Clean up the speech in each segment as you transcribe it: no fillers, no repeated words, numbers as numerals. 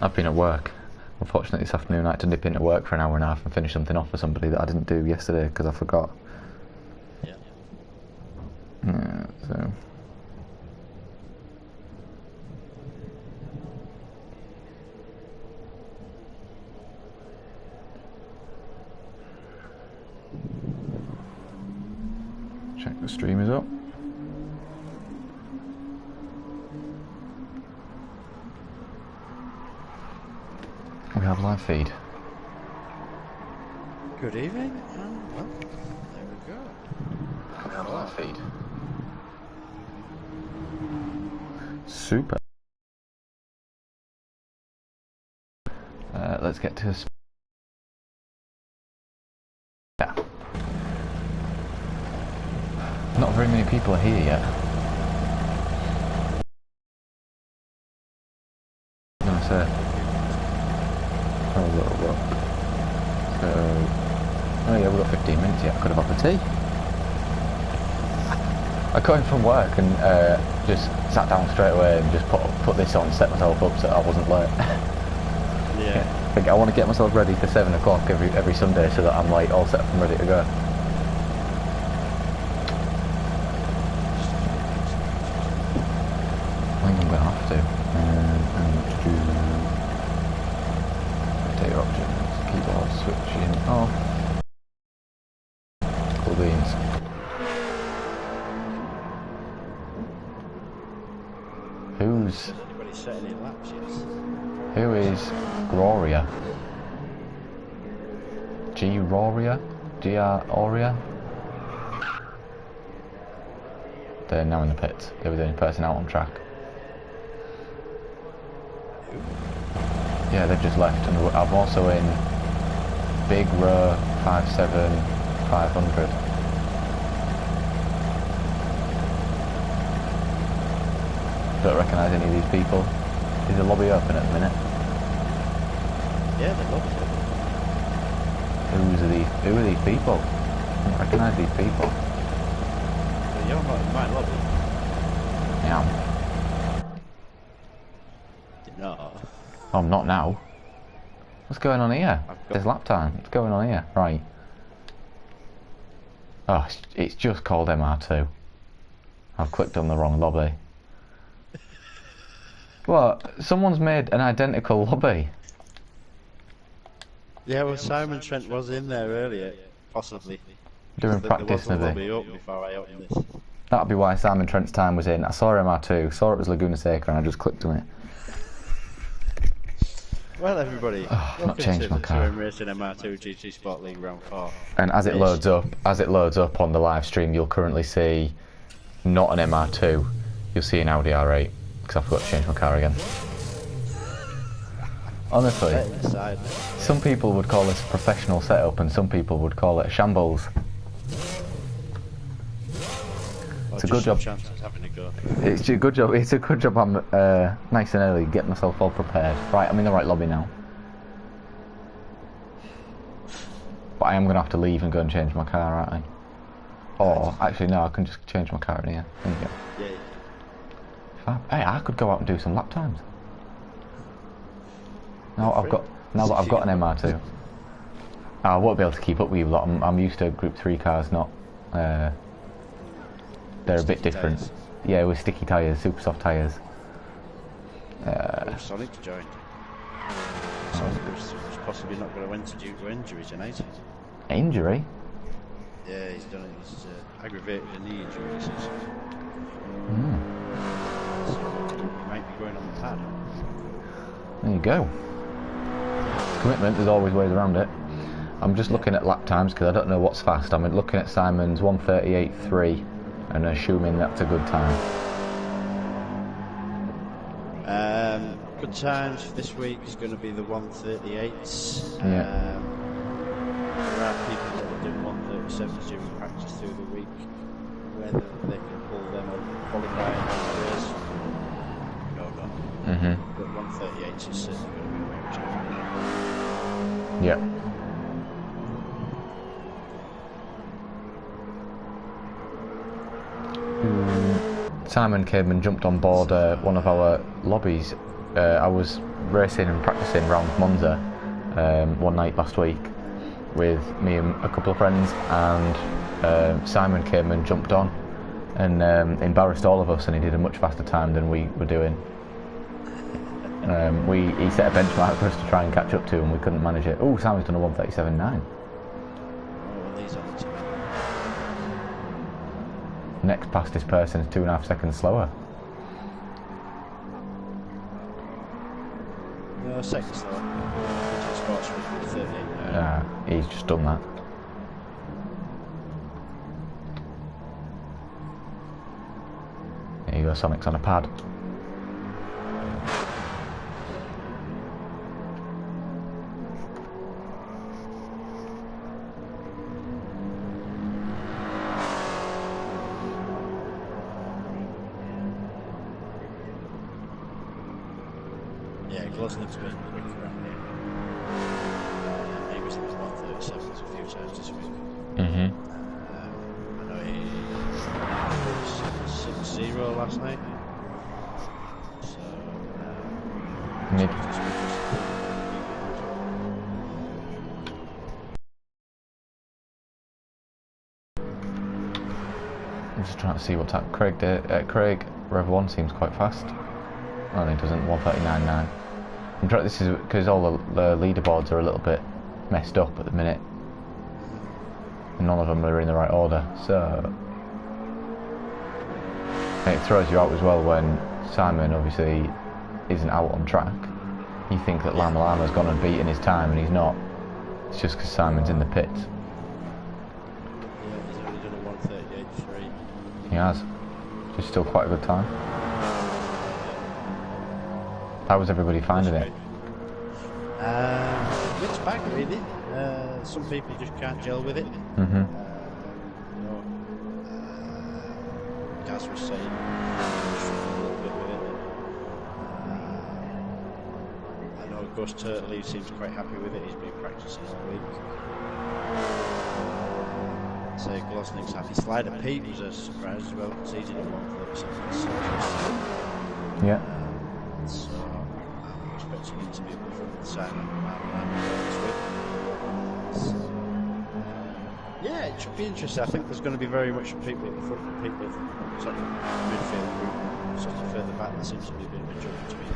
I've been at work. Unfortunately, this afternoon I had to nip into work for an hour and a half and finish something off for somebody that I didn't do yesterday because I forgot. Yeah. Yeah, so... Check the stream is up. We have live feed. Good evening. Well, there we go. We have live feed. Super. Let's get to... Yeah. Not very many people are here yet. I'm gonna say... Have a little look. So... Oh yeah, we've got 15 minutes yet. I could have had the tea. I got in from work and just sat down straight away and just put this on, set myself up so I wasn't late. Yeah. I want to get myself ready for 7 o'clock every Sunday so that I'm like all set up and ready to go. I think I'm going to have to. And do data options, keyboard switching off. Cool beans. Who's... Has anybody set any laps yet? Who is Gloria? G-Roria? G-R-Oria? They're now in the pits. They were the only person out on track. Yeah, they've just left. And I'm also in Big Row 57 500. Don't recognise any of these people. Is the lobby open at the minute? Yeah, the lobby's open. Who are these people? I don't recognise these people. Well, you're not in my lobby. Yeah. You're not. Oh, I'm not now. What's going on here? There's lap time. What's going on here? Right. Oh, it's just called MR2. I've clicked on the wrong lobby. What? Someone's made an identical lobby. Yeah, well, Simon Trent was in there earlier, possibly. Doing practice, maybe. maybe. Lobby open before I opened this. That'd be why Simon Trent's time was in. I saw MR2, saw it was Laguna Seca, and I just clicked on it. Well, everybody, I've not changed my car. to Racing MR2 GT Sport League Round 4. And as it loads up on the live stream, you'll currently see not an MR2. You'll see an Audi R8 because I forgot to change my car again. Honestly, some people would call this a professional setup, and some people would call it a shambles. It's a good job. It's a good job. It's a good job. I'm nice and early, getting myself all prepared. Right, I'm in the right lobby now. But I am going to have to leave and go and change my car, aren't I? Or actually, no, I can just change my car in here. There you go. Yeah. Hey, I could go out and do some lap times. Now that I've got an MR2, I won't be able to keep up with you lot. I'm used to Group 3 cars, not. They're a bit different. Tires. Yeah, with sticky tyres, super soft tyres. Sonic's joined. Sonic was possibly not going to enter due to injury tonight. Injury? Yeah, he's done it. He's aggravated a knee injury, he says. So he might be going on the pad. There you go. Commitment, there's always ways around it. I'm just looking at lap times because I don't know what's fast. I'm looking at Simon's 1:38.3 and assuming that's a good time. Good times for this week is going to be the 1:38s. Yeah. There are people that are doing 1:37s during practice through the week. Whether they can pull them up qualifying race, no. But 1:38s is certainly going to be a way of changing. Yeah. Simon came and jumped on board one of our lobbies I was racing and practicing around Monza one night last week with me and a couple of friends, and Simon came and jumped on and embarrassed all of us, and he did a much faster time than we were doing. He set a benchmark for us to try and catch up to, and we couldn't manage it. Oh, Simon's done a 1:37.9. Next fastest person is 2.5 seconds slower. No, second slower. Sports 38. He's just done that. There you go, Sonic's on a pad. Yeah, Gosning's been quick around here. He was 1:37 a few times this week. I know he was 6-0 last night. So, I'm just trying to see what type. Craig Rev 1 seems quite fast. Oh, he doesn't. 1:39.9. I'm trying. This is because all the leaderboards are a little bit messed up at the minute, and none of them are in the right order. So it throws you out as well when Simon obviously isn't out on track. You think that Lama Lama's gone and beaten his time, and he's not. It's just because Simon's in the pits. yeah, he's only done a 1:38.3. He has. Which is still quite a good time. How was everybody finding it? Mixed bag, really. Some people just can't gel with it. Gaz was saying struggled a little bit with it. I know Gus Turtley seems quite happy with it. He's been practicing all week. So Glosning's happy. Slider Pete was a surprise as well, because he's in a 1:37. Yeah. So I'm expecting him to be up front with Simon this week. So, yeah, it should be interesting. I think there's going to be very much people at the front and people sort of midfield group, sort of further back. There seems to be a bit of a jump between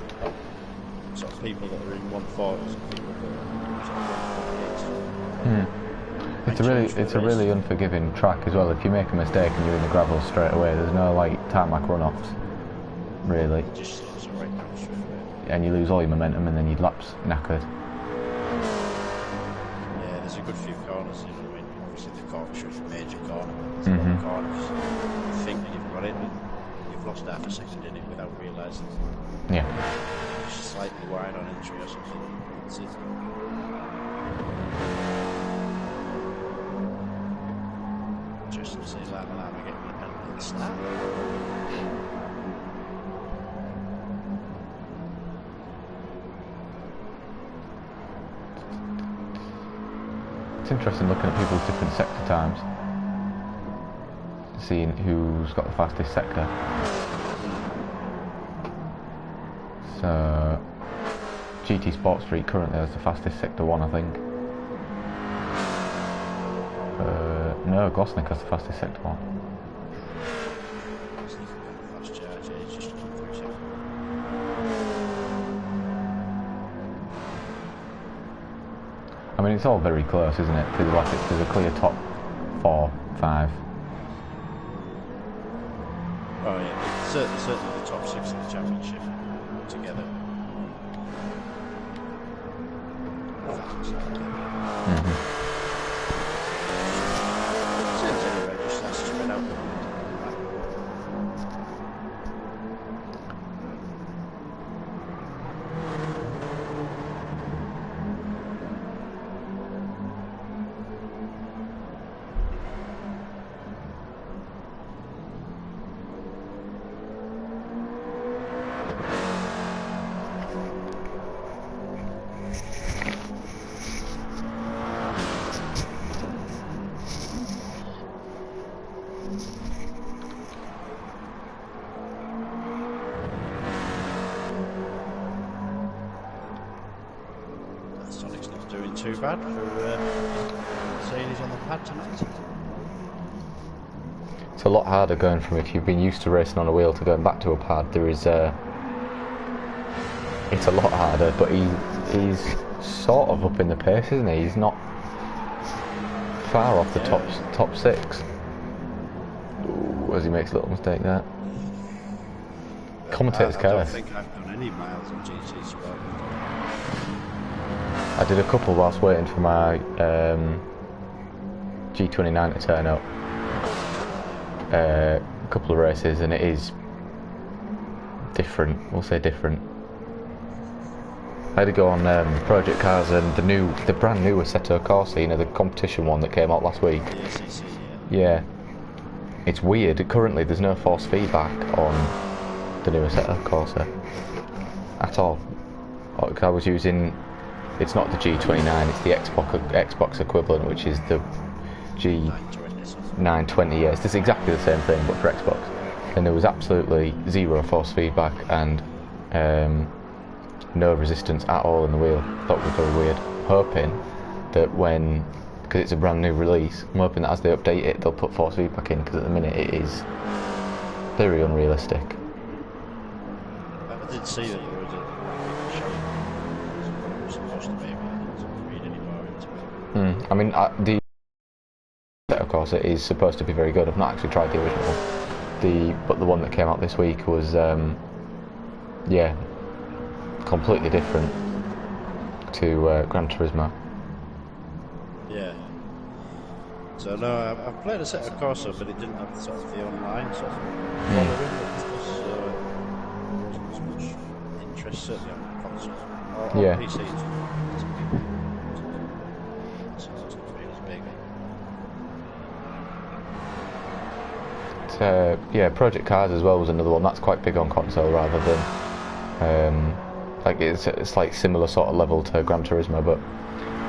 sort of people that are in 140s and people that are sort of 148s. It's a really unforgiving track as well. If you make a mistake and you're in the gravel straight away, there's no like tarmac run-offs, really. It just slows it right down straight away. And you lose all your momentum, and then your laps knackered. Yeah, there's a good few corners. You know, I mean, obviously the corner shows a major corner. There's a lot of corners. You think that you've got it, and you've lost half a second in it without realising. Yeah. Just slightly wide on entry or something. That's it. Just to see Lama Lama getting the penalty at the start. It's interesting looking at people's different sector times, seeing who's got the fastest sector. So GT Sport Street currently has the fastest sector 1, I think. No, Glosnick has the fastest sector 1. Fast charge, yeah, it's just come through second. I mean, it's all very close, isn't it? There's a clear top 4, 5. Oh yeah, certainly the top 6 of the championship together. Just that's spread out. too bad for saying he's on the pad tonight. It's a lot harder going from if you've been used to racing on a wheel to going back to a pad. There is it's a lot harder, but he's sort of up in the pace, isn't he? He's not far off the top six. Ooh, as he makes a little mistake there. Commentator's I curse. don't think I've done any miles on GT Sport. I did a couple whilst waiting for my G29 to turn up. A couple of races, and it is different. We'll say different. I had to go on Project Cars and the brand new Assetto Corsa, you know, the competition one that came out last week. The SEC, Yeah, it's weird. Currently, there's no force feedback on the new Assetto Corsa at all. I was using. It's not the G29. It's the Xbox equivalent, which is the G920. Yes, it's exactly the same thing, but for Xbox. And there was absolutely zero force feedback and no resistance at all in the wheel. That was very weird. Hoping that because it's a brand new release, I'm hoping that as they update it, they'll put force feedback in, because at the minute it is very unrealistic. I did see that there was a show. It was supposed to be, but I didn't read any more into it. I mean, of course, it is supposed to be very good. I've not actually tried the original. But the one that came out this week was, yeah, completely different to Gran Turismo. Yeah. So no, I've played a set of Corsa, but it didn't have sort of the online sort of following and stuff, so there wasn't as much interest certainly on console or Yeah. PC. So it's not really as big. Yeah, Project Cars as well was another one that's quite big on console rather than like it's like similar sort of level to Gran Turismo, but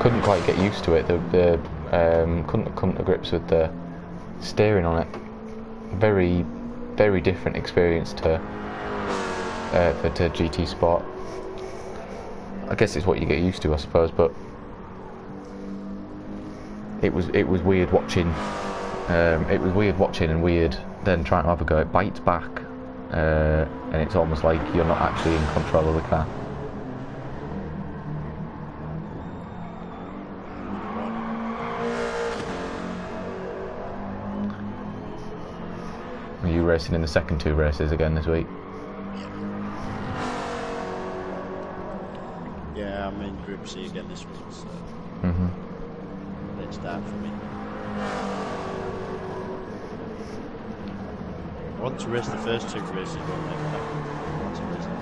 couldn't quite get used to it. Couldn't come to grips with the steering on it. Very, very different experience to GT Sport. I guess it's what you get used to, I suppose, but it was weird watching. It was weird watching and weird then trying to have a go. It bites back, and it's almost like you're not actually in control of the car. Are you racing in the second two races again this week? Yeah, I'm in Group C again this week, so let's start for me. I want to race the first two races, but I want to race them.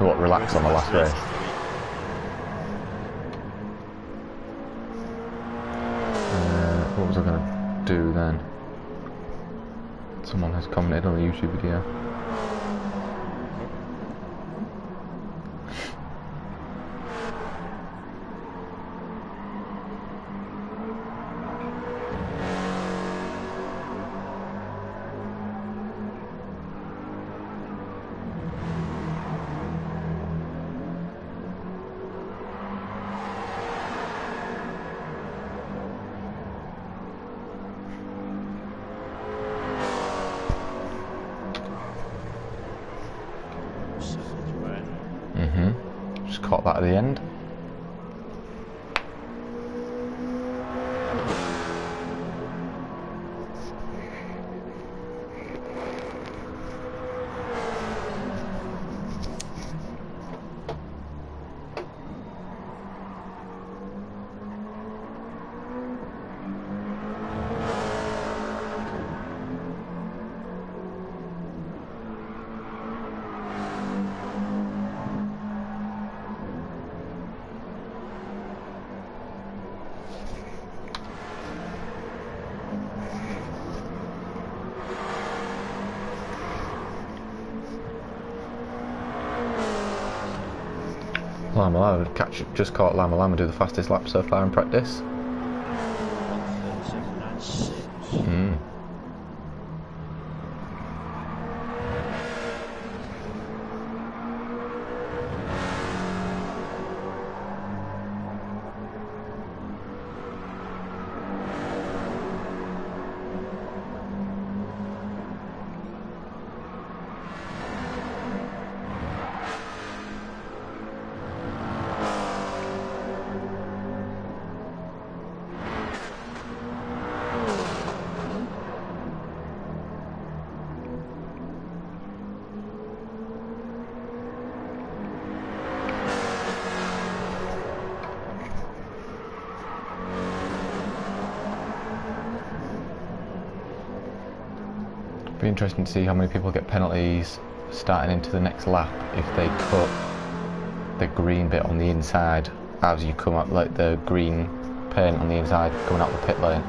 What, relax on the last race? What was I going to do then? Someone has commented on the YouTube video. Just caught that at the end. Lama Lama just caught Lama Lama do the fastest lap so far in practice. 1:37.96. Be interesting to see how many people get penalties starting into the next lap if they cut the green bit on the inside as you come up, like the green paint on the inside coming out the pit lane.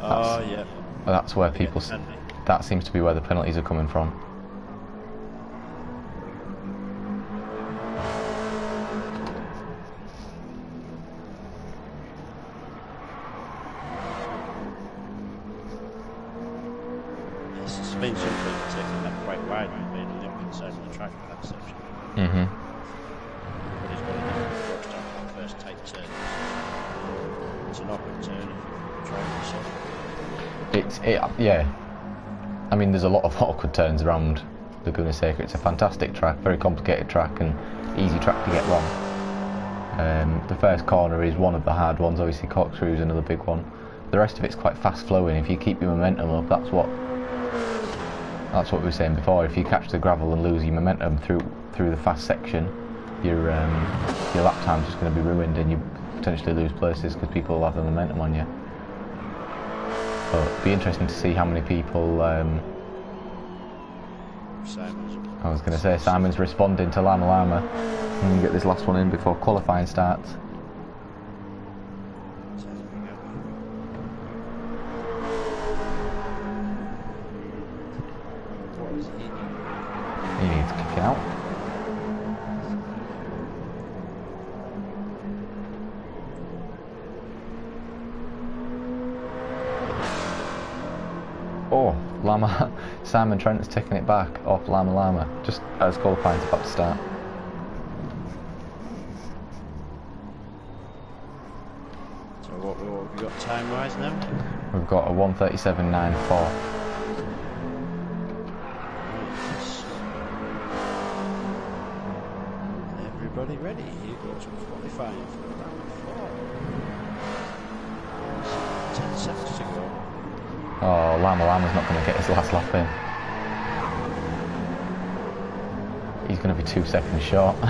Oh yeah. That's where people. That seems to be where the penalties are coming from. It's been something taking that quite wide and being on the opposite side of the track for that section. But he's got to do it watch down for the first tight turn. It's an awkward turn if you're trying to yourself. Yeah. I mean, there's a lot of awkward turns around Laguna Seca. It's a fantastic track, very complicated track, and easy track to get wrong. The first corner is one of the hard ones. Obviously, corkscrew is another big one. The rest of it's quite fast flowing. If you keep your momentum up, that's what we were saying before. If you catch the gravel and lose your momentum through the fast section, your lap time's just going to be ruined, and you potentially lose places because people will have the momentum on you. But it'd be interesting to see how many people. I was going to say Simon's responding to Lama Lama, and you get this last one in before qualifying starts. He needs kicking out. Oh, Simon Trent's taking it back off Lama Lama, just as qualifying's about to start. So what have we got time-wise now? We've got a 1:37.94. Everybody ready? Here goes qualifying for round 4. 10 seconds to go. Oh, Lama Lama's not going to get his last lap in. He's going to be 2 seconds short. He's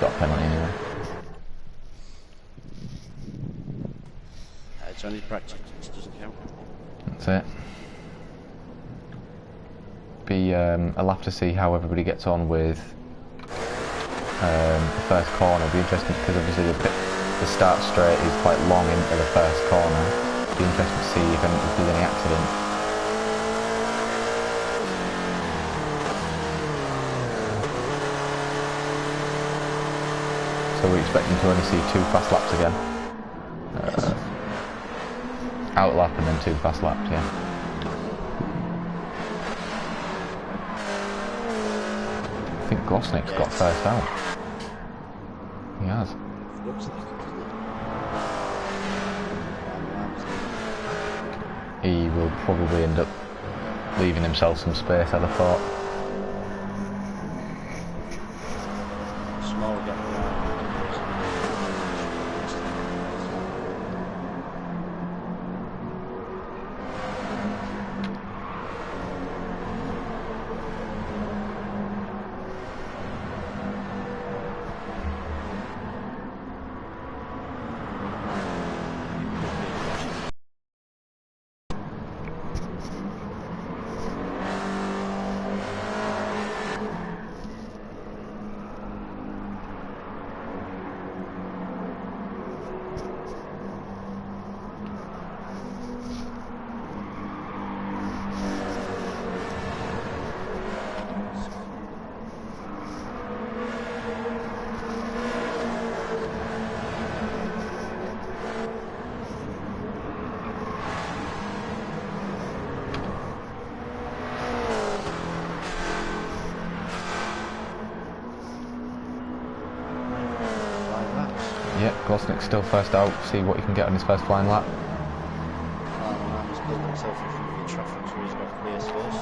got a penalty anyway. It's only practice, it doesn't count. That's it. I'll have to see how everybody gets on with the first corner. It'll be interesting because obviously the start straight is quite long into the first corner. Be interesting to see if there's any accident. So we're expecting to only see 2 fast laps again. Out lap and then 2 fast laps, yeah. I think Gosnick's got first out. He has. Looks like it, doesn't it? He will probably end up leaving himself some space, I'd have thought. Small gap around. Yeah, Gosnick's still first out. See what he can get on his first flying lap. He's built himself in front of the traffic, so he's got clear space.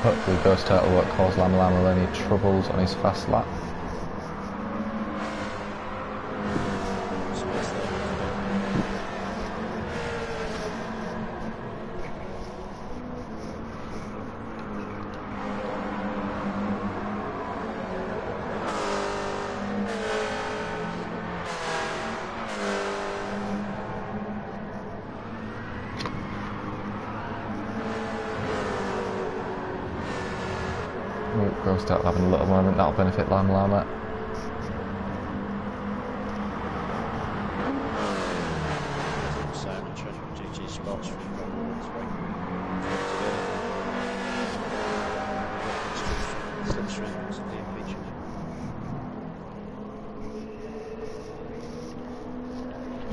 Hopefully Ghost Turtle won't cause Lama Lama any troubles on his fast lap. We'll start having a little moment, that'll benefit Lama Lama. Simon Trent, GT Sports Free,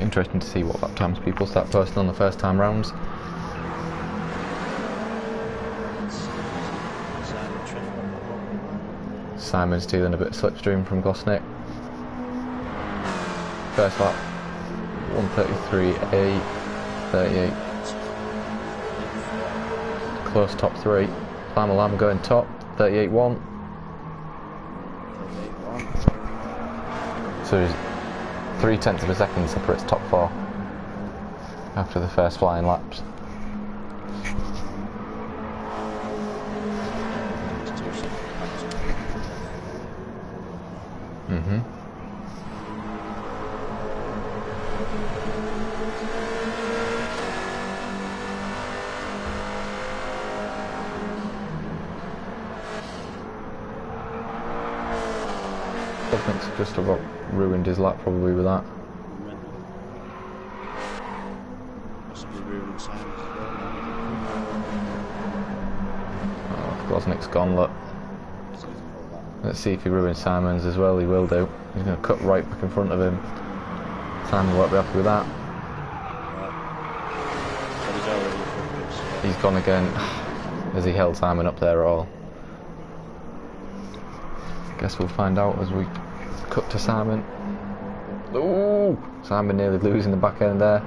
Interesting to see what lap times people start posting on the first time rounds. Simon's stealing a bit of slipstream from Gosnick. First lap, 1:33.8, 38. Close top three. Lama Lama going top, 38.1. So he's 0.3 of a second separates top four after the first flying laps. Gosnick's just about ruined his lap probably with that. Possibly ruining Simon's as well. Oh, Gosnick's gone, look. Let's see if he ruins Simon's as well. He will do. He's going to cut right back in front of him. Simon won't be happy with that. He's gone again. Has he held Simon up there at all? Guess we'll find out as we cut to Simon. Ooh! Simon nearly losing the back end there.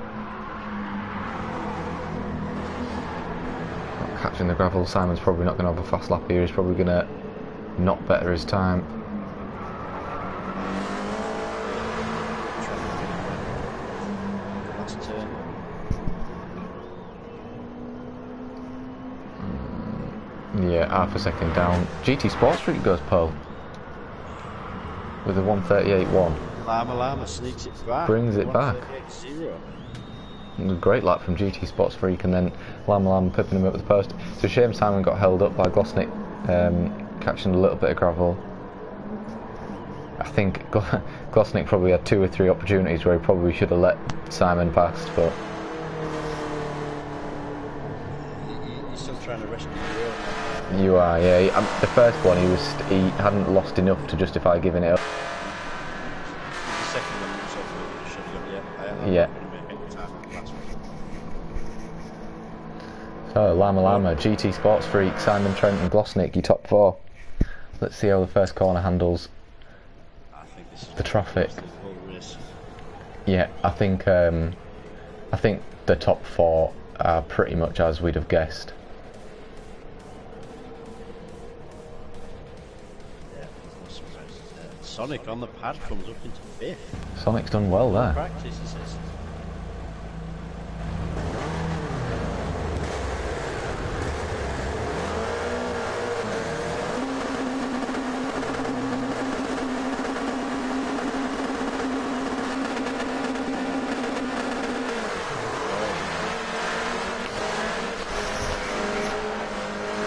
Not catching the gravel. Simon's probably not going to have a fast lap here. He's probably going to not better his time. Last turn. Yeah, half a second down. GT Sports Street goes pole with a 1:38.1. Lama Lama sneaks it back. Brings it back. 1:38.0. A great lap from GT Sports Freak, and then Lama Lama pipping him up with the post. It's a shame Simon got held up by Gosnick catching a little bit of gravel. I think Gosnick probably had 2 or 3 opportunities where he probably should have let Simon past, but You're still trying to rescue the world. you are, yeah. The first one he hadn't lost enough to justify giving it up. The second one was off, should have got, Yeah. So Lama Lama, GT Sports Freak, Simon Trent and Gosnick, your top 4. Let's see how the first corner handles the traffic. Yeah, I think the top 4 are pretty much as we'd have guessed. Sonic on the pad comes up into 5th. Sonic's done well there. Practice, he says.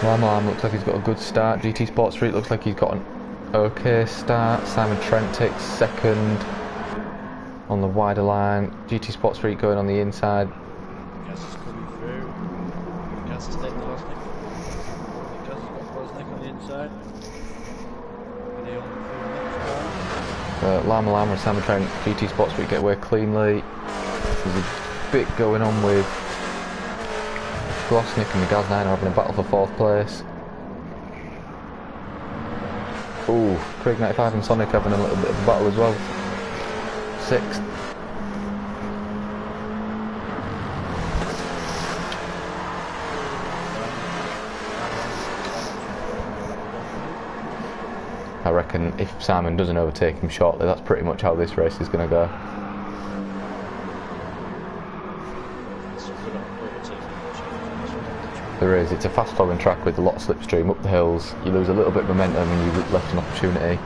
Lama Lama looks like he's got a good start. GT Sports Street looks like he's got an okay start. Simon Trent takes second on the wider line. GT Sports Street going on the inside. Gas is coming through. Gas is taking Gosnick. Gas has got Gosnick on the inside. And he only through the next one. Lama Lama and Simon Trent, GT Sports Street get away cleanly. There's a bit going on with Gosnick and the Gaz 9 are having a battle for 4th place. Ooh, Craig 95 and Sonic having a little bit of a battle as well. 6th. I reckon if Simon doesn't overtake him shortly, that's pretty much how this race is going to go. There is, it's a fast flowing track with a lot of slipstream up the hills. You lose a little bit of momentum and you left an opportunity.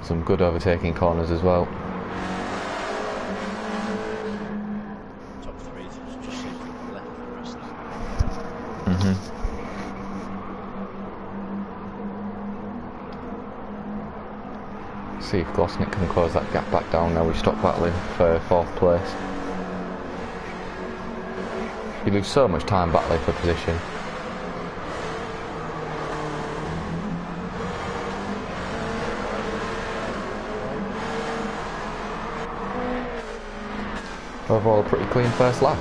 Some good overtaking corners as well. Top 3 just seem to left the rest. See if Glosnick can close that gap back down now. We stop battling for 4th place. You lose so much time battling for position. Overall, a pretty clean first lap.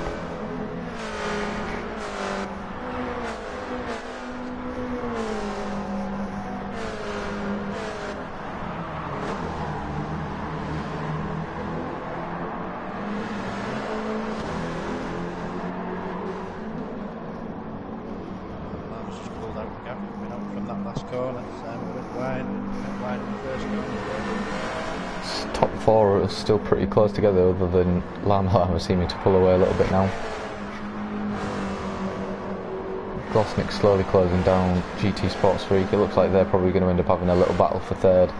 Top 4 are still pretty close together, other than Lama seeming to pull away a little bit now. Glosnick slowly closing down GT Sports Freak. It looks like they're probably going to end up having a little battle for 3rd,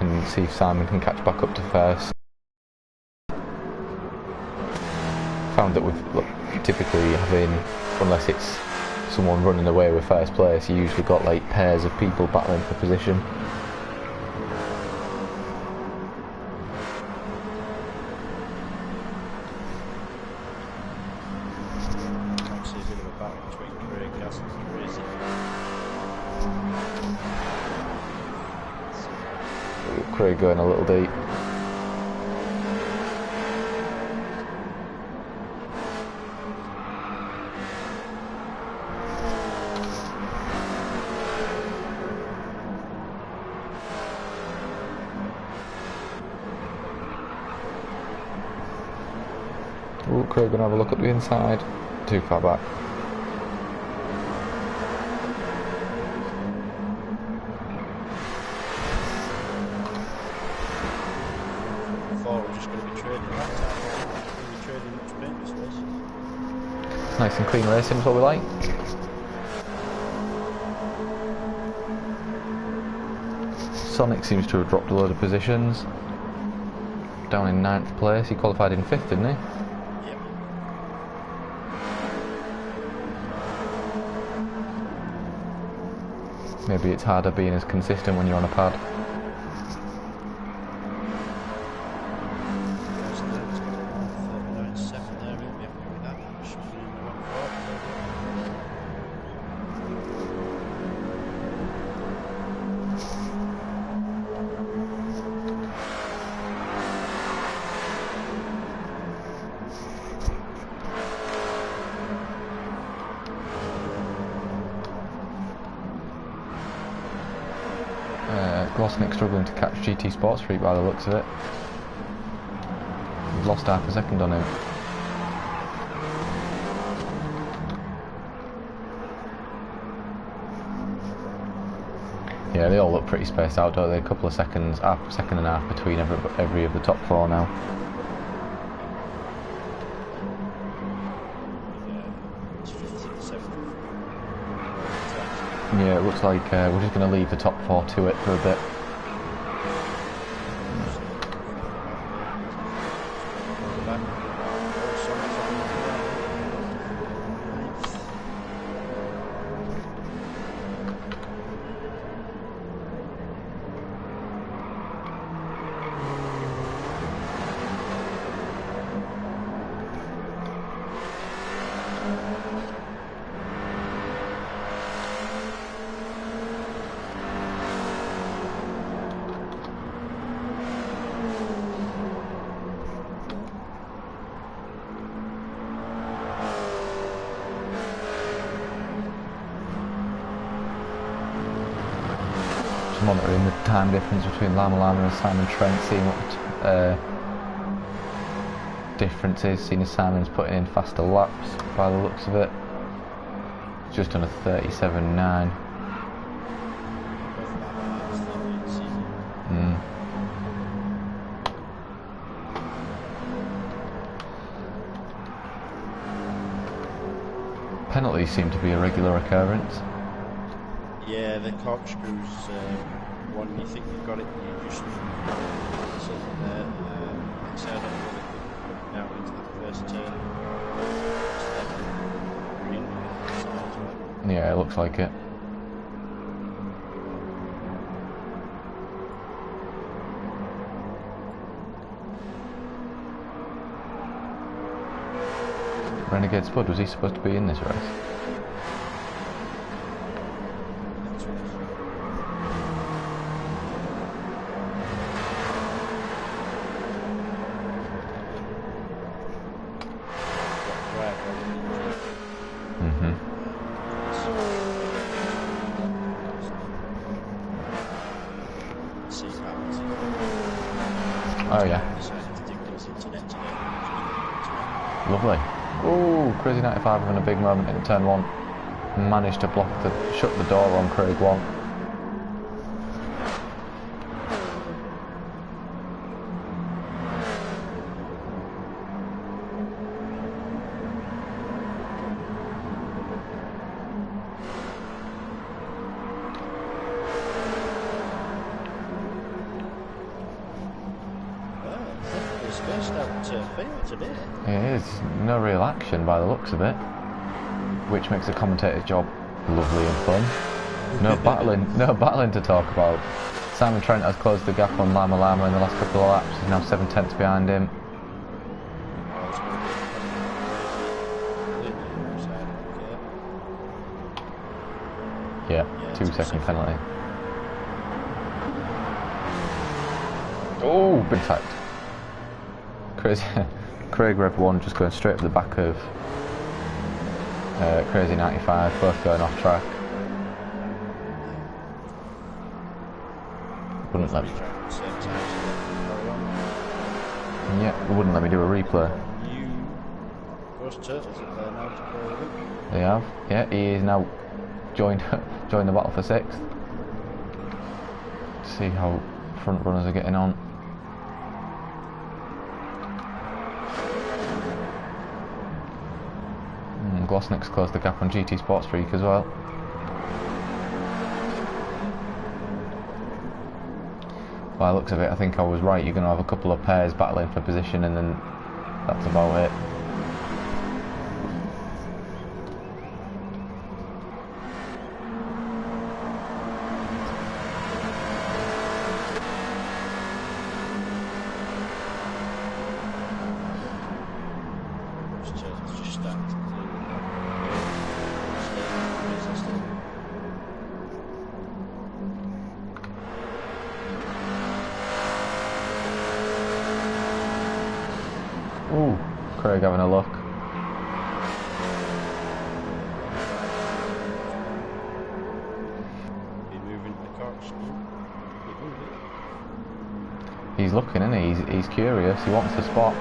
and see if Simon can catch back up to 1st. Found that with typically having, unless it's someone running away with 1st place, you usually got like pairs of people battling for position. Craig going a little deep. Ooh, Craig gonna have a look at the inside. Too far back. Nice and clean racing is what we like. Sonic seems to have dropped a load of positions. Down in 9th place, he qualified in 5th, didn't he? Yep. Maybe it's harder being as consistent when you're on a pad. Glosnick struggling to catch GT Sports Freak by the looks of it. We've lost half a second on him. Yeah, they all look pretty spaced out, don't they? A couple of seconds, second and a half between every of the top 4 now. Yeah, it looks like we're just going to leave the top 4 to it for a bit. Monitoring the time difference between Lama and Simon Trent, seeing what difference is, seeing as Simon's putting in faster laps by the looks of it. Just on a 37.9. Penalties seem to be a regular occurrence. Yeah, the corkscrews, one you think you've got it, you just something there, external now into the first turn. Yeah, it looks like it. Renegade Spud, was he supposed to be in this race? Oh yeah. Lovely. Oh, Crazy 95 having a big moment in turn 1. Managed to shut the door on Craig 1. It is. No real action by the looks of it, which makes the commentator's job lovely and fun. No battling to talk about. Simon Trent has closed the gap on Lama Lama in the last couple of laps. He's now 7/10 behind him. Yeah, 2-second penalty. Oh, big fact. Craig Rev 1 just going straight up the back of Crazy 95, both going off track. Wouldn't let me. Yeah, wouldn't let me do a replay. They have. Yeah, he is now joined the battle for 6th. See how front runners are getting on. Glosnick's closed the gap on GT Sports Freak as well. By the looks of it, I think I was right. You're going to have a couple of pairs battling for position, and then that's about it. Ooh, Craig having a look. He's looking, isn't he? He's curious. He wants the spot.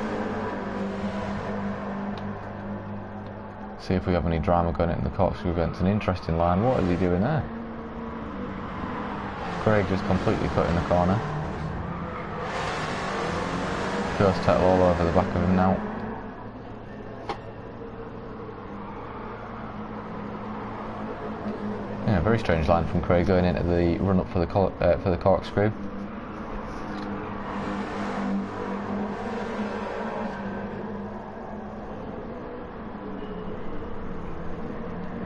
See if we have any drama going into the corkscrew event. It's an interesting line. What is he doing there? Craig just completely cut in the corner. Ghost Turtle all over the back of him now. Yeah, very strange line from Craig going into the run up for the corkscrew.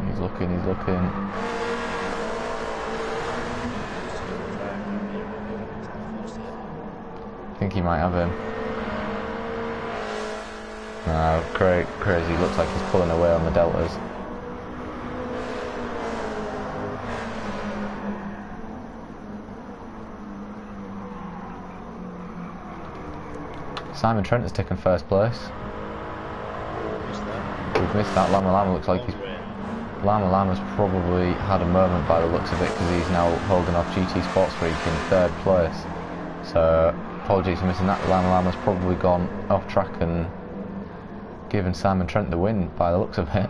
He's looking. I think he might have him. No, Crazy looks like he's pulling away on the deltas. Simon Trent has taken first place. We've missed that. Lama Lama's probably had a moment by the looks of it, because he's now holding off GT Sports Freak in 3rd place. So apologies for missing that. Lama's probably gone off track and given Simon Trent the win by the looks of it.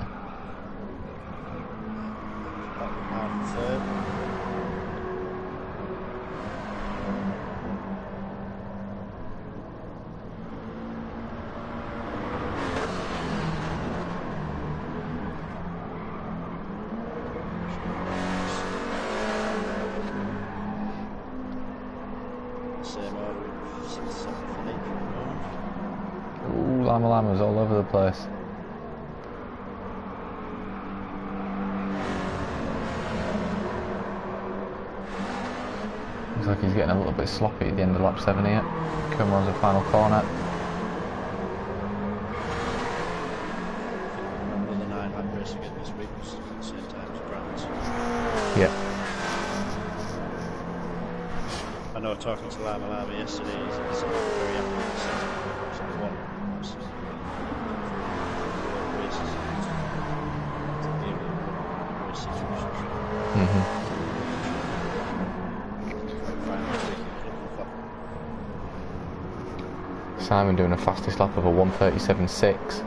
Ooh, Lama's all over the place. Looks like he's getting a little bit sloppy at the end of lap 7 here. Come on, the final corner. race again this week, which is at the same time as France. Yeah. I know talking to Lama yesterday, he's very happy with the setup. He's won races. To deal with race situations. Simon doing a fastest lap of a 1:37.6.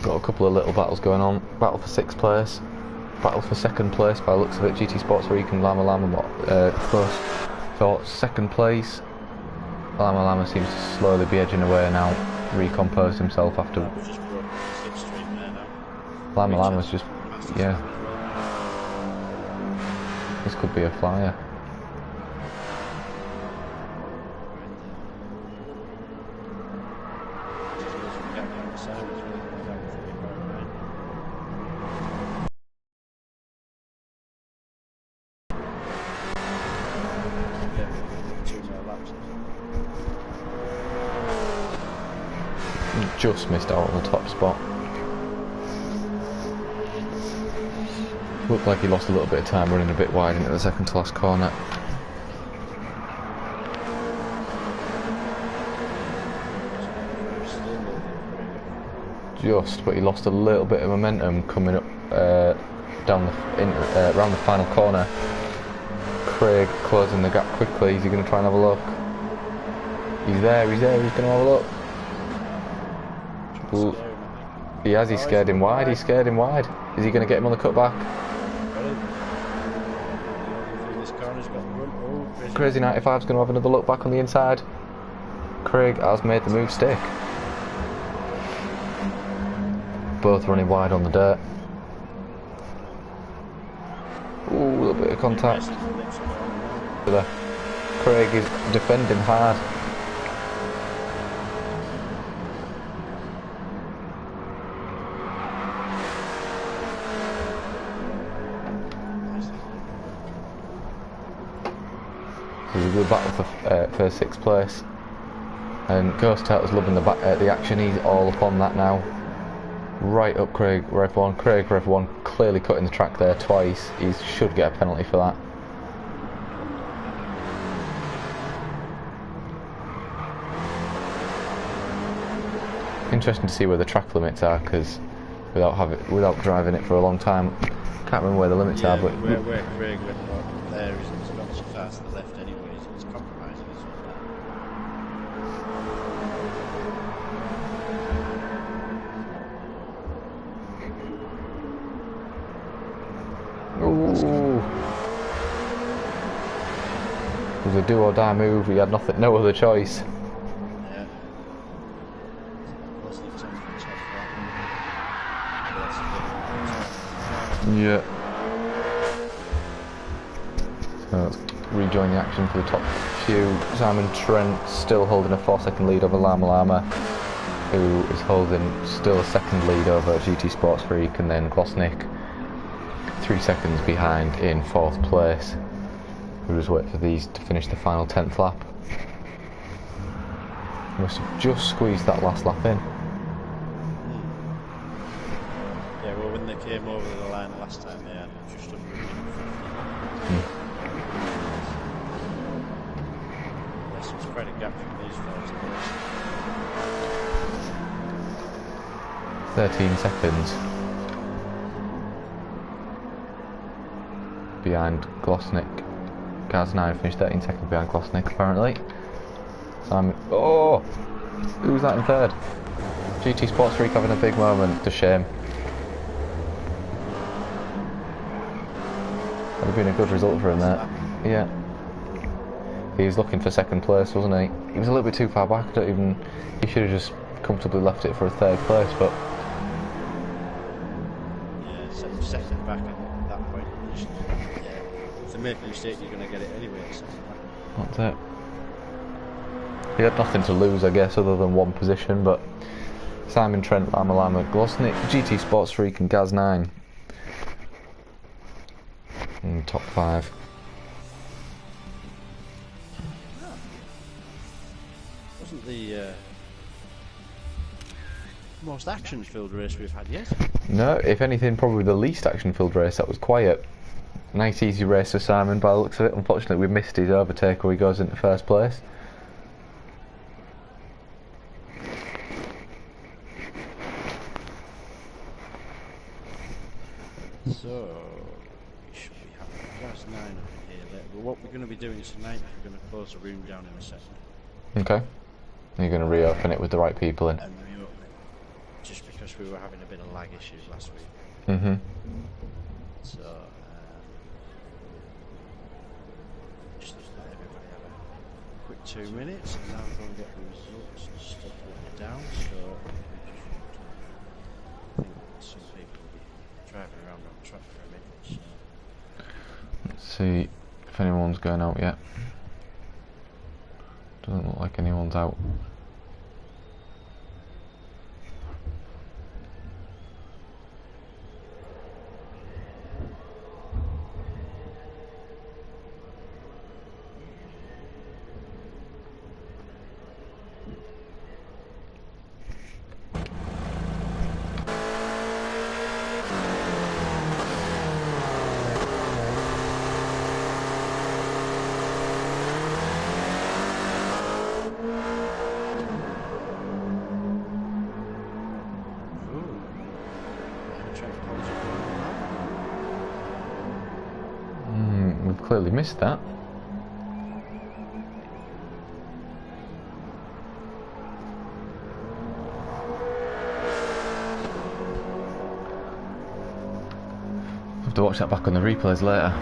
Got a couple of little battles going on. Battle for 6th place, battle for 2nd place by the looks of it. GT Sports Week and Lama close for 2nd place. Lama seems to slowly be edging away now, recomposed himself after. Lama's just, yeah. This could be a flyer. Just missed out on the top spot. Looked like he lost a little bit of time running a bit wide into the second to last corner. But he lost a little bit of momentum coming up down the around the final corner. Craig closing the gap quickly. Is he going to try and have a look? He's there. He's going to have a look. He has. He scared him wide. Is he going to get him on the cutback? Crazy 95's going to have another look back on the inside. Craig has made the move stick. Both running wide on the dirt. Ooh, a little bit of contact. Craig is defending hard. There's a good battle for 6th place, and Ghost Turtle's loving the action. He's all up on that now. Right up Craig, Rev 1. Craig, Rev 1, clearly cutting the track there twice. He should get a penalty for that. Interesting to see where the track limits are, because without driving it for a long time, can't remember where the limits are. But where Craig went there, he's gone so far to the left anyway. It's compromising his own. Ooh. It was a do or die move. He had no other choice. Yeah. So let's rejoin the action for the top few. Simon Trent still holding a 4-second lead over Lama, who is holding still a 2nd lead over GT Sports Freak, and then Glosnick 3 seconds behind in 4th place. We'll just wait for these to finish the final 10th lap. Must have just squeezed that last lap in. Yeah, well, when they came over the line last time, they had just under a minute 50. There's quite a gap from these guys. 13 seconds behind Glosnick. Gaz 9 finished 13 seconds behind Glosnick apparently. Simon, oh! Who's that in 3rd? GT Sports Freak having a big moment. It's a shame. Would have been a good result for him there. Yeah. He was looking for 2nd place, wasn't he? He was a little bit too far back. He should have just comfortably left it for a 3rd place, but setting it back at that point. Just, yeah, if they make a mistake, you're going to get it anyway. That's it. He had nothing to lose, I guess, other than one position, but Simon, Trent, Lama Lama, Glosnick, GT Sports Freak and Gaz 9 in the top 5. Wasn't the most action-filled race we've had yet? No, if anything, probably the least action-filled race. That was quiet. Nice easy race for Simon by the looks of it. Unfortunately, we missed his overtake where he goes into first place. So, we should be having class 9 up in here later. But what we're going to be doing tonight, we're going to close the room down in a second. Okay. You're going to reopen it with the right people in. And reopen it. Just because we were having a bit of lag issues last week. Mm-hmm. So, just let everybody have a quick 2 minutes, and now we're going to get the results and stuff written down. So, I think some people will be driving around on track for a minute. So. Let's see if anyone's going out yet. Doesn't look like anyone's out. We've clearly missed that. Have to watch that back on the replays later.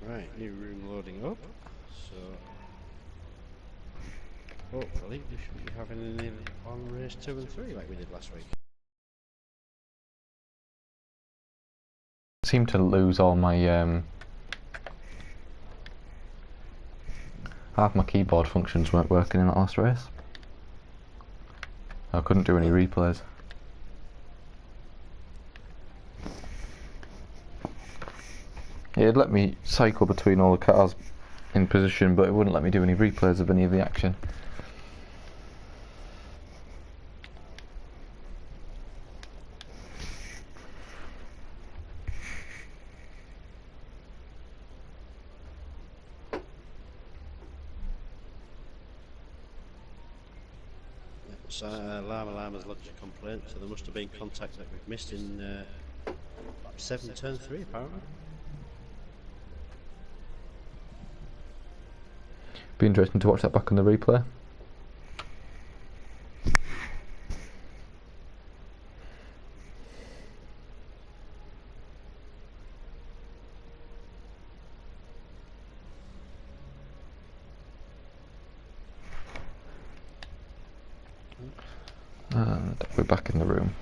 Right, new room loading up, so hopefully we should be having an in on race 2 and 3 like we did last week. Seem to lose all my half my keyboard functions weren't working in that last race. I couldn't do any replays. It'd let me cycle between all the cars in position, but it wouldn't let me do any replays of any of the action. So Llama Llama's lodged a complaint, so there must have been contact that we've missed in 7 turn 3 apparently. Be interesting to watch that back on the replay. And we're back in the room.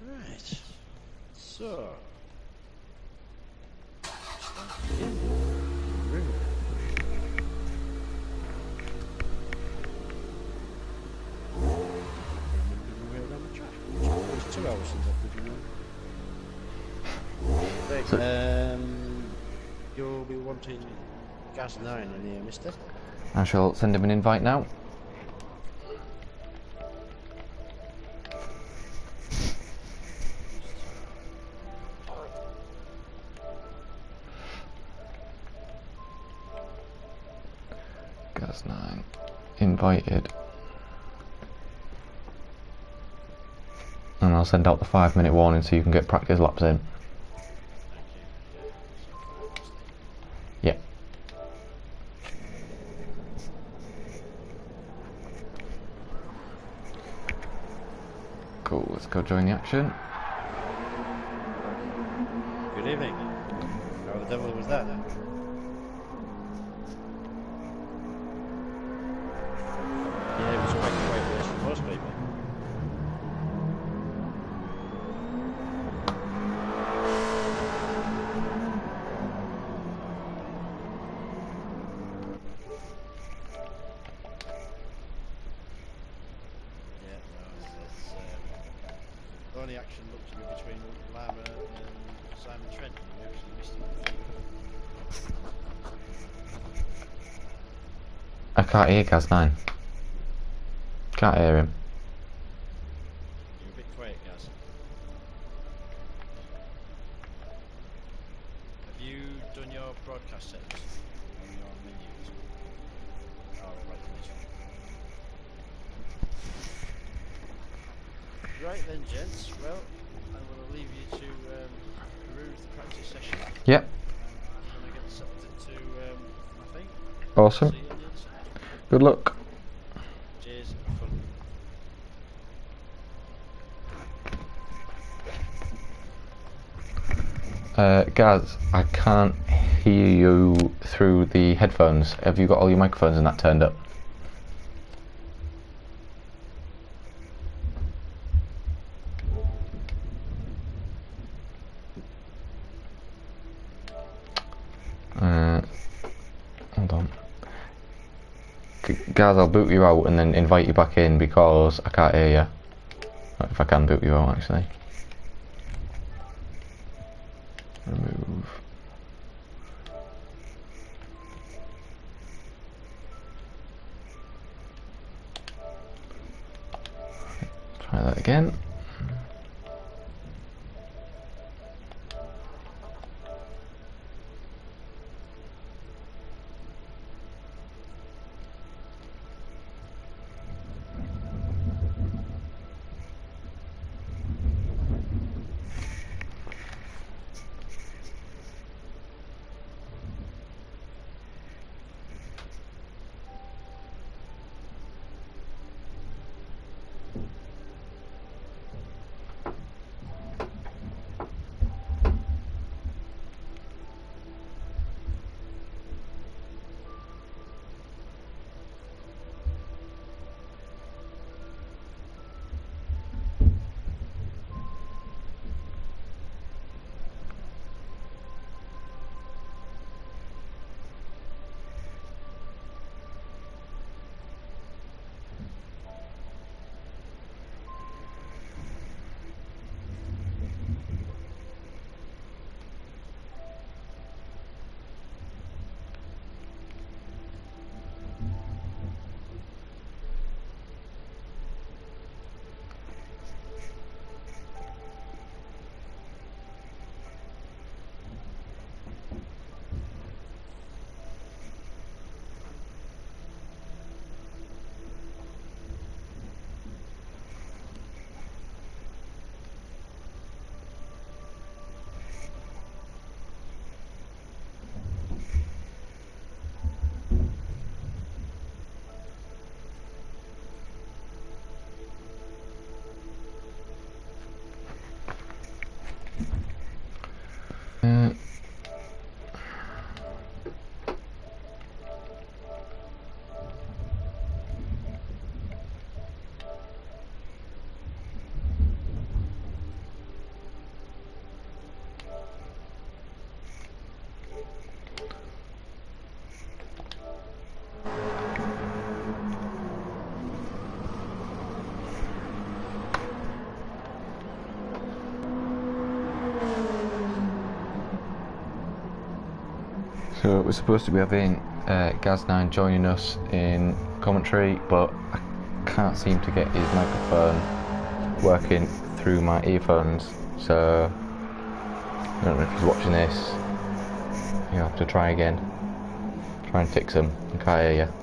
Right, so Right, you'll be wanting gas 9 in here, mister. I shall send him an invite now. Gas 9 invited. And I'll send out the 5-minute warning so you can get practice laps in. Yeah. Cool, let's go join the action. Good evening. How the devil was that then? Yeah, it was quite a way worse than most people. Yeah, no, the only action looked to be between Lama and Simon Trent, and we actually missed him in the field. I can't hear Gas 9. Can't hear him. You're a bit quiet, Gaz. Have you done your broadcast settings on your menus? Oh, right, nice. Right then, gents. Well, I'm going to leave you to peruse the practice session. Yep. I'm going to get settled into my thing. Awesome. See you on the other side. Good luck. Cheers. Have fun. Gaz, I can't hear you through the headphones. Have you got all your microphones and that turned up? Hold on. Gaz, I'll boot you out and then invite you back in because I can't hear you. If I can boot you out, actually. Remove. Try that again. So we're supposed to be having Gaz9 joining us in commentary, but I can't seem to get his microphone working through my earphones, so I don't know if he's watching this. You'll have to try again. Try and fix them. I can't hear you.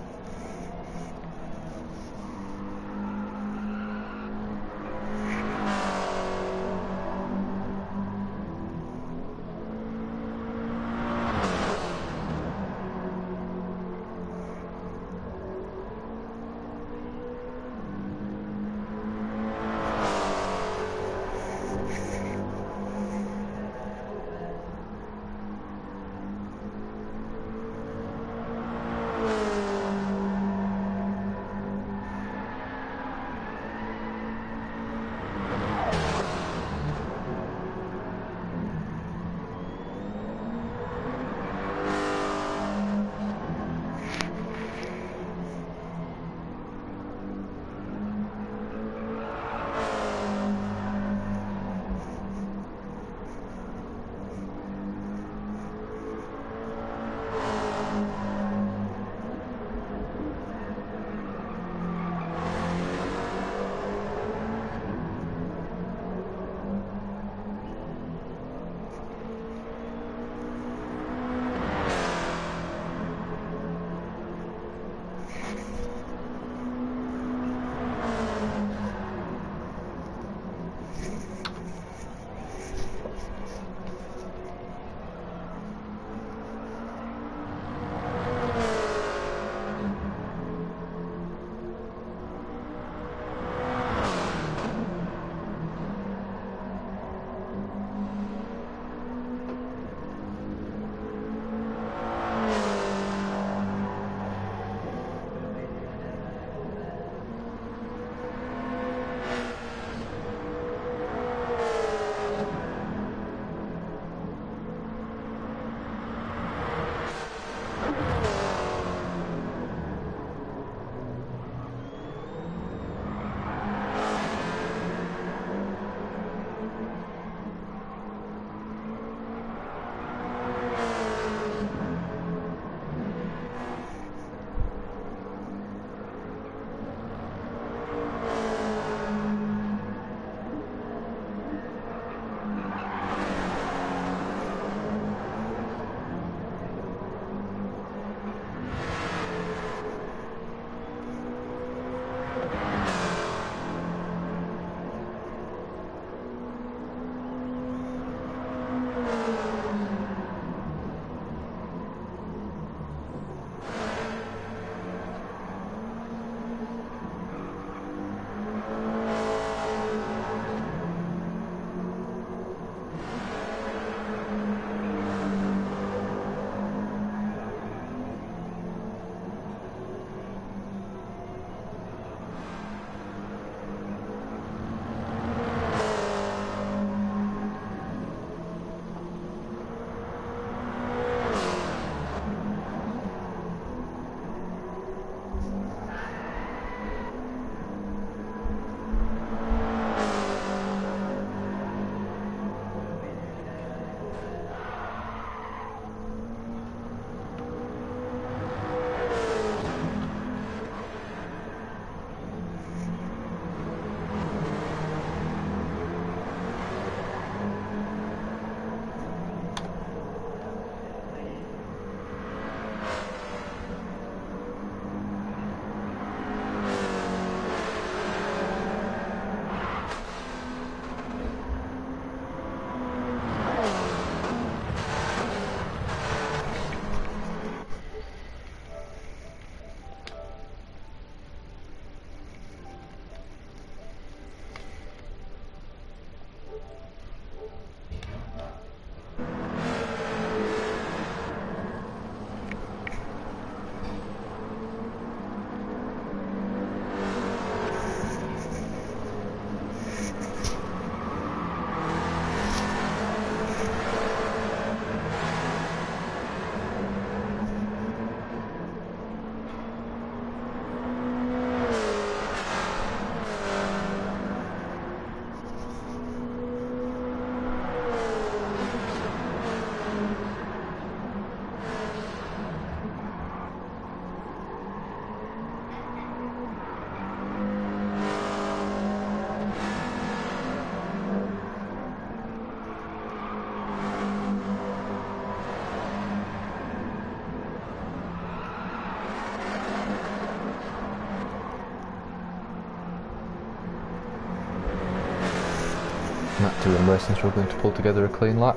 MR2 racing, struggling to pull together a clean lap.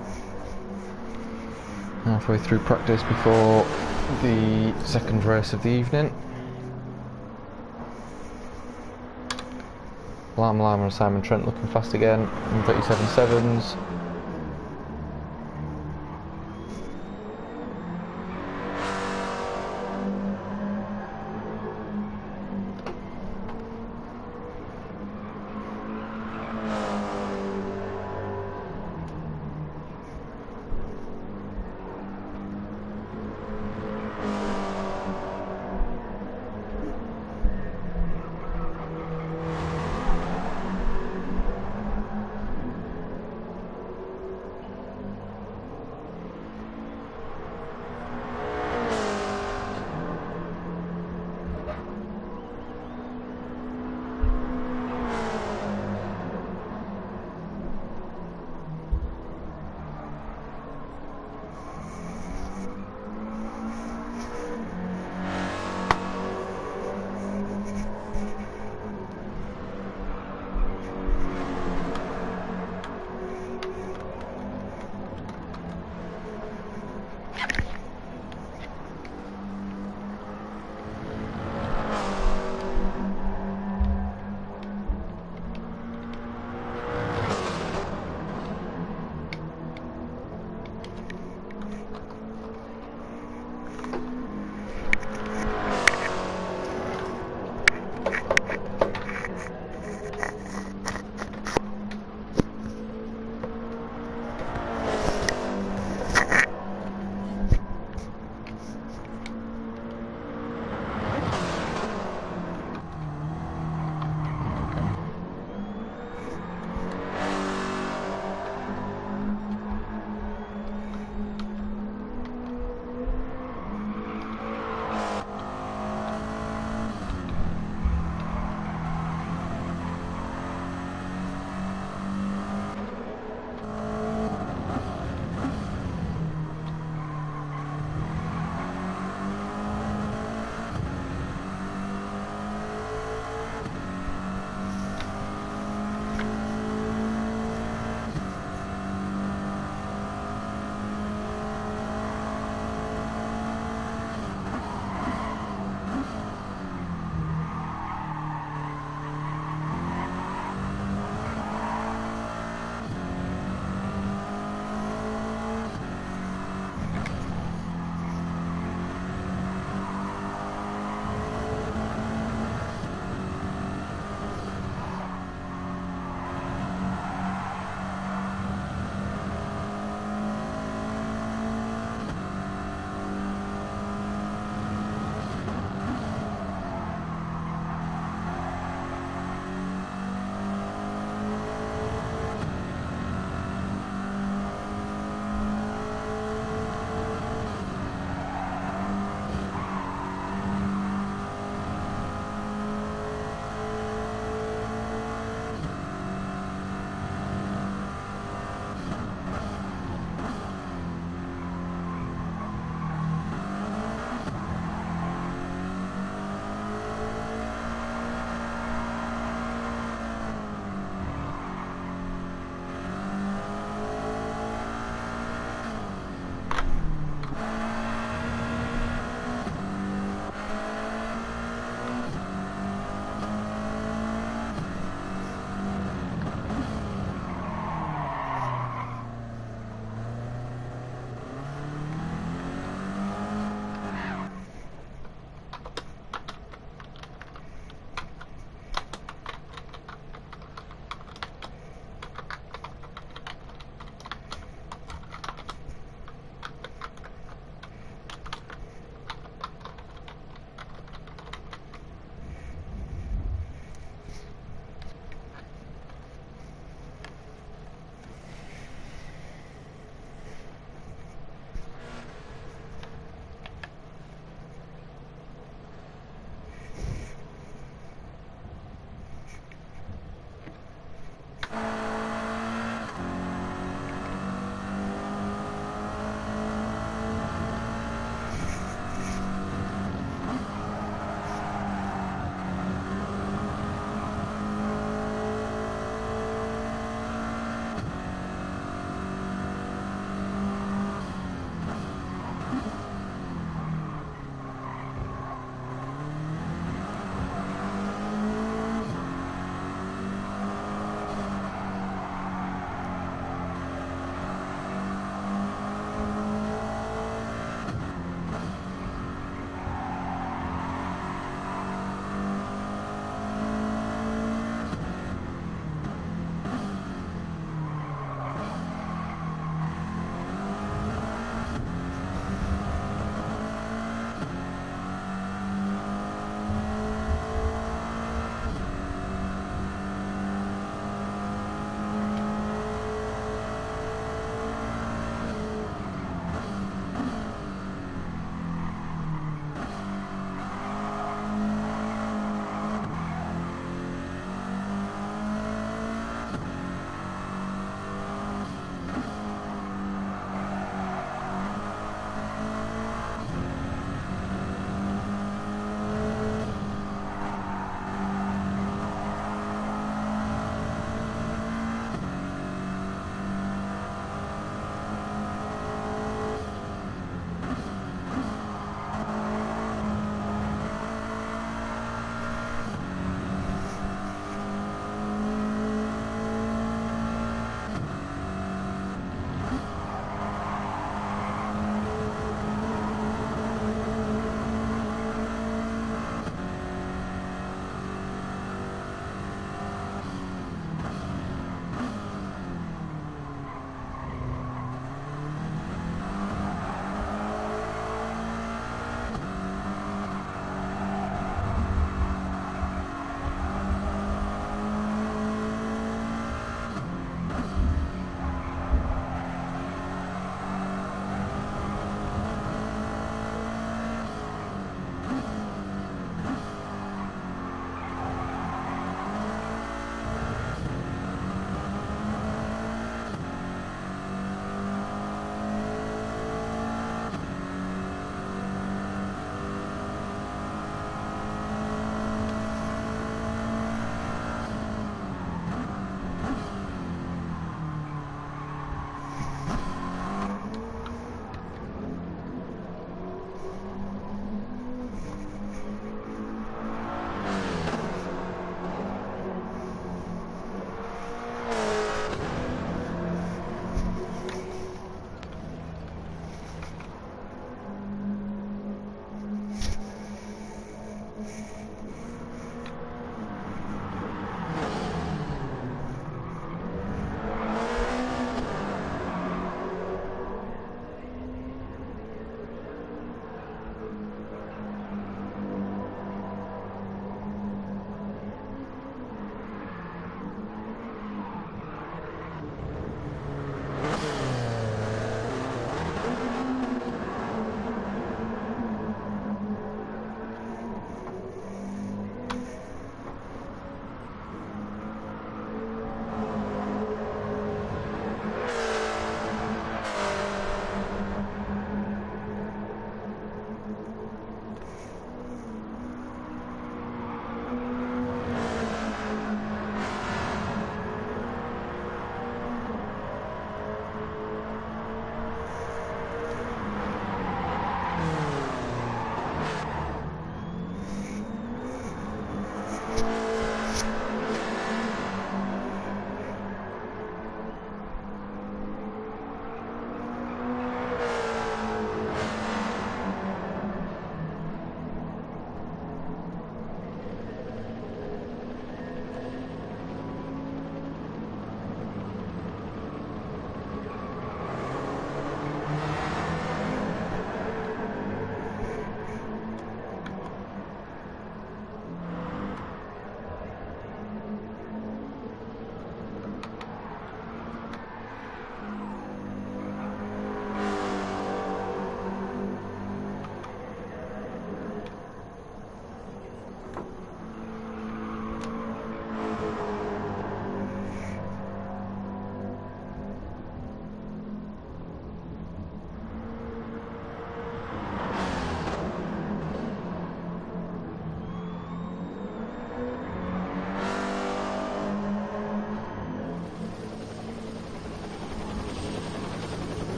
Halfway through practice before the second race of the evening. Lama and Simon Trent looking fast again in 37.7s.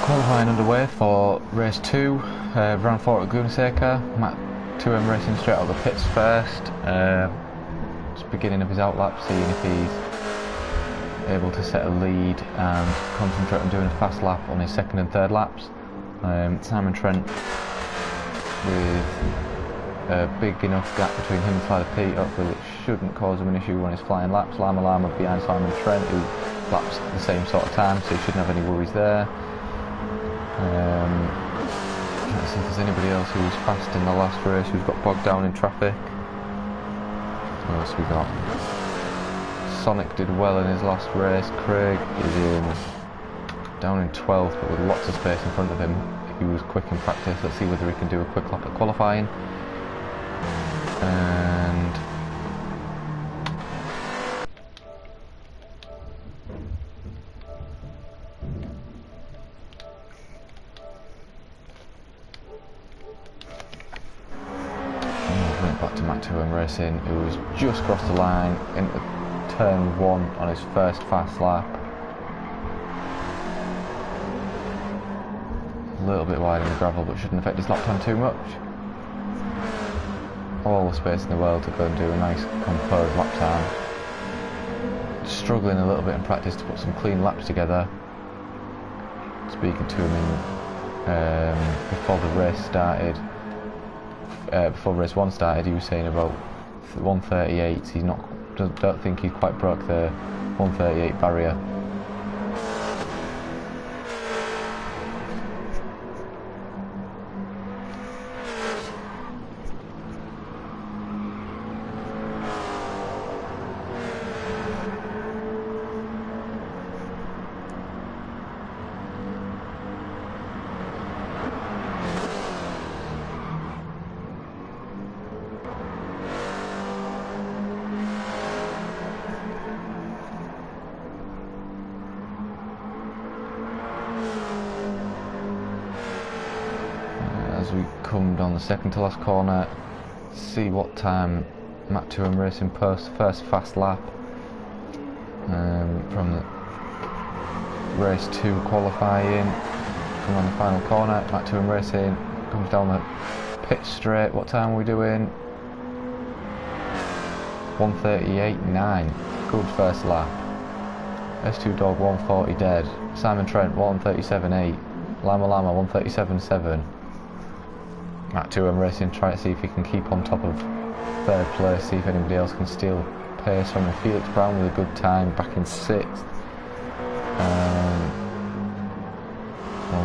Qualifying underway for race 2, round 4 at Laguna Seca. Matt 2M racing straight out of the pits first. Just beginning of his outlap, seeing if he's able to set a lead and concentrate on doing a fast lap on his second and third laps. Simon Trent with a big enough gap between him and Slider Pete, hopefully it shouldn't cause him an issue on his flying laps. Lama Lama behind Simon Trent, who laps at the same sort of time, so he shouldn't have any worries there. Trying to see if there's anybody else who was fast in the last race who's got bogged down in traffic. What else we got? Sonic did well in his last race. Craig is down in 12th, but with lots of space in front of him. He was quick in practice. Let's see whether he can do a quick lap at qualifying. And went back to Matt 2M Racing, who was just crossed the line into turn 1 on his first fast lap. A little bit wide in the gravel, but shouldn't affect his lap time too much. All the space in the world to go and do a nice composed lap time. Struggling a little bit in practice to put some clean laps together. Speaking to him before the race started, before race 1 started, he was saying about 138. He's not, don't think he quite broke the 138 barrier. As we come down the second to last corner, see what time Matt 2M Racing posts first fast lap from the race 2 qualifying. Come on the final corner, Matt 2M Racing comes down the pit straight. What time are we doing? 1:38.9. Good first lap. S2 Dog 1:40 dead. Simon Trent 1:37.8. Lama Lama 1:37.7. Matt 2M Racing try to see if he can keep on top of third place, see if anybody else can steal pace from him. Felix Brown with a good time back in 6th.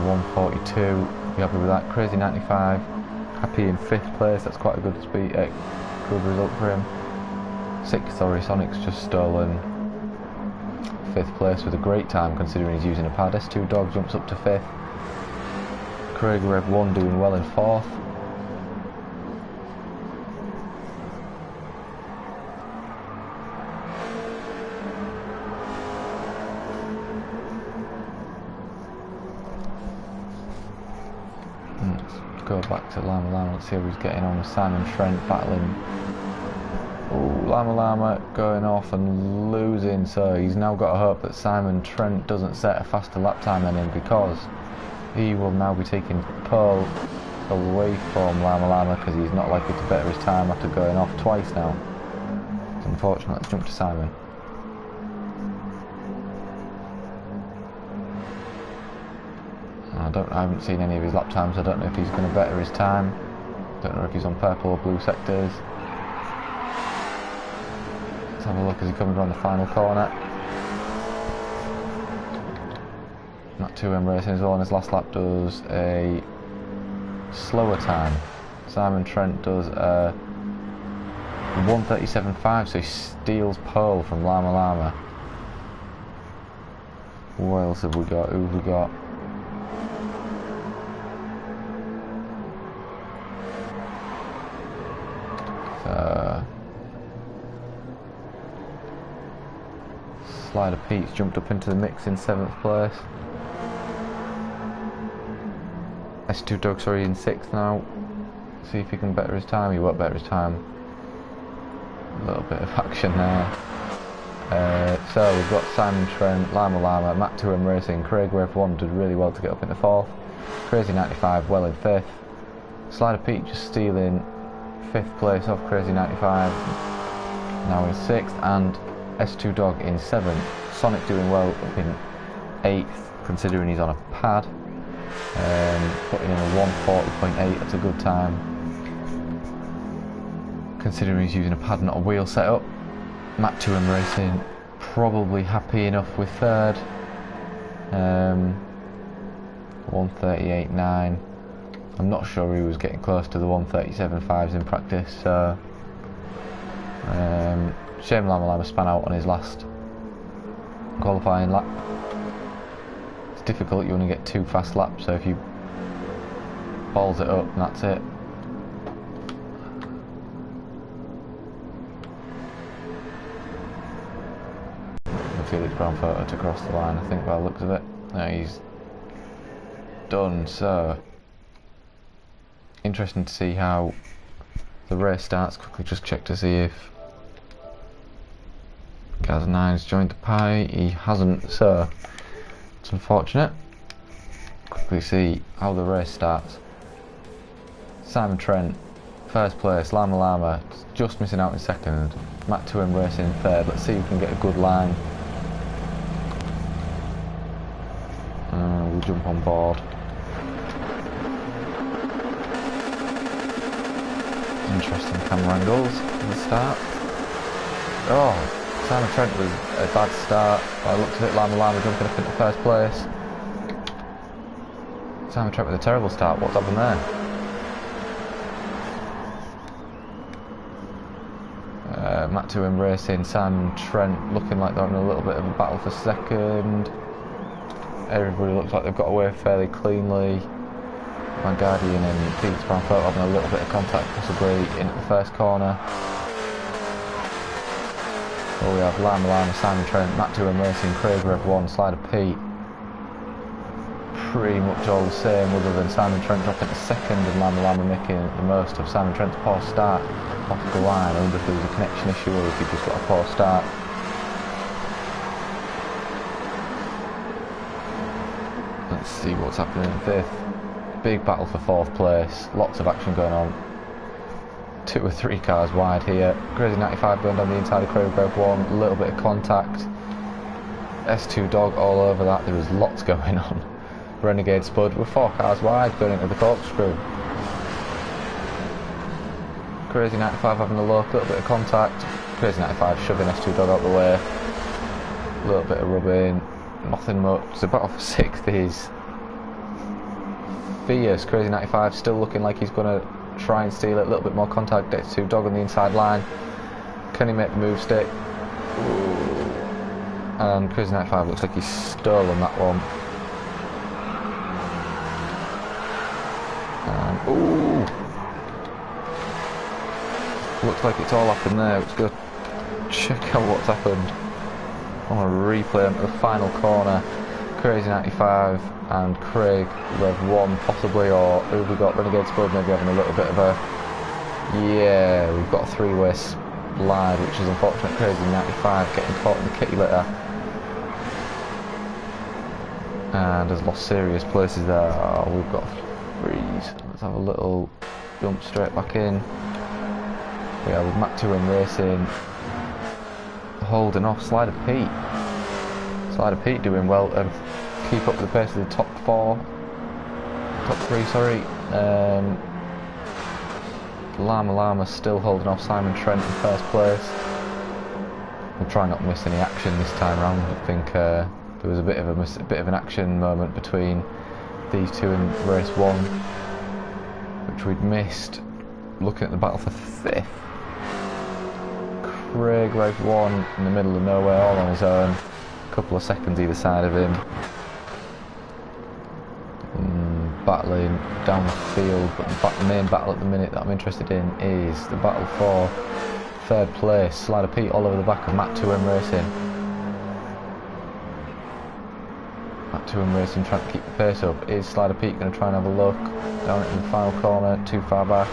1:42, be happy with that. Crazy 95, happy in 5th place, that's quite a good speed, good result for him. 6th, sorry, Sonic's just stolen 5th place with a great time considering he's using a pad. S2 Dog jumps up to 5th. Craig Rev 1 doing well in 4th. Let's go back to Lama Lama, let's see how he's getting on with Simon Trent battling. Oh, Lama Lama going off and losing, so he's now got to hope that Simon Trent doesn't set a faster lap time than him, because he will now be taking pole away from Lama Lama because he's not likely to better his time after going off twice now. It's unfortunate. Let's jump to Simon. I haven't seen any of his lap times. I don't know if he's going to better his time. Don't know if he's on purple or blue sectors. Let's have a look as he comes around the final corner. Matt 2M Racing as well on his last lap does a slower time. Simon Trent does a 1:37.5, so he steals pole from Lama Lama. What else have we got? Who have we got? Slider Pete's jumped up into the mix in 7th place. S2 Dog, sorry, in 6th now. See if he can better his time. He won't better his time. A little bit of action there. So we've got Simon Trent, Lama, Mac 2M Racing, Craig Rev 1 did really well to get up in the 4th, Crazy 95 well in 5th, Slider Pete just stealing 5th place off Crazy 95, now in 6th, and S2 Dog in 7th. Sonic doing well up in 8th, considering he's on a pad, putting in a 140.8, that's a good time, considering he's using a pad, not a wheel setup. Mac 2M Racing probably happy enough with 3rd, 138.9. I'm not sure he was getting close to the 137.5s in practice, so shame Lama span out on his last qualifying lap. It's difficult, you only get 2 fast laps, so if you balls it up, and that's it. Felix Brown photo to cross the line, I think, by the looks of it. Now he's done, so interesting to see how the race starts. Quickly just check to see if Gaz9's joined the pie. He hasn't, so it's unfortunate. Quickly see how the race starts. Simon Trent, 1st place, Lama just missing out in 2nd, Mac 2M Racing in 3rd. Let's see if we can get a good line. We'll jump on board. Interesting camera angles at the start. Oh, Simon Trent was a bad start. By the looks of it, Lama jumping up into 1st place. Simon Trent with a terrible start. What's happened there? Mac 2M Racing, Simon Trent looking like they're in a little bit of a battle for 2nd. Everybody looks like they've got away fairly cleanly. My Guardian and Felix Brown Photo having a little bit of contact possibly in the 1st corner. Well, we have Lama, Simon Trent, Mac 2M Racing, Craig Rev 1, Slider Pete. Pretty much all the same, other than Simon Trent dropping to 2nd and Lama making the most of Simon Trent's poor start off the line. I wonder if there was a connection issue or if he just got a poor start. Let's see what's happening in 5th. Big battle for 4th place, lots of action going on. 2 or 3 cars wide here. Crazy 95 going down the inside of Craig Rev 1, a little bit of contact. S2 Dog all over that, there was lots going on. Renegade Spud with 4 cars wide going into the corkscrew. Crazy 95 having a look, a little bit of contact. Crazy 95 shoving S2 Dog out the way. A little bit of rubbing, nothing much. The battle for 6th is fierce. Crazy 95 still looking like he's going to try and steal it. A little bit more contact. S2 Dog on the inside line. Can he make the move stick? Ooh. And Crazy 95 looks like he's stolen that one. And ooh, looks like it's all happened there. Let's go check out what's happened on a replay into the final corner. Crazy 95 and Craig Rev 1 possibly, or who have we got? Renegade Spud maybe having a little bit of a, yeah, we've got a 3-way slide, which is unfortunate. Crazy 95 getting caught in the kitty litter and has lost serious places there. Oh, we've got a freeze. Let's have a little jump straight back in. Yeah, with Mac 2M Racing holding off Slider Pete. Slider Pete doing well to keep up with the pace of the top 3, sorry. Lama still holding off Simon Trent in 1st place. We'll try not to miss any action this time round. I think there was a bit of an action moment between these two in race 1, which we'd missed. Looking at the battle for 5th. Craig Rev 1 in the middle of nowhere, all on his own. A couple of seconds either side of him. Battling down the field, but the main battle at the minute that I'm interested in is the battle for 3rd place. Slider Pete all over the back of Mac 2M Racing. Mac 2M Racing trying to keep the pace up. Is Slider Pete going to try and have a look down in the final corner, too far back?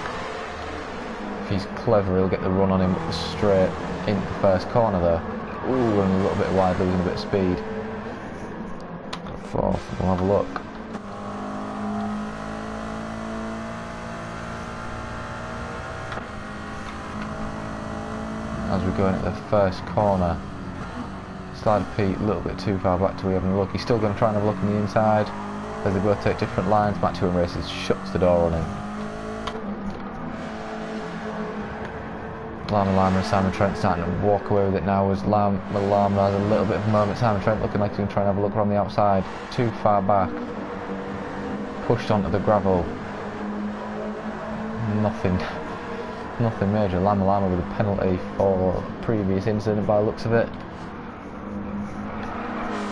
If he's clever, he'll get the run on him straight into the 1st corner there. Ooh, and a little bit wide, losing a bit of speed. Fourth, we'll have a look. As we go into the first corner, Slider Pete a little bit too far back to be having a look. He's still going to try and have a look on the inside as they both take different lines. MR2 Races shuts the door on him. Lama and Simon Trent starting to walk away with it now as Lama has a little bit of a moment. Simon Trent looking like he's going to try and have a look around the outside. Too far back. Pushed onto the gravel. Nothing major. Lama with a penalty for a previous incident by the looks of it.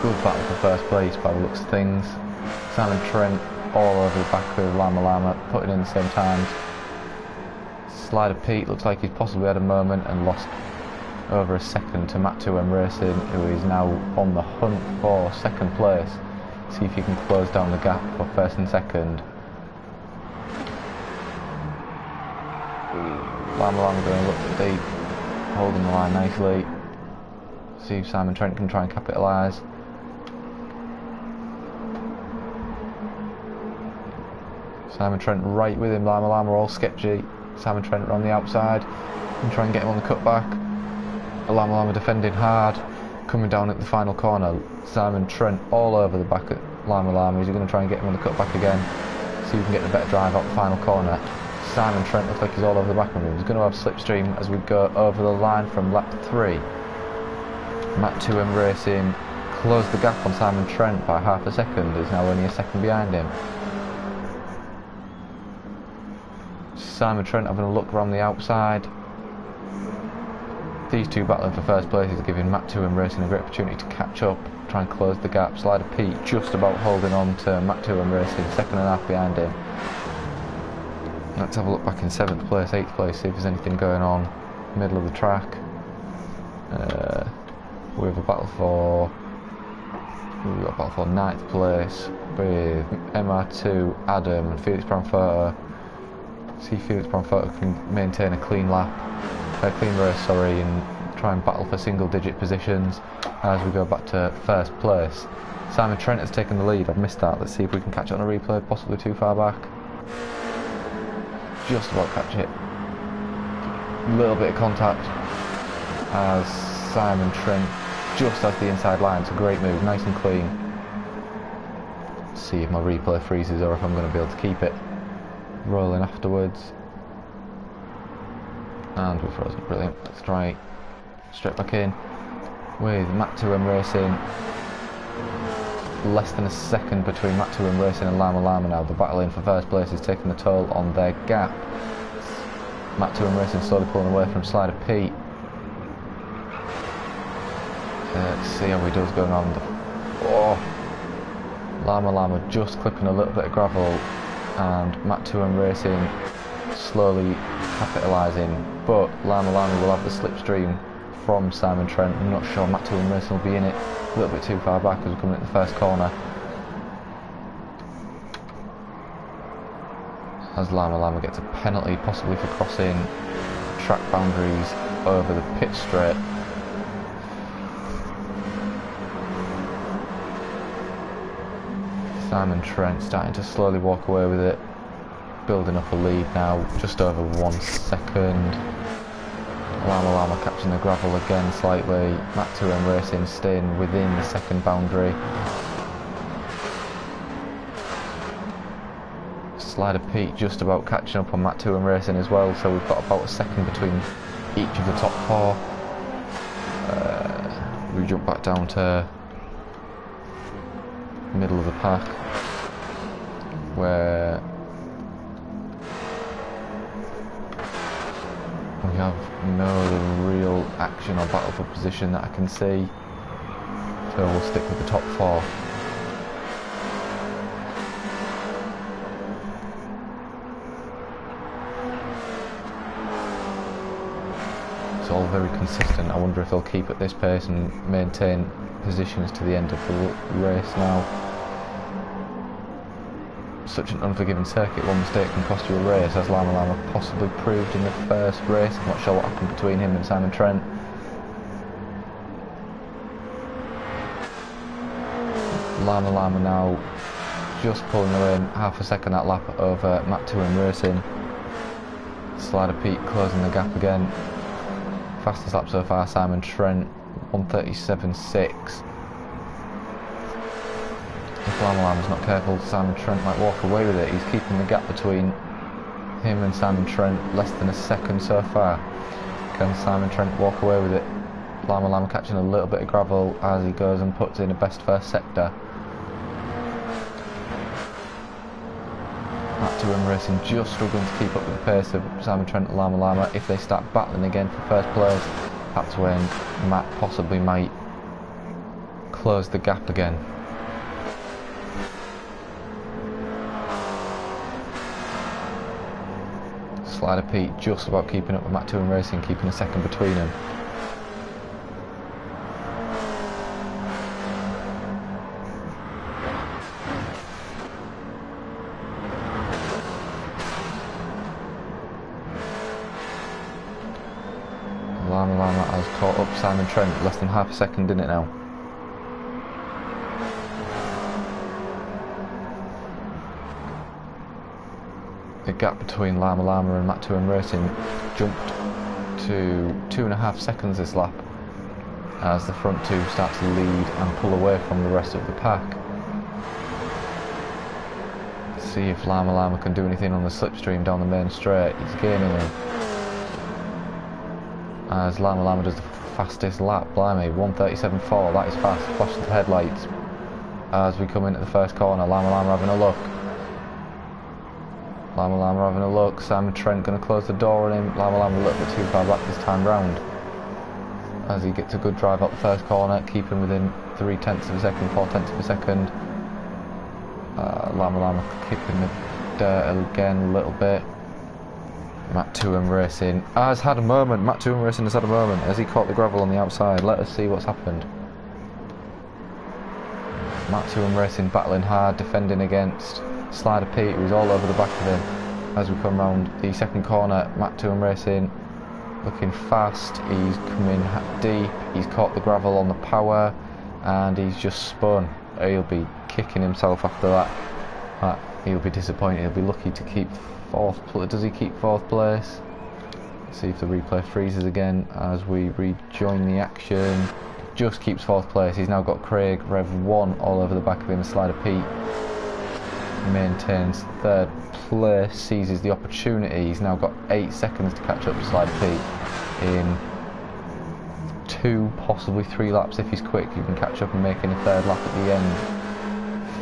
Good battle for first place by the looks of things. Simon Trent all over the back of Lama, putting in the same times. Slider Pete looks like he's possibly had a moment and lost over a second to MR2 Racing, who is now on the hunt for second place. See if he can close down the gap for first and second. Lama going to look deep, holding the line nicely. See if Simon Trent can try and capitalise. Simon Trent right with him. Lama all sketchy. Simon Trent on the outside and try and get him on the cutback. Lama defending hard, coming down at the final corner. Simon Trent all over the back at Lama. He's going to try and get him on the cutback again, see if he can get the better drive out the final corner. Simon Trent looks like he's all over the back of him. He's going to have slipstream as we go over the line from lap 3. MR2 Racing closed the gap on Simon Trent by half a second. Is now only a second behind him. Simon Trent having a look around the outside. These two battling for first place is giving MR2 Racing a great opportunity to catch up, try and close the gap. Slider Pete just about holding on to MR2 Racing, second and a half behind him. Let's have a look back in 7th place, 8th place, see if there's anything going on. Middle of the track. We have a battle for 9th place with MR2, Adam and Felix Branfurter. See if Felix Branfurter can maintain a clean race, and try and battle for single-digit positions as we go back to first place. Simon Trent has taken the lead. I've missed that. Let's see if we can catch it on a replay. Possibly too far back. Just about catch it. A little bit of contact as Simon Trent just has the inside line. It's a great move, nice and clean. Let's see if my replay freezes or if I'm going to be able to keep it rolling afterwards. And we're frozen. Brilliant. Let's try straight back in with MR2 Racing. Less than a second between MR2 Racing and Lama now. The battle in for first place is taking the toll on their gap. MR2 Racing slowly pulling away from Slider Pete. Let's see how he does going on. Lama just clipping a little bit of gravel, and MR2 Racing slowly capitalising, but Lama will have the slipstream from Simon Trent. I'm not sure MR2 Racing will be in it. A little bit too far back as we're coming at the first corner. As Lama gets a penalty, possibly for crossing track boundaries over the pit straight. Simon Trent starting to slowly walk away with it, building up a lead now, just over 1 second. Lama catching the gravel again slightly. MR2 Racing staying within the second boundary. Slider Pete just about catching up on MR2 Racing as well, so we've got about a second between each of the top 4. We jump back down to middle of the pack, where we have no real action or battle for position that I can see, so we'll stick with the top 4. It's all very consistent. I wonder if they'll keep at this pace and maintain positions to the end of the race now. Such an unforgiving circuit, one mistake can cost you a race, as Lama possibly proved in the first race. I'm not sure what happened between him and Simon Trent. Llama Llama now just pulling away in half a second that lap over Matt 2M Racing. Slider Pete closing the gap again. Fastest lap so far, Simon Trent, 1:37.6. If Llama Llama's not careful, Simon Trent might walk away with it. He's keeping the gap between him and Simon Trent less than a second so far. Can Simon Trent walk away with it? Llama Llama catching a little bit of gravel as he goes and puts in a best first sector. Matt 2M Racing just struggling to keep up with the pace of Simon Trent and Llama Llama. If they start battling again for first place, that's when Matt possibly might close the gap again. Slider Pete just about keeping up with Matt 2M Racing, keeping a second between them. Llama Llama has caught up Simon Trent, less than half a second in it now. The gap between Llama Llama and Matt 2M Racing jumped to 2.5 seconds this lap as the front two start to lead and pull away from the rest of the pack. See if Llama Llama can do anything on the slipstream down the main straight. He's gaining him as Llama Llama does the fastest lap. Blimey, 1:37.4, that is fast. Flash the headlights as we come into the first corner. Llama Llama having a look. Llama Llama having a look. Simon Trent going to close the door on him. Llama Llama a little bit too far back this time round as he gets a good drive up the first corner, keeping within 0.3 of a second, 0.4 of a second. Llama Llama kicking the dirt again a little bit. Matt 2M Racing has had a moment. Matt 2M Racing has had a moment as he caught the gravel on the outside. Let us see what's happened. Matt 2M Racing battling hard, defending against Slider Pete, who's all over the back of him. As we come round the second corner, Matt 2M Racing looking fast. He's coming deep. He's caught the gravel on the power, and he's just spun. He'll be kicking himself after that. He'll be disappointed. He'll be lucky to keep fourth. Does he keep fourth place? Let's see if the replay freezes again as we rejoin the action. Just keeps fourth place. He's now got Craig Rev 1 all over the back of him. Slider Pete maintains third place, seizes the opportunity. He's now got 8 seconds to catch up to Slider Pete in 2, possibly 3 laps. If he's quick, he can catch up and make in a third lap at the end.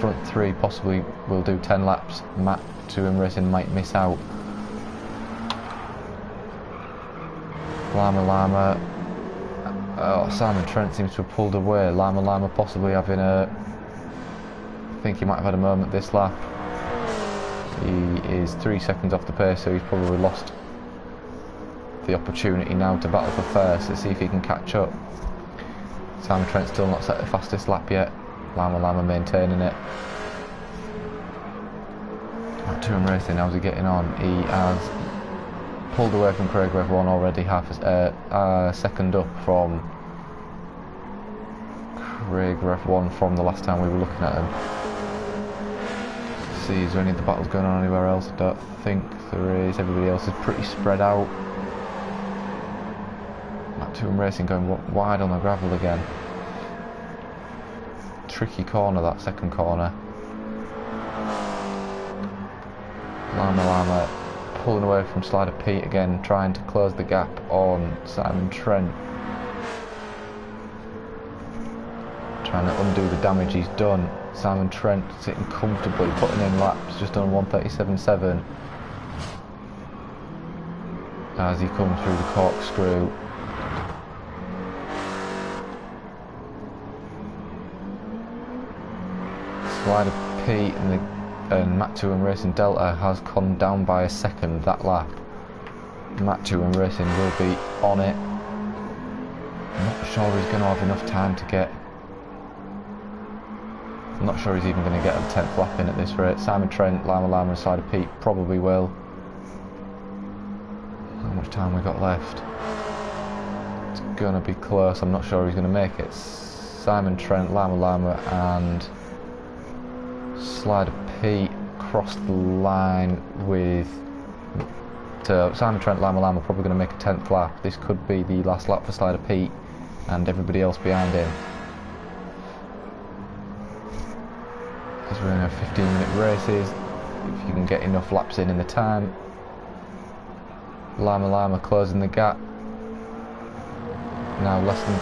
Front 3 possibly will do 10 laps. Matt 2M Racing might miss out. Llama Llama. Oh, Simon Trent seems to have pulled away. Llama Llama possibly having a... I think he might have had a moment this lap. He is 3 seconds off the pace, so he's probably lost the opportunity now to battle for first. Let's see if he can catch up. Simon Trent still not set the fastest lap yet. Llama Llama maintaining it. Matt 2M Racing, how's he getting on? He has pulled away from Craig Rev 1 already, half a second up from Craig Rev 1 from the last time we were looking at him. See, is there any of the battles going on anywhere else? I don't think there is. Everybody else is pretty spread out. Matt 2M Racing going wide on the gravel again. Tricky corner, that second corner. Llama Llama pulling away from Slider Pete again, trying to close the gap on Simon Trent. Trying to undo the damage he's done. Simon Trent sitting comfortably, putting in laps, just on 1:37.7. As he comes through the corkscrew. Slider Pete and Matt 2M Racing Delta has come down by a second that lap. Matt 2M Racing will be on it. I'm not sure he's going to have enough time to get... I'm not sure he's even going to get a 10th lap in at this rate. Simon Trent, Llama Llama and Slider Pete probably will. How much time we got left? It's going to be close. I'm not sure he's going to make it. Simon Trent, Llama Llama and Slider Pete crossed the line with Simon Trent. Lama Lama probably going to make a 10th lap. This could be the last lap for Slider Pete and everybody else behind him. As we're in a 15-minute races, if you can get enough laps in the time. Lama Lama closing the gap. Now less than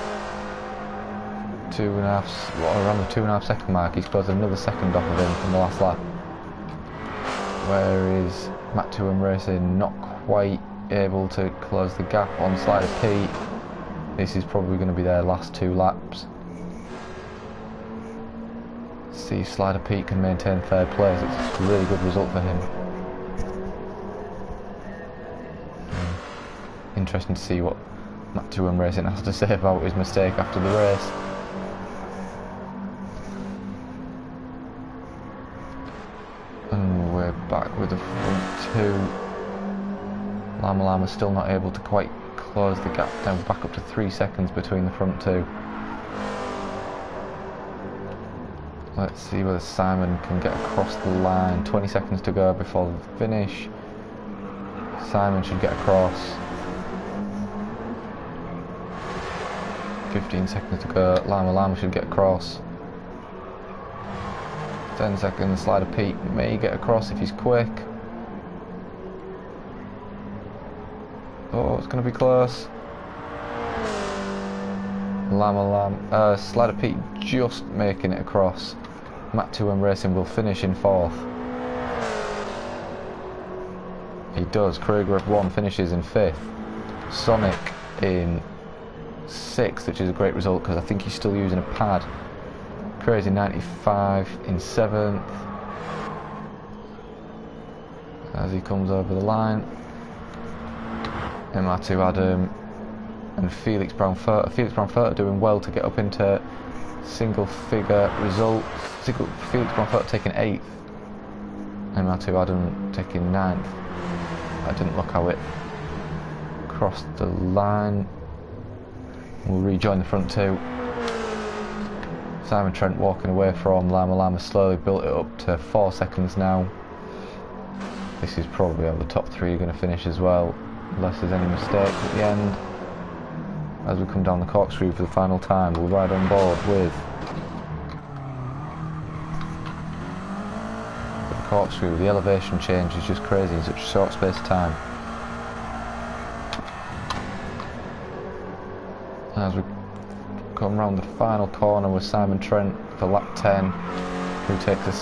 2.5, around the 2.5 second mark. He's closed another second off of him from the last lap. Where is MR2 Racing not quite able to close the gap on Slider Pete. This is probably going to be their last 2 laps. See if Slider Pete can maintain 3rd place. It's a really good result for him. Interesting to see what MR2 Racing has to say about his mistake after the race. And we're back with the front 2. Lama Lama still not able to quite close the gap down, back up to 3 seconds between the front 2. Let's see whether Simon can get across the line. 20 seconds to go before the finish. Simon should get across. 15 seconds to go. Lama Lama should get across. 10 seconds. Slider Pete may get across if he's quick. Oh, it's going to be close. Slider Pete just making it across. MR2 Racing will finish in 4th. He does. Craig Rev 1 finishes in 5th. Sonic in 6th, which is a great result because I think he's still using a pad. Crazy 95 in 7th. As he comes over the line. MR2 Adam and Felix Brown Furter. Felix Brown Furter doing well to get up into single figure results. Felix Brown Furter taking 8th. MR2 Adam taking 9th. I didn't look how it crossed the line. We'll rejoin the front 2. Simon Trent walking away from Lama Lama, slowly built it up to 4 seconds now. This is probably how the top 3 are going to finish as well, unless there's any mistakes at the end. As we come down the corkscrew for the final time, we'll ride on board with the corkscrew. The elevation change is just crazy in such a short space of time. As we come round the final corner with Simon Trent for lap 10, who takes a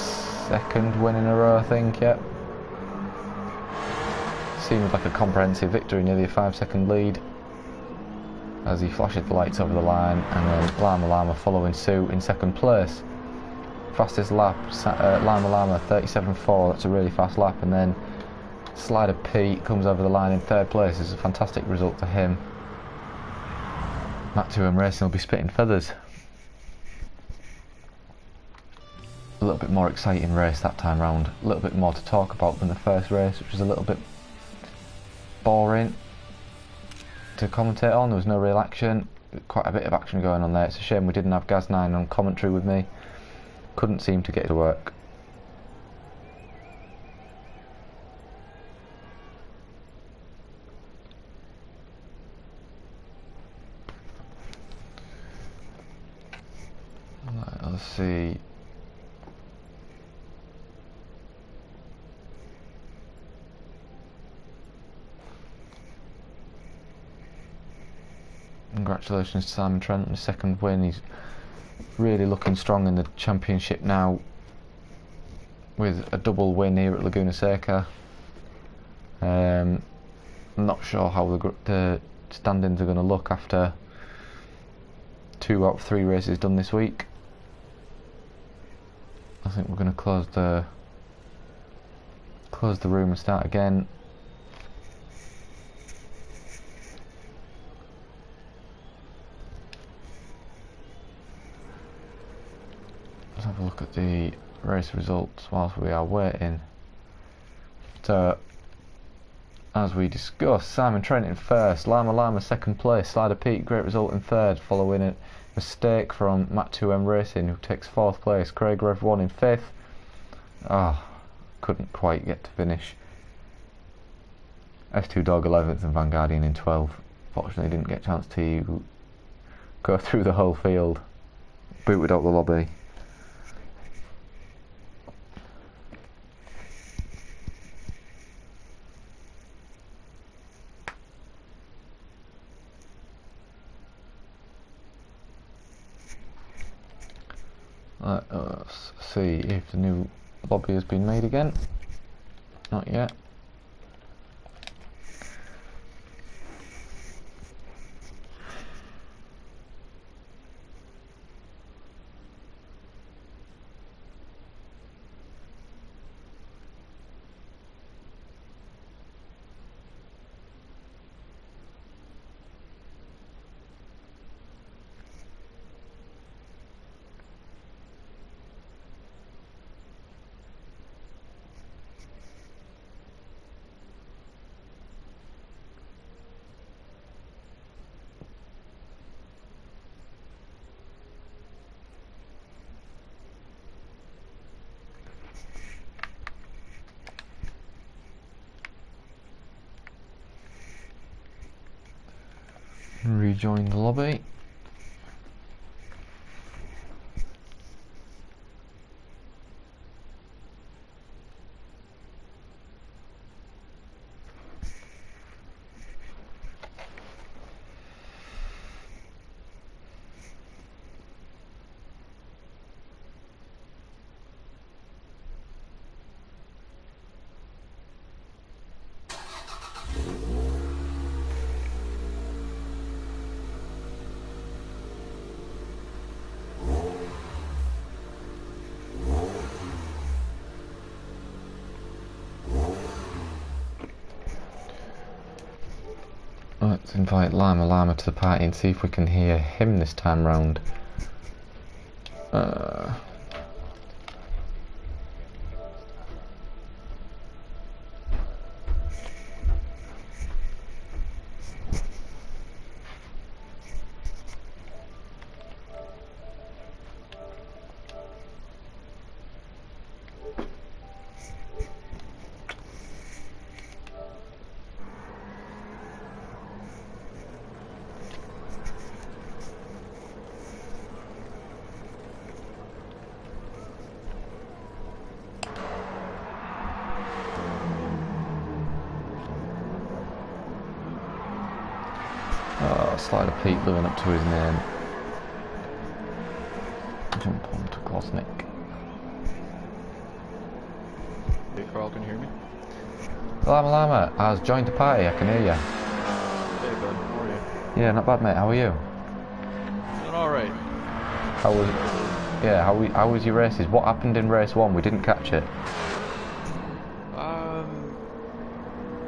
2nd win in a row, I think, yep. Seems like a comprehensive victory, nearly a 5-second lead. As he flashes the lights over the line, and then Lama Lama following suit in 2nd place. Fastest lap, Lama Lama 37.4, that's a really fast lap, and then Slider Pete comes over the line in 3rd place. It's a fantastic result for him. MR2 Racing will be spitting feathers. A little bit more exciting race that time round. A little bit more to talk about than the first race, which was a little bit boring to commentate on. There was no real action. Quite a bit of action going on there. It's a shame we didn't have Gaz9 on commentary with me. Couldn't seem to get it to work. Let's see. Congratulations to Simon Trent on his 2nd win. He's really looking strong in the championship now, with a double win here at Laguna Seca. I'm not sure how the standings are going to look after 2 out of 3 races done this week. I think we're going to close the room and start again. Let's have a look at the race results whilst we are waiting. So, as we discussed, Simon Trent in 1st, Lama Lama 2nd place, Slider Pete great result in 3rd, following a mistake from MR2 Racing, who takes 4th place. Craig Rev 1 in 5th, Ah, couldn't quite get to finish. S2 Dog 11th and Vanguardian in 12th. Fortunately didn't get a chance to go through the whole field. Booted out the lobby. Let us see if the new lobby has been made again. Not yet. Rejoin the lobby. Let's invite Llama to the party and see if we can hear him this time round. Slider Pete living up to his name. Jump on to Gosnick. Hey Carl, can you hear me? Llama, I've joined the party, I can hear you. Hey bud, how are you? Yeah, not bad mate, how are you? Doing alright. How was your races? What happened in race 1? We didn't catch it.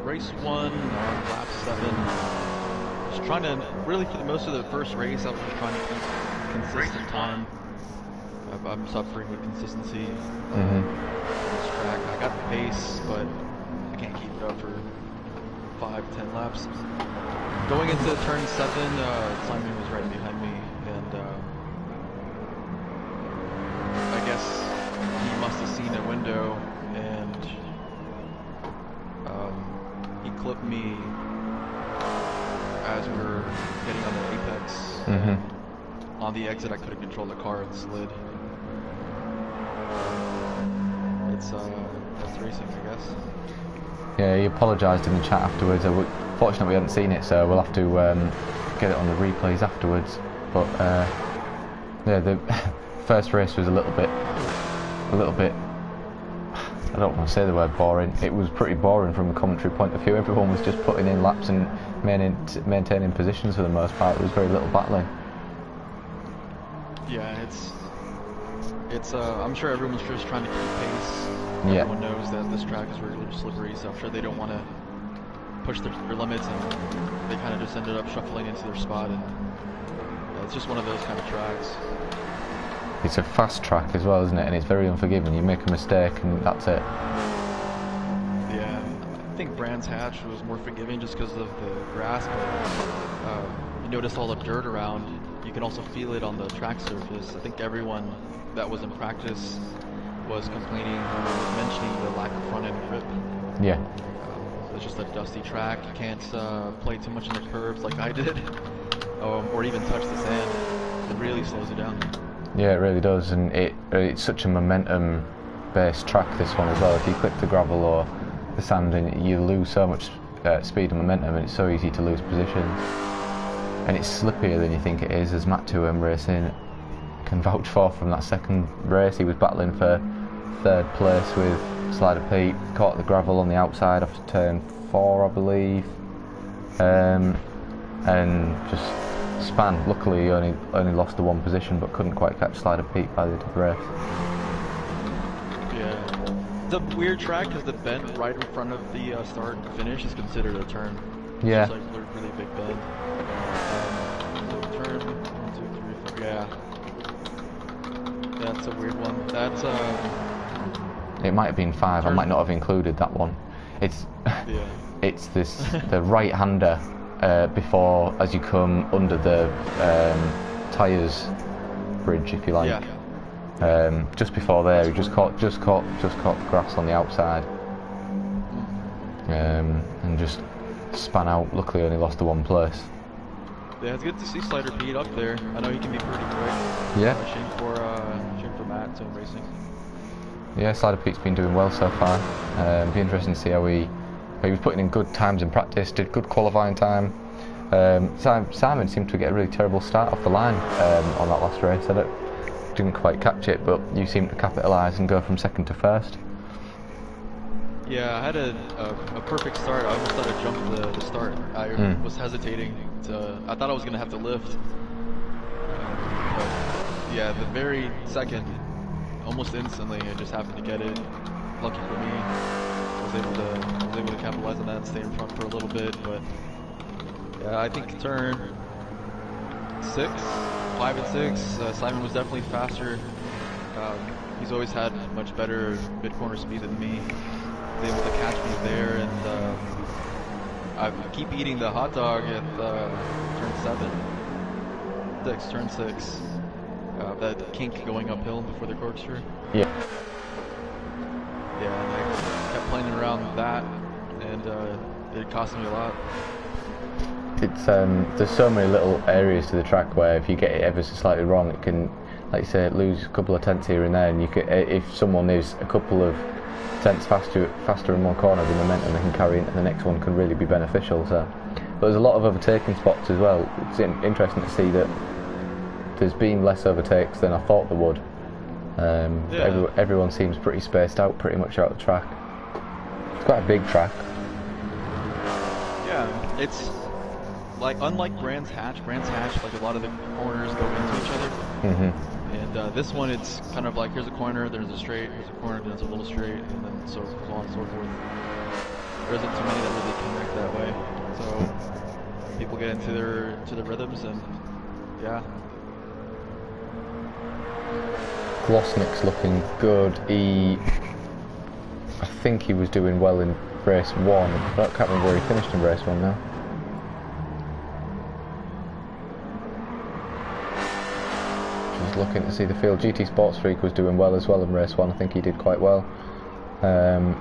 Race 1, lap 7. Just trying to, really for most of the first race, I was just trying to keep consistent time. I'm suffering with consistency on this track. I got the pace, but I can't keep it up for 5-10 laps. Going into turn 7, Simon was right behind me, and I guess he must have seen a window, and he clipped me as we were getting on the apex. On the exit, I couldn't control the car and slid. That's racing, I guess. Yeah, he apologised in the chat afterwards. Fortunately, we hadn't seen it, so we'll have to get it on the replays afterwards. But yeah, the first race was a little bit. I don't want to say the word boring. It was pretty boring from a commentary point of view. Everyone was just putting in laps and maintaining positions for the most part. There was very little battling. Yeah, it's I'm sure everyone's just trying to keep pace. Yeah. Everyone knows that this track is really slippery, so I'm sure they don't want to push their limits, and they kind of just ended up shuffling into their spot, and yeah, it's just one of those kind of tracks. It's a fast track as well, isn't it? And it's very unforgiving. You make a mistake and that's it. Yeah, I think Brands Hatch was more forgiving just because of the grass, but you notice all the dirt around. You can also feel it on the track surface. I think everyone that was in practice was complaining, was mentioning the lack of front end grip. Yeah. So it's just a dusty track. You can't play too much in the curves like I did, or even touch the sand. It really slows you down. Yeah, it really does, and it's such a momentum-based track, this one as well. If you clip the gravel or the sand, and you lose so much speed and momentum, and it's so easy to lose positions. And it's slippier than you think it is, as Matt 2M Racing can vouch for from that second race. He was battling for third place with Slider Pete, caught the gravel on the outside after turn 4, I believe, and just span. Luckily he only lost the one position, but couldn't quite catch Slider Pete by the end of the race. Yeah, it's a weird track because the bend right in front of the start and finish is considered a turn. Yeah. It's like a really big bend. Turn 1, 2, 3, 4. Yeah. That's a weird one. That's It might have been 5. I might not have included that one. It's yeah. It's this the right-hander before, as you come under the tyres bridge, if you like. Yeah. Just before there, he just caught grass on the outside, and just span out. Luckily, only lost the one place. Yeah, it's good to see Slider Pete up there. I know he can be pretty quick. Yeah. Shame for Matt 2M Racing. Yeah, Slider Pete's been doing well so far. Be interesting to see how he was putting in good times in practice, did good qualifying time. Simon seemed to get a really terrible start off the line on that last race. I didn't quite catch it, but you seemed to capitalise and go from second to first. Yeah, I had a perfect start. I almost thought I jumped the start. I was hesitating. I thought I was going to have to lift. But yeah, the very second, almost instantly, I just happened to get it. Lucky for me, I was able to capitalize on that and stay in front for a little bit. But yeah, I think turn 6, 5 and 6, Simon was definitely faster. He's always had much better mid-corner speed than me. He was able to catch me there, and I keep eating the hot dog at turn 6. That kink going uphill before the corkscrew. Yeah. Yeah, and I kept playing around that, and it cost me a lot. It's there's so many little areas to the track where if you get it ever so slightly wrong, it can, like you say, lose a couple of tenths here and there. And you could, if someone is a couple of tenths faster in one corner, the momentum they can carry into the next one can really be beneficial. So, but there's a lot of overtaking spots as well. It's interesting to see that there's been less overtakes than I thought there would. Yeah. Everyone seems pretty spaced out pretty much out the track. It's quite a big track. Yeah, it's like unlike Brands Hatch, like a lot of the corners go into each other. And this one, it's kind of like here's a corner, there's a straight, here's a corner, there's a little straight, and then so on and so forth. There isn't too many that really connect that way, so people get into the rhythms, and yeah. Glosnick's looking good. I think he was doing well in race 1. I can't remember where he finished in race 1 now. Just looking to see the field. GT Sports Freak was doing well as well in race 1. I think he did quite well. I'm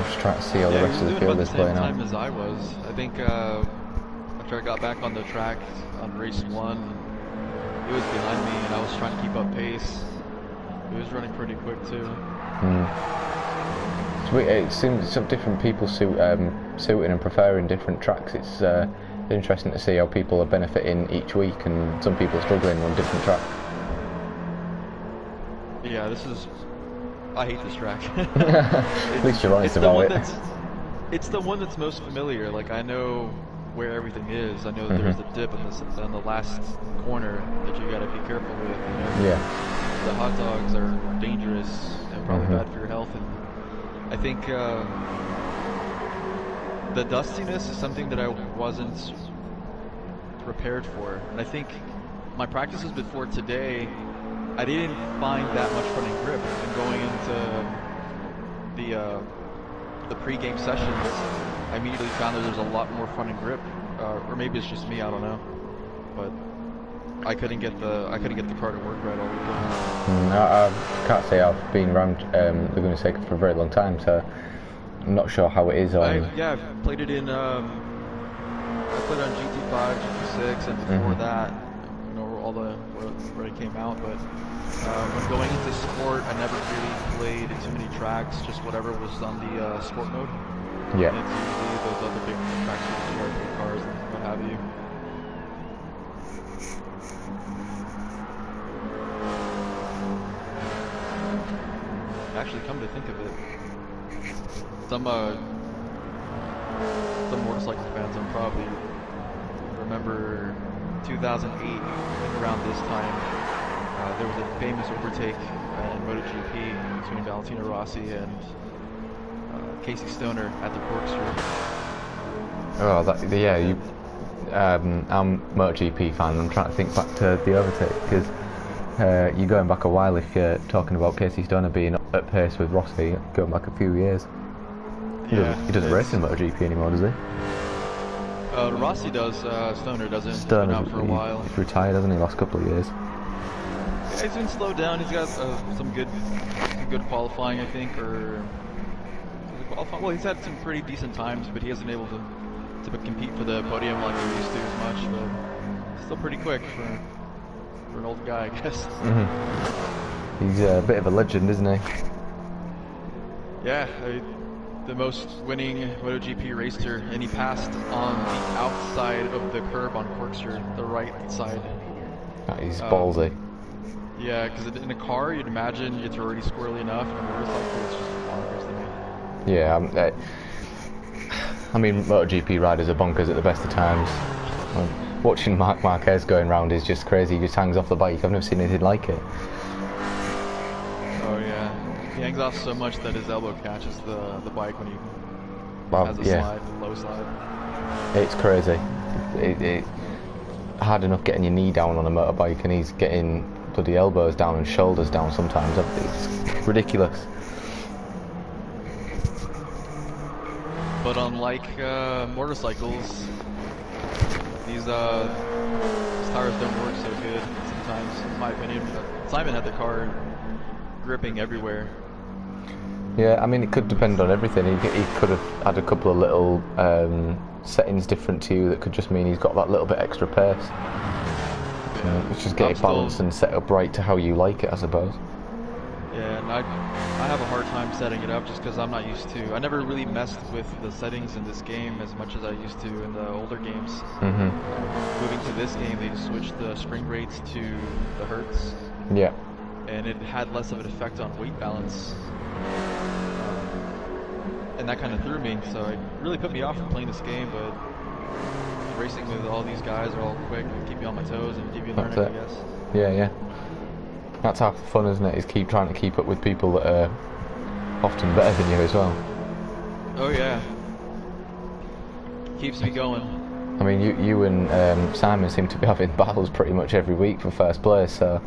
just trying to see how the rest of the field is playing out. He was doing about the same time as I was. I think after I got back on the track on race 1, he was behind me, and I was trying to keep up pace. He was running pretty quick too. It seems some different people suiting and preferring different tracks. It's interesting to see how people are benefiting each week, and some people are struggling on different tracks. Yeah, I hate this track. At least you're honest about it. It's the one that's most familiar. Like, I know where everything is. I know that there's the dip on the last corner that you gotta be careful with. You know? Yeah. The hot dogs are dangerous and probably bad for your health. And I think the dustiness is something that I wasn't prepared for. And I think my practices before today, I didn't find that much front end grip. And going into the pre-game sessions, I immediately found that there's a lot more front end grip. Or maybe it's just me, I don't know. But I couldn't get the car to work right all weekend. I can't say I've been around Laguna Seca for a very long time, so I'm not sure how it is on. Yeah, I've played it in. I played on GT5, GT6, and before that, you know, where it came out. But when going into sport, I never really played too many tracks. Just whatever was on the sport mode. Yeah. And it's usually those other big tracks with GR3 cars and what have you. Actually, come to think of it, some motorcycle fans will probably remember 2008, I think around this time, there was a famous overtake in MotoGP between Valentino Rossi and Casey Stoner at the Corkscrew. Oh, yeah. I'm a MotoGP fan. I'm trying to think back to the overtake because you're going back a while if you're talking about Casey Stoner being at pace with Rossi, going back a few years. He doesn't race in MotoGP anymore, does he? Rossi does. Stoner doesn't. Stoner's He's been out for a while. He's retired, hasn't he? Last couple of years. Yeah, he's been slowed down. He's got some good qualifying, I think, or well, he's had some pretty decent times, but he hasn't been able to compete for the podium like he used to as much. But still pretty quick for an old guy, I guess. Mm-hmm. He's a bit of a legend, isn't he? Yeah, the most winning MotoGP racer, and he passed on the outside of the curb on Corkscrew, the right side. He's ballsy. Yeah, because in a car, you'd imagine it's already squirrely enough, and a motorcycle is just bonkers to me. Yeah, I mean, MotoGP riders are bonkers at the best of times. Watching Marc Marquez going round is just crazy. He just hangs off the bike. I've never seen anything like it. Oh yeah, he hangs off so much that his elbow catches the bike when he has a slide, a low slide. It's crazy. It's hard enough getting your knee down on a motorbike, and he's getting bloody elbows down and shoulders down sometimes. It's ridiculous. But unlike motorcycles, these tires don't work so good sometimes, in my opinion. Simon had the car gripping everywhere. Yeah, I mean, it could depend on everything. He could have had a couple of little settings different to you that could just mean he's got that little bit extra pace. Yeah. It's just get it balanced and set up right to how you like it, I suppose. Yeah, and I have a hard time setting it up just because I'm not used to. I never really messed with the settings in this game as much as I used to in the older games. Mm-hmm. Moving to this game, they just switched the spring rates to the hertz. Yeah. And it had less of an effect on weight balance. And that kind of threw me, so it really put me off from playing this game, but racing with all these guys are all quick and keep you on my toes and keep you learning, I guess. Yeah. That's half the fun, isn't it? Is trying to keep up with people that are often better than you as well. Oh yeah. Keeps me going. I mean, you and Simon seem to be having battles pretty much every week for first place, so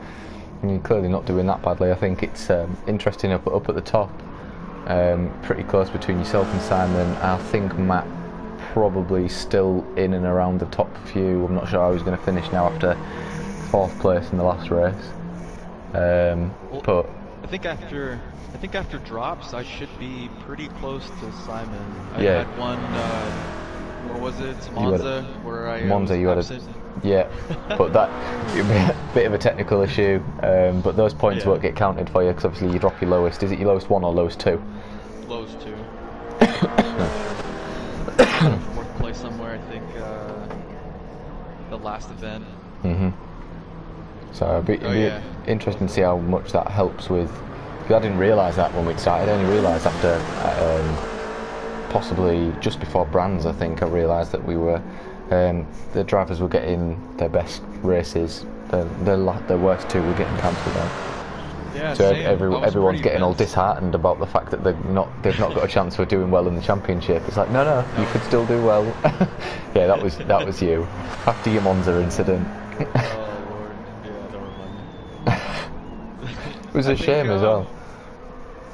you're clearly not doing that badly. I think it's interesting up at the top. Pretty close between yourself and Simon. I think Matt probably still in and around the top few. I'm not sure how he's going to finish now after 4th place in the last race. But I think after drops, I should be pretty close to Simon. I Yeah. had one. What was it? Monza, where I Monza, was you absent. but that a bit of a technical issue. But those points Yeah. won't get counted for you because obviously you drop your lowest. Is it your lowest 1 or lowest 2? Lowest 2. 4th place somewhere, I think. The last event. Mhm. So it'd be interesting to see how much that helps with. Because I didn't realise that when we started. I only realised after possibly just before Brands. I think I realised that we were the drivers were getting their best races. The worst 2 were getting cancelled out. Yeah, So same. everyone's getting all bent. disheartened about the fact that they've not got a chance for doing well in the championship. It's like no, you could still do well. Yeah, that was you after your Monza incident. Oh Lord, yeah, don't remind me. It was a shame as well.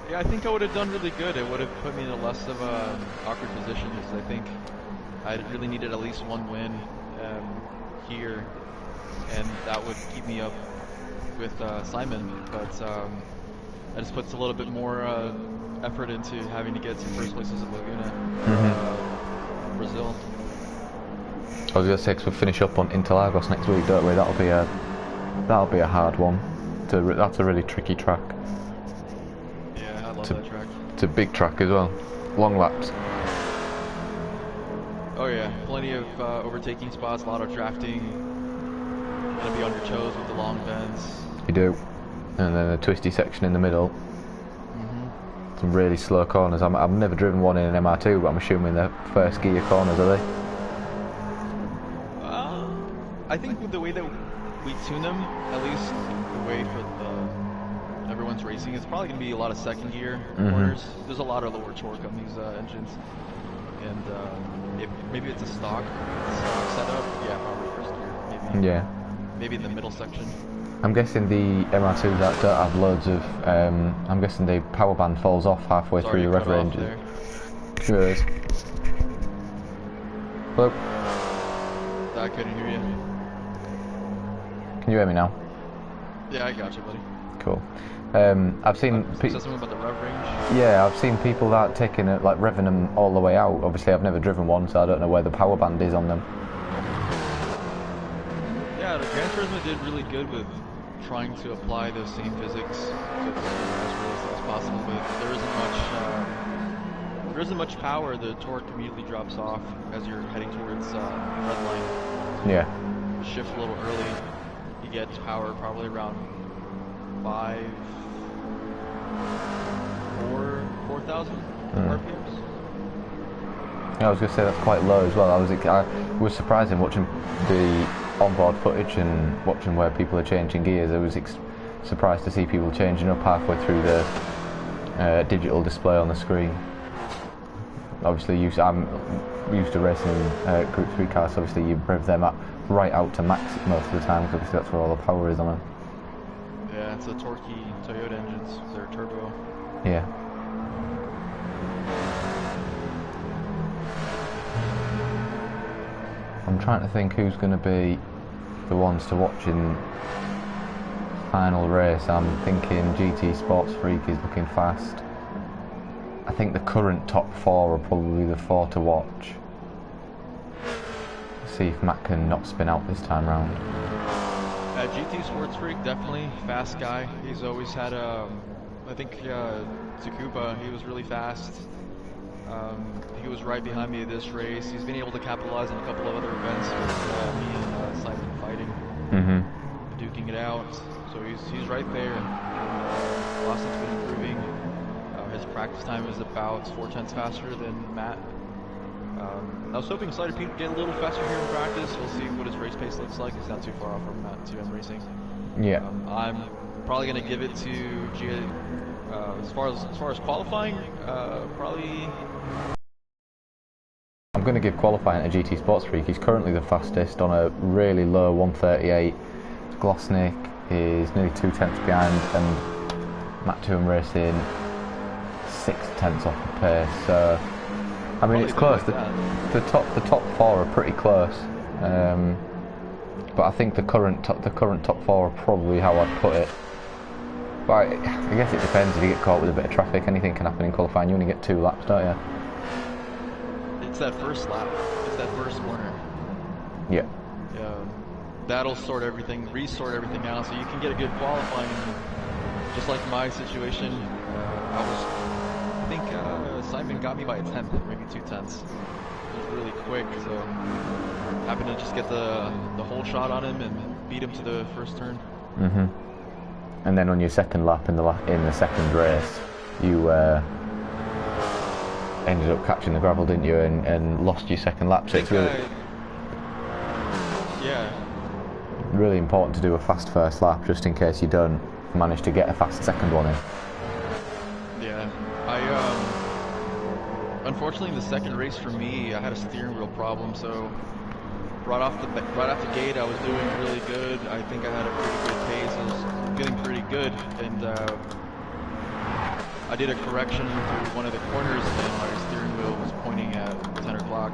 Yeah, I think I would have done really good. It would have put me in a less of a awkward position because I think I really needed at least one win here, and that would keep me up with Simon. But that just puts a little bit more effort into having to get some first places at Laguna, Brazil. I was gonna say, 'cause we'll finish up on Interlagos next week, don't we? That'll be a hard one. That's a really tricky track. Yeah, I love that track. It's a big track as well. Long laps. Oh yeah, plenty of overtaking spots, a lot of drafting. Gonna be on your toes with the long bends. You do. And then a twisty section in the middle. Some really slow corners. I've never driven one in an MR2, but I'm assuming they're first gear corners, are they? I think with the way that we tune them, at least the way for everyone's racing, it's probably going to be a lot of second gear corners. There's a lot of lower torque on these engines, and maybe it's a stock setup. Yeah, probably first gear. Maybe. Yeah. Maybe in the middle section. I'm guessing the MR2s that don't have loads of. I'm guessing the power band falls off halfway through your rev range. Sure is. Hello. I couldn't hear you. Can you hear me now? Yeah, I got you, buddy. Cool. I've seen. Something about the rev range. Yeah, I've seen people that taking it, like revving them all the way out. Obviously, I've never driven one, so I don't know where the power band is on them. Yeah, the Gran Turismo did really good with trying to apply those same physics to as realistic as possible, but there isn't much power. The torque immediately drops off as you're heading towards red line. So yeah. Shift a little early. You get power probably around 4,000 RPMs. Yeah, I was going to say that's quite low as well. I was surprised in watching the onboard footage and watching where people are changing gears. I was surprised to see people changing up halfway through the digital display on the screen. Obviously, I'm used to racing in Group 3 cars, so obviously you rev them up right out to max most of the time, because obviously that's where all the power is on them. Yeah, it's the torquey Toyota engines. They're turbo. Yeah. I'm trying to think who's going to be the ones to watch in final race. I'm thinking GT Sports Freak is looking fast. I think the current top 4 are probably the 4 to watch. See if Matt can not spin out this time round. GT Sports Freak, definitely fast guy. He's always had I think Tsukuba, he was really fast. He was right behind me this race. He's been able to capitalize on a couple of other events with me and Simon fighting, duking it out. So he's right there. Lawson's been improving. His practice time is about 4/10 faster than Matt. I was hoping Slider Pete would get a little faster here in practice. We'll see what his race pace looks like. He's not too far off from Matt 2M Racing. Yeah. I'm probably going to give it to Gia. As far as qualifying, probably. I'm going to give qualifying to GT Sports Freak. He's currently the fastest on a really low 138. Glossnick is nearly 2/10 behind, and Matt 2M Racing 6/10 off the pace. So I mean, it's close. The top 4 are pretty close, but I think the current top 4 are probably how I'd put it. But I guess it depends. If you get caught with a bit of traffic, anything can happen in qualifying. You only get 2 laps, don't you? It's that first lap. It's that first corner. Yeah. That'll restart everything out, so you can get a good qualifying. Just like my situation, I think Simon got me by a 10th, maybe 2/10. It was really quick, so happened to just get the whole shot on him and beat him to the first turn. And then on your second lap in the second race, you ended up catching the gravel, didn't you, and lost your second lap. So it's really important to do a fast first lap, just in case you don't manage to get a fast second one in. Yeah, unfortunately in the second race for me, I had a steering wheel problem, so right off the gate I was doing really good. I think I had a pretty good pace. I was getting pretty good, and I did a correction through one of the corners, and my steering wheel was pointing at 10 o'clock.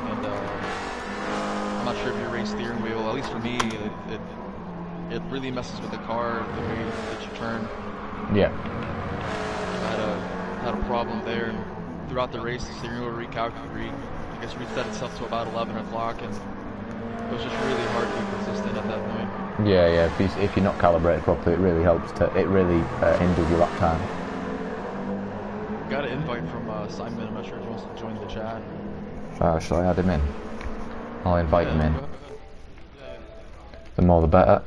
And I'm not sure if your race steering wheel, at least for me, it really messes with the car the way that you turn. Yeah. I had a problem there. Throughout the race, the steering wheel reset itself to about 11 o'clock, and it was just really hard to be consistent at that point. Yeah. If you're not calibrated properly, it really helps. It really hinders your lap time. Got an invite from Simon. I'm not sure if he wants to join the chat. Shall I add him in? I'll invite him in. Yeah. The more the better.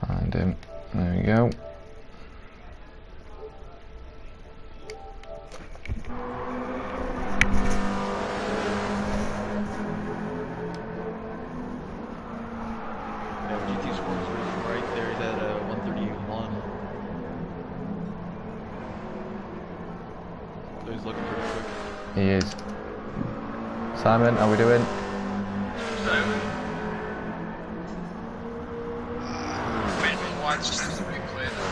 Find him. There we go. GT Sports is right there. He's at 138.1. So he's looking pretty quick. He is. Simon, how we doing? Watched the replay of the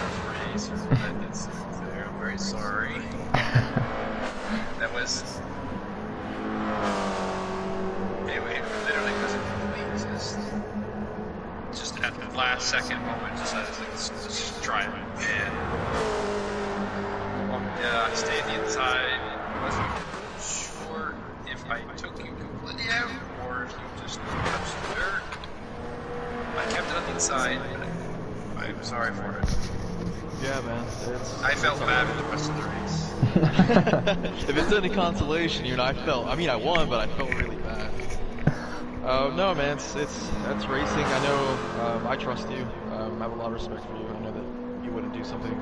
race. I'm very sorry. That was. It literally wasn't complete. Just at the last second moment, just I was like, just try it. And yeah, I stayed the inside. I wasn't sure if I took you completely out or if you just touched the dirt. I kept it on the inside. I'm sorry for it. Yeah, man. I felt bad with the rest of the race. If it's any consolation, I won, but I felt really bad. No, man, that's racing. I know, I trust you. I have a lot of respect for you. I know that you wouldn't do something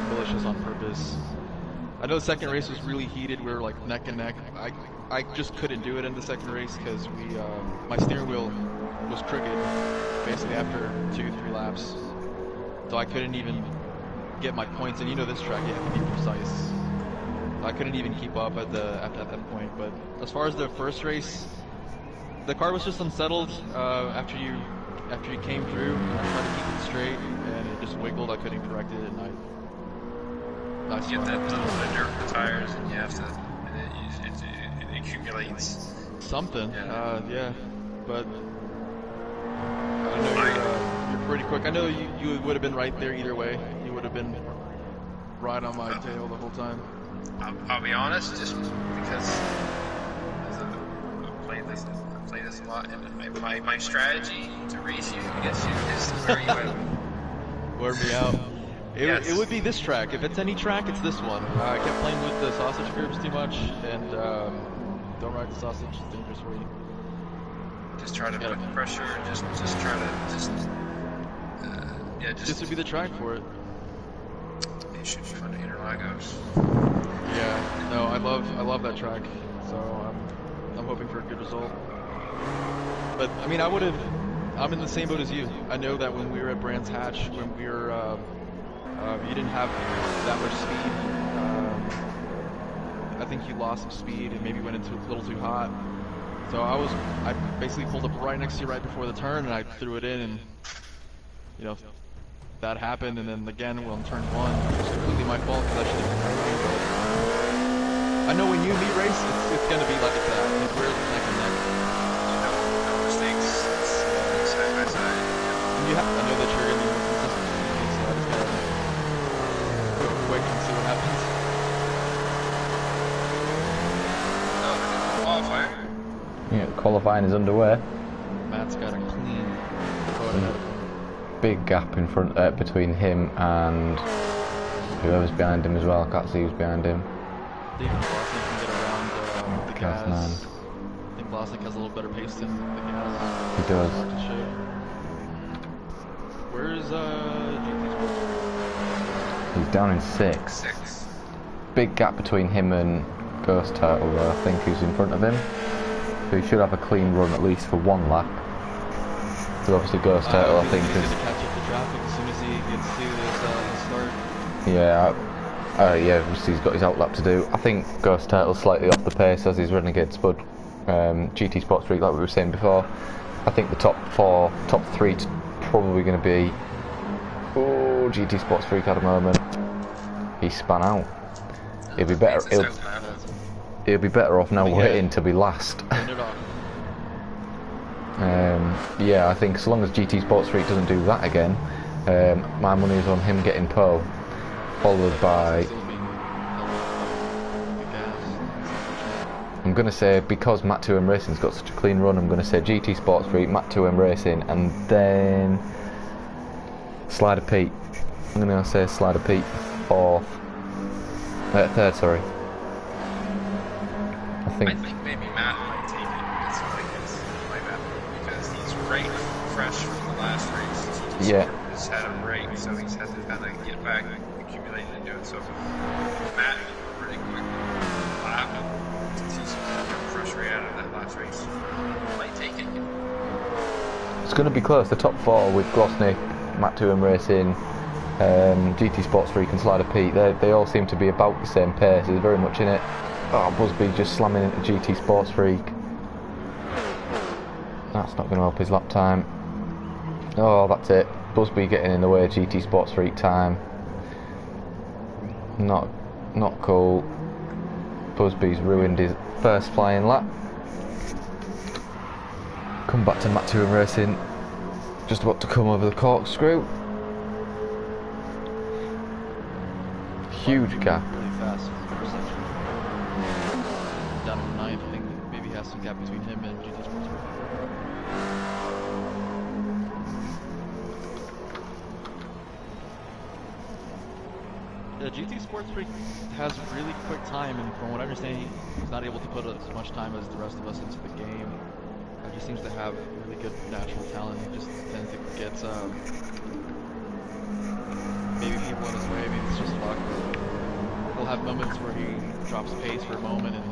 malicious on purpose. I know the second race was really heated. We were like neck and neck. I just couldn't do it in the second race because my steering wheel was crooked basically after 2-3 laps, so I couldn't even get my points. And you know this track, you have to be precise. I couldn't even keep up at that point. But as far as the first race, the car was just unsettled after you came through. And I tried to keep it straight, and it just wiggled. I couldn't correct it, and you get that little bit of dirt for tires, and you have to. It accumulates. Something, yeah, but. I know you're pretty quick. I know you would have been right there either way. You would have been right on my tail the whole time. I'll be honest, just because I've played this a lot, and my strategy to race you against you is to wear you out. Wear me out. Yes. It would be this track. If it's any track, it's this one. I kept playing with the sausage groups too much, and don't ride the sausage. It's dangerous for you. Just try to put pressure. Just try to This would be the track for it. It should be fun to Interlagos. Yeah. No, I love that track. So I'm hoping for a good result. But I mean, I'm in the same boat as you. I know that when we were at Brands Hatch, when we were, you didn't have that much speed. I think you lost some speed and maybe went into a little too hot. So I basically pulled up right next to you right before the turn, and I threw it in, and that happened. And then again, on turn one, it was completely my fault because I should have been right. But I know when you and me race, it's gonna be like that. We're neck and neck. No mistakes. It's side by side. And I know that you're gonna be more consistent than me, so I just gotta go quick and see what happens. No, qualifier. Yeah, qualifying is underway. Matt's got a clean Big gap in front between him and whoever's behind him as well. I can't see who's behind him. David Blasnik can get around the Gas gas. I think Blasnik has a little better pace than the gas. He does. Hard to show. Where's GT Sports? He's down in 6. Big gap between him and Ghost Turtle though, I think, who's in front of him. So he should have a clean run at least for one lap. But obviously Ghost Turtle, I think, he's is... going to catch up the traffic as soon as he gets to this start. Yeah, obviously he's got his outlap to do. I think Ghost Turtle's slightly off the pace as his Renegade Spud. GT Sports Freak, like we were saying before. I think the top 3 probably going to be... Oh, GT Sports Freak at the moment. he span out. He'll be It's better. a south map. He'll be better off now Yeah. waiting to be last. Turn it off. Yeah, I think so long as GT Sports Freak doesn't do that again, my money is on him getting pole, followed by. Still being held up by the gas. I'm gonna say, because Matt 2M Racing's got such a clean run, I'm gonna say GT Sports Freak, Matt 2M Racing, and then Slider Pete. I'm gonna say Slider Pete fourth, third. Sorry. I I think. think maybe Matt might take it as my bet, because he's right fresh from the last race. TT Yeah. Sport has had a break, so he's had to kind of get back, accumulate and do it. So Matt, pretty quick lap, since he's fresh right out of that last race, might take it. It's going to be close. The top four with Glossnick, Matt 2M Racing, GT Sports Freak and Slider Pete, they all seem to be about the same pace. They're very much in it. Oh, Busby just slamming into GT Sports Freak. That's not going to help his lap time. Oh, that's it. Busby getting in the way of GT Sports Freak time. Not cool. Busby's ruined his first flying lap. Come back to Matt 2M Racing. Just about to come over the corkscrew. Huge gap. Really fast in the first section. Down to 9th, I think maybe he has some gap between him and GT Sports. Yeah, GT Sports Freak has really quick time, and from what I understand, he's not able to put as much time as the rest of us into the game. He seems to have really good natural talent. He just tends to get maybe people in his way. Maybe it's just luck. He'll have moments where he drops pace for a moment, and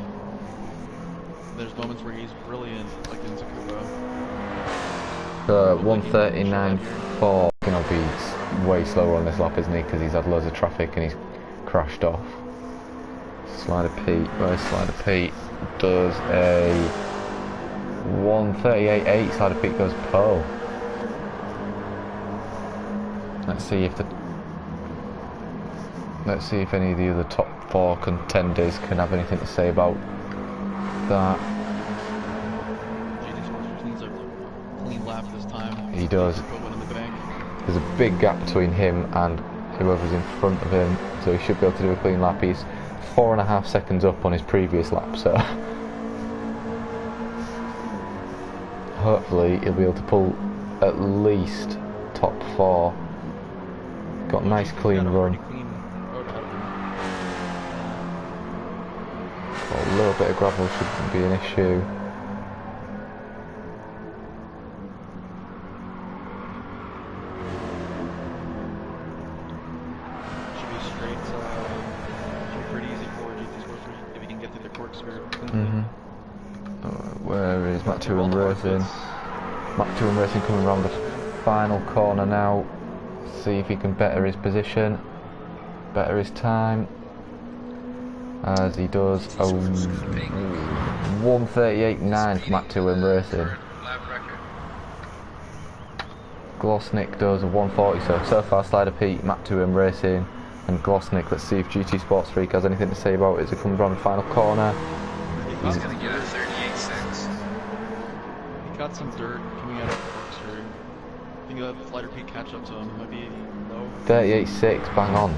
there's moments where he's brilliant, like in Tsukuba. 1:39.4. He's way slower on this lap, isn't he? Because he's had loads of traffic and he's crashed off. Slider Pete, where's Slider Pete? Does a 1:38.8. Slider Pete goes pole. Let's see if any of the other top four contenders can have anything to say about that. GT Sports Freak needs a clean lap this time. He does. Put one in the bank. There's a big gap between him and whoever's in front of him, so he should be able to do a clean lap. He's 4.5 seconds up on his previous lap, so hopefully he'll be able to pull at least top four. Got a nice clean run. Clean road ahead of him. Got a little bit of gravel shouldn't be an issue. Should be straight. Should be pretty easy for GT Sports Freak if he can get through the corkscrew. Where is Matt 2M Racing? Matt 2M Racing coming around the final corner now. See if he can better his position, better his time, as he does a 1:38.9 for Matt 2M Racing. Lap record. Glossnick does a 1:40, so far Slider Pete, Matt 2M Racing and Glossnick. Let's see if GT Sports Freak has anything to say about it as he comes around the final corner. He's going to get a 38.6. He got some dirt coming out of the corkscrew. I think that Slider Pete catch up to him. Might be low. 38.6, bang on.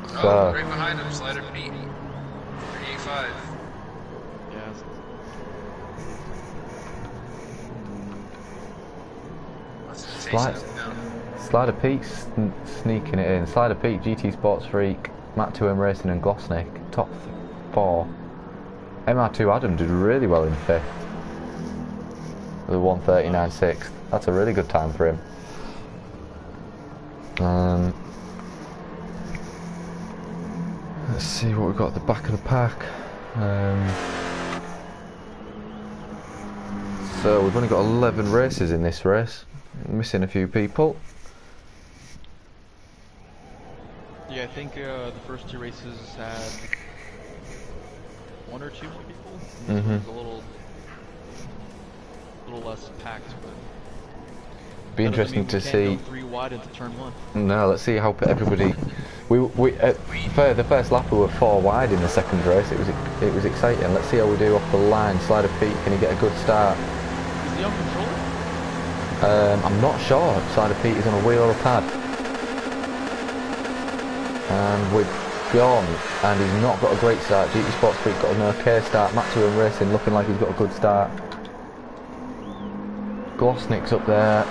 Oh, So right behind him, Slider Pete. 38.5. Yeah. Slider Pete sneaking it in. Slider Pete, GT Sports Freak, Matt 2M Racing and Glossnick, top four. MR2 Adam did really well in fifth with a 1:39.6. That's a really good time for him. Let's see what we've got at the back of the pack. So we've only got 11 races in this race. Missing a few people. Yeah, I think the first two races had one or two more people. And this one's a little less packed, but Be That doesn't interesting mean to we can't see. go 3 wide into turn 1. No, let's see how everybody. For the first lap we were 4 wide in the second race. It was exciting. Let's see how we do off the line. Slider Pete, can he get a good start? Is he on control? I'm not sure. Slider Pete is on a wheel or a pad. And we're gone. And he's not got a great start. GT Sports Freak got an okay start. Matt2M Racing looking like he's got a good start. Glossnick's up there.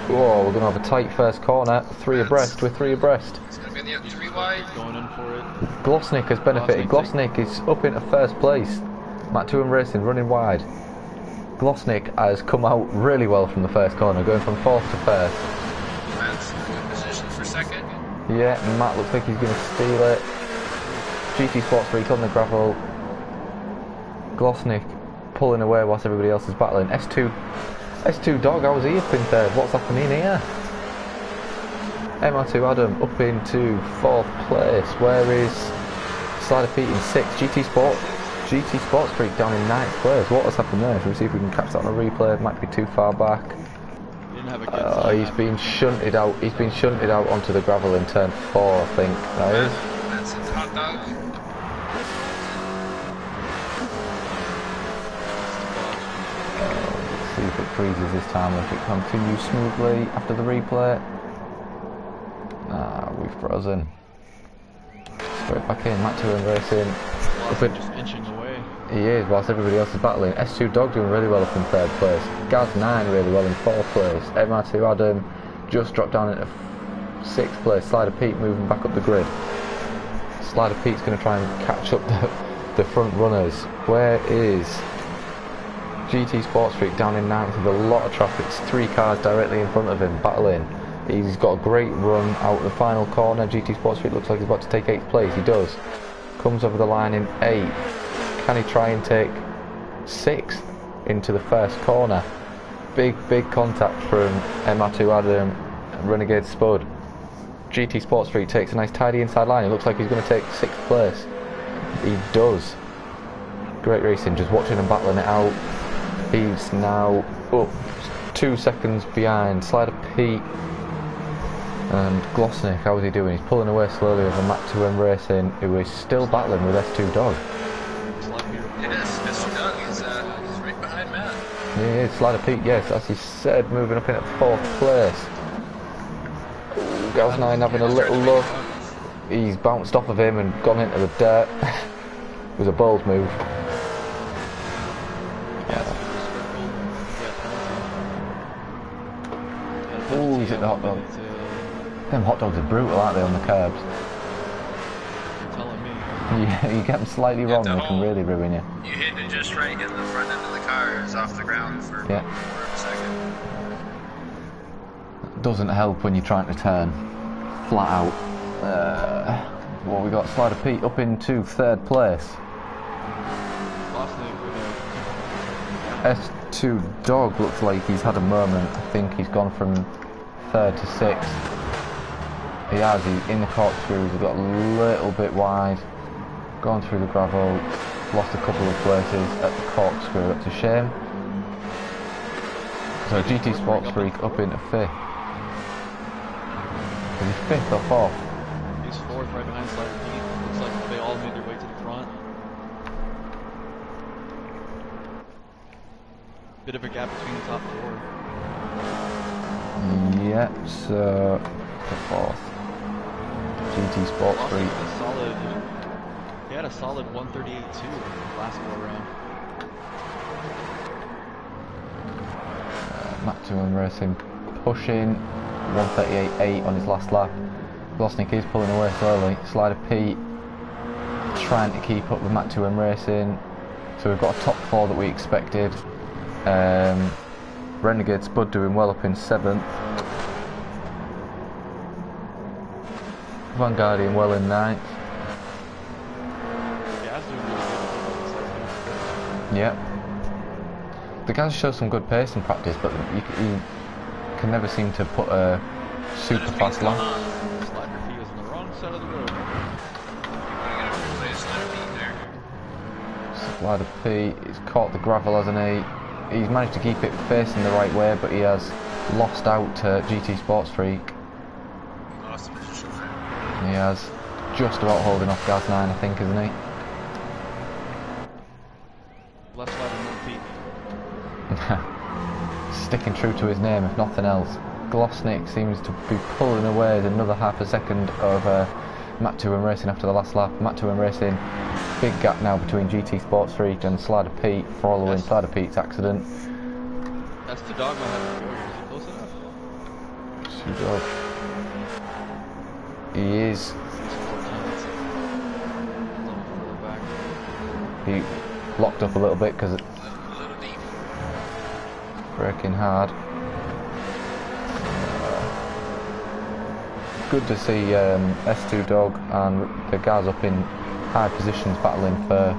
Whoa, we're going to have a tight first corner. 3 abreast, we're 3 abreast. It's going to be in the 3 wide. Going in for it. Glossnick has benefited. Glossnick is up into first place. Matt2M Racing running wide. Glossnick has come out really well from the first corner, going from 4th to 1st. Matt's in good position for 2nd. Yeah, Matt looks like he's going to steal it. GT Sports Freak on the gravel. Glossnick pulling away whilst everybody else is battling. S2 Dog, how was he up in 3rd? What's happening here? MR2 Adam up into 4th place. Where is Slider Pete in 6th? GT Sports Freak down in 9th place. What has happened there? Shall we see if we can catch that on a replay? It might be too far back. He didn't have a good time. He's been shunted out. He's been shunted out onto the gravel in turn 4, I think. That is. That's a hot dog. Let's see if it freezes this time, if it continues smoothly after the replay. We've frozen. Straight back in, Matt2M Racing. Just inching away. He is, whilst everybody else is battling. S2 Dog doing really well up in 3rd place. Gaz9 really well in 4th place. MR2 Adam just dropped down into 6th place. Slider Pete moving back up the grid. Slider Pete's going to try and catch up the front runners. Where is GT Sports Freak down in 9th with a lot of traffic? It's 3 cars directly in front of him battling. He's got a great run out the final corner. GT Sports Freak looks like he's about to take 8th place. He does. Comes over the line in 8th. Can he try and take 6th into the first corner? Big contact from MR2 Adam and Renegade Spud. GT Sports Freak takes a nice tidy inside line. It looks like he's going to take 6th place. He does. Great racing, just watching him battling it out. He's now up 2 seconds behind Slider Pete and Glossnick. How is he doing? He's pulling away slowly over Matt2M Racing, who is still battling with S2 Dog. Yes, S2 Dog is right behind Matt. Yeah, Slider Pete, yes, as he said, moving up in at 4th place. Gaz9 having a little look. He's bounced off of him and gone into the dirt. It was a bold move. Oh, he's hit the hot dog. Them hot dogs are brutal, aren't they, on the curbs? You're telling me. You get them slightly wrong, they can really ruin you. You hit it just right, hitting the front end of the car is off the ground for about a quarter of a second. Doesn't help when you're trying to turn flat out. Well, we got Slider Pete up into 3rd place. S2 Dog looks like he's had a moment. I think he's gone from 3rd to 6th. He has, he's in the corkscrews, he's got a little bit wide. Gone through the gravel, lost a couple of places at the corkscrew, that's a shame. So GT Sports Freak up into 5th. Is he 5th or 4th? He's 4th right behind Slider Pete. Looks like they all made their way to the front. Bit of a gap between the top 4. Yep, so the 4th. GT Sports Freak. He had a solid 138.2 last go around. Matt2M Racing pushing 138.8 on his last lap. Glossnick is pulling away slowly. Slider Pete trying to keep up with Matt2M Racing. So we've got a top 4 that we expected. Renegade Spud doing well up in 7th. Vanguardian well in 9th. Yep. The guys show some good pace in practice, but you can never seem to put a super fast lap. Slider Pete was on the wrong side of the road. Slider Pete, he's caught the gravel, hasn't he? He's managed to keep it facing the right way, but he has lost out to GT Sports Freak. He lost the position there. He has just about holding off Gaz 9, I think, isn't he? Left side of Pete. Sticking true to his name, if nothing else. Glossnik seems to be pulling away another half a second over Matt 2M Racing after the last lap. Matt 2M Racing, big gap now between GT Sports Freak and Slider Pete following Slider Pete's accident. That's the dog might have to go. Is he close enough? Dog. He is. He locked up a little bit because braking hard. Good to see S2 Dog and the guys up in high positions battling for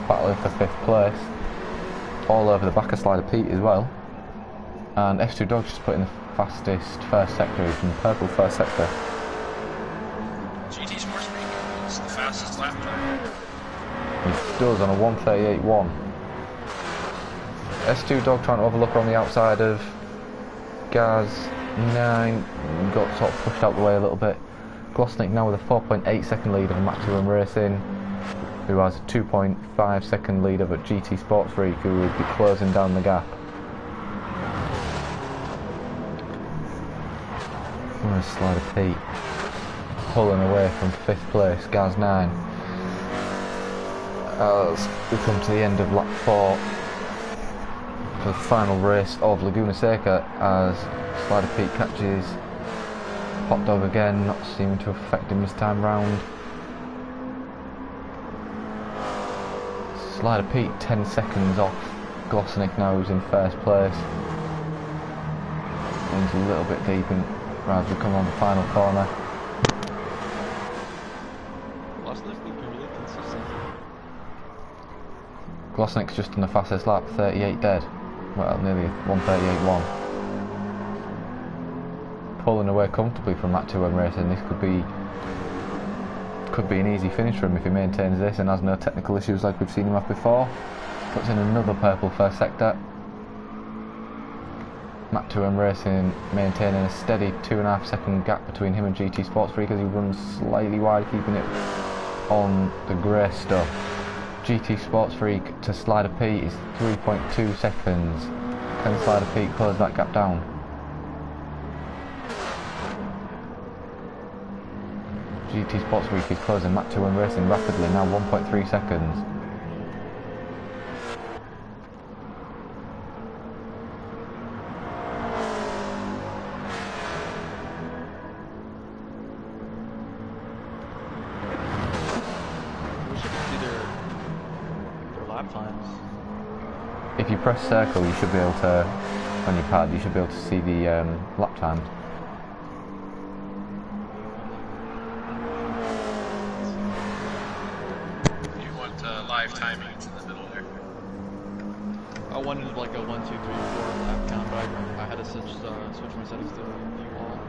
5th place, all over the back of Slider Pete as well. And S2 Dog just put in the fastest first sector, he's in the purple first sector. GT Sports Freak is the fastest lap time. He does on a 1:38.1. S2 Dog trying to overlook on the outside of Gaz 9, got sort of pushed out the way a little bit. Glossnik now with a 4.8 second lead over Matt 2M Racing, who has a 2.5 second lead over GT Sports Freak, who will be closing down the gap. Where's Slider Pete? Pulling away from 5th place, Gaz 9. As we come to the end of lap 4 for the final race of Laguna Seca, as Slider Pete catches Hot Dog again, not seeming to affect him this time round. Slider Pete 10 seconds off Glossnik now, who's in first place. He's a little bit deep in as we come on the final corner. Glossnik's just on the fastest lap, 38 dead. Well, nearly 1:38.1. Pulling away comfortably from Matt 2M Racing. This could be an easy finish for him if he maintains this and has no technical issues like we've seen him have before. Puts in another purple first sector. Matt 2M Racing maintaining a steady 2.5 second gap between him and GT Sports Freak as he runs slightly wide, keeping it on the grey stuff. GT Sports Freak to Slider Pete is 3.2 seconds. Can Slider Pete close that gap down? GT Sports Freak is closing Matt 2M Racing rapidly, now 1.3 seconds. If you press circle, you should be able to, on your pad, you should be able to see the lap times. You want live timing in the middle there? I wanted like a 1, 2, 3, 4 lap count, but I had to switch my settings to view all.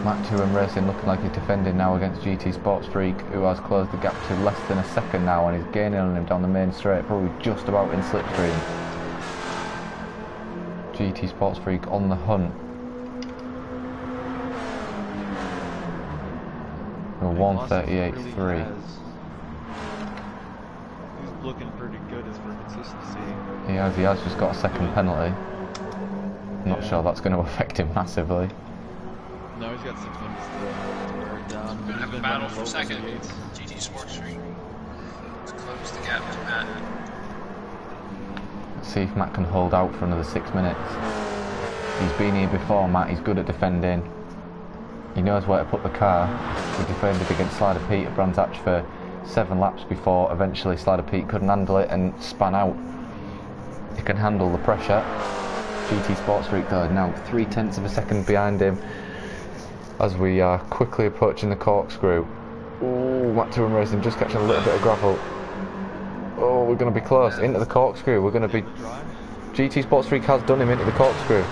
Matt 2M Racing looking like he's defending now against GT Sports Freak, who has closed the gap to less than a second now and is gaining on him down the main straight, probably just about in slipstream. GT Sports Freak on the hunt. 1:38.3. He's looking pretty good as for consistency. He has just got a second penalty. Not sure that's going to affect him massively. No, he's got 6 minutes to wear it down. We're going to have a battle for second. GT Sports Freak. Let's close the gap to Matt. Let's see if Matt can hold out for another 6 minutes. He's been here before, Matt. He's good at defending. He knows where to put the car. He defended against Slider Pete at Brands Hatch for 7 laps before eventually Slider Pete couldn't handle it and span out. He can handle the pressure. GT Sports Freak though now 0.3 of a second behind him as we are quickly approaching the corkscrew. Oh, Matt 2M Racing just catching a little bit of gravel. Oh, we're going to be close into the corkscrew. We're going to be. GT Sports Freak has done him into the corkscrew.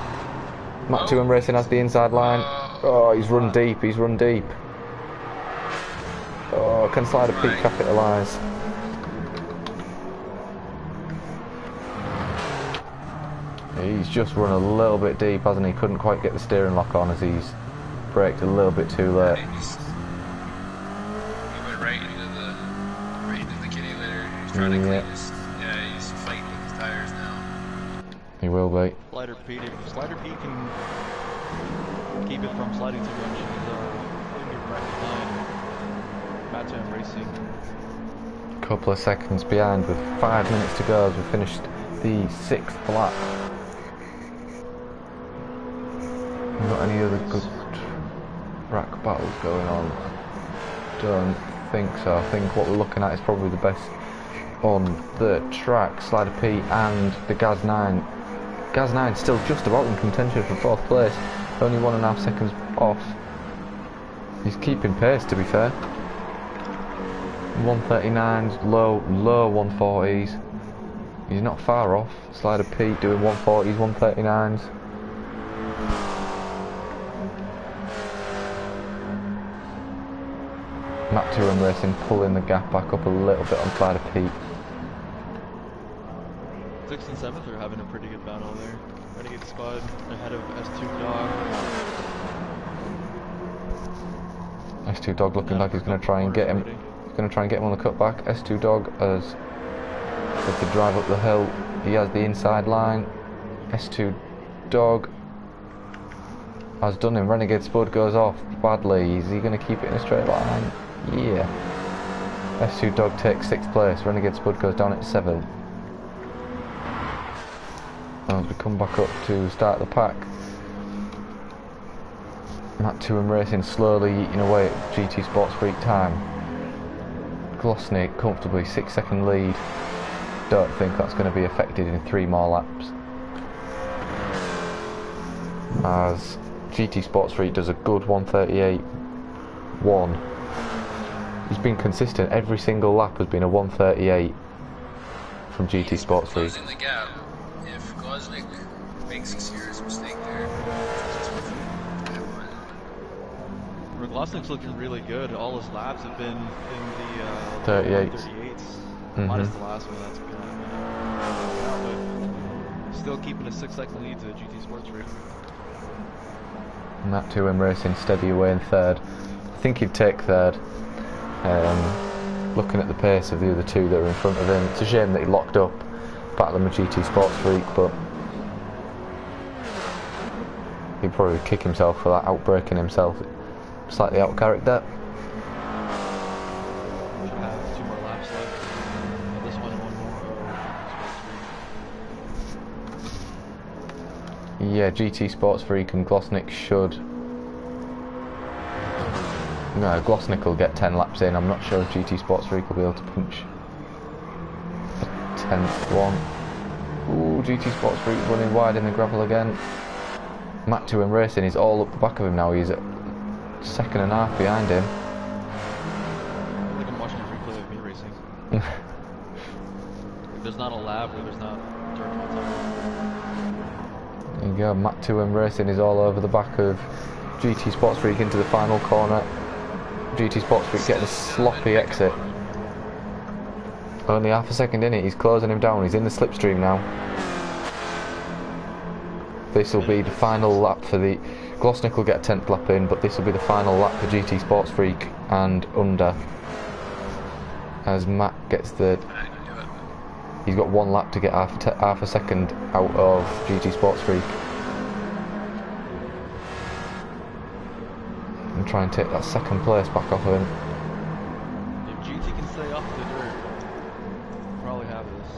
Matt 2M Racing has the inside line. Oh, he's run deep. He's run deep. Oh, can Slider Pete capitalise? He's just run a little bit deep, hasn't he? Couldn't quite get the steering lock on as he's braked a little bit too late. He went right into the kitty litter. He's trying to clean his. Yeah, he's fighting with his tires now. He will be. Slider P, if Slider P can keep it from sliding too much, he's going to be right behind Matt Racing. Couple of seconds behind with 5 minutes to go as we finished the 6th lap. Not any other good track battles going on? Don't think so. I think what we're looking at is probably the best on the track. Slider P and the Gaz 9. Gaz 9 still just about in contention for 4th place, only 1.5 seconds off. He's keeping pace, to be fair. 139s, low 140s. He's not far off. Slider P doing 140s, 139s. Matt 2M Racing pulling the gap back up a little bit on Slider P. 6th and 7th are having a pretty good battle there. Renegade Squad ahead of S2 Dog. S2 Dog looking like he's going to try and get him. He's going to try and get him on the cutback. S2 Dog has to drive up the hill. He has the inside line. S2 Dog has done him. Renegade Spud goes off badly. Is he going to keep it in a straight line? Yeah. S2 Dog takes 6th place. Renegade Spud goes down at 7th. As we come back up to start the pack, Matt 2M Racing slowly eating away at GT Sports Freak time. Glosnick comfortably 6-second lead. Don't think that's going to be affected in 3 more laps, as GT Sports Freak does a good 138.1. He's been consistent. Every single lap has been a 138 from GT Sports Freak. Closing the gap. If Glosnick makes a serious mistake there, Glosnick's looking really good. All his laps have been in the 38s. Minus the last one, that's good. But still keeping a 6-second lead to GT Sports Freak. Matt 2M Racing steady away in 3rd. I think he'd take 3rd. Looking at the pace of the other 2 that are in front of him, it's a shame that he locked up battling with GT Sports Freak, but he'd probably kick himself for that, outbraking himself. Slightly out of character. Should have 2 more laps left. This one and 1 more. Yeah, GT Sports Freak and Glosnick should. No, Glosnick will get 10 laps in. I'm not sure if GT Sports Freak will be able to punch a 10th one. Ooh, GT Sports Freak running wide in the gravel again. Matt 2M Racing is all up the back of him now. He's at 2.5 seconds behind him. I think I'm watching a replay of me racing. There's not a lap where there's not dirt on top. There you go, Matt 2M Racing is all over the back of GT Sports Freak into the final corner. GT Sports Freak getting a sloppy exit. Only 0.5 second in it, he's closing him down, he's in the slipstream now. This will be the final lap for the... Glosnick will get a 10th lap in, but this will be the final lap for GT Sports Freak and under. As Matt gets the... He's got 1 lap to get half a second out of GT Sports Freak. And try and take that 2nd place back off him. If GT can stay off the dirt, we'll probably have this.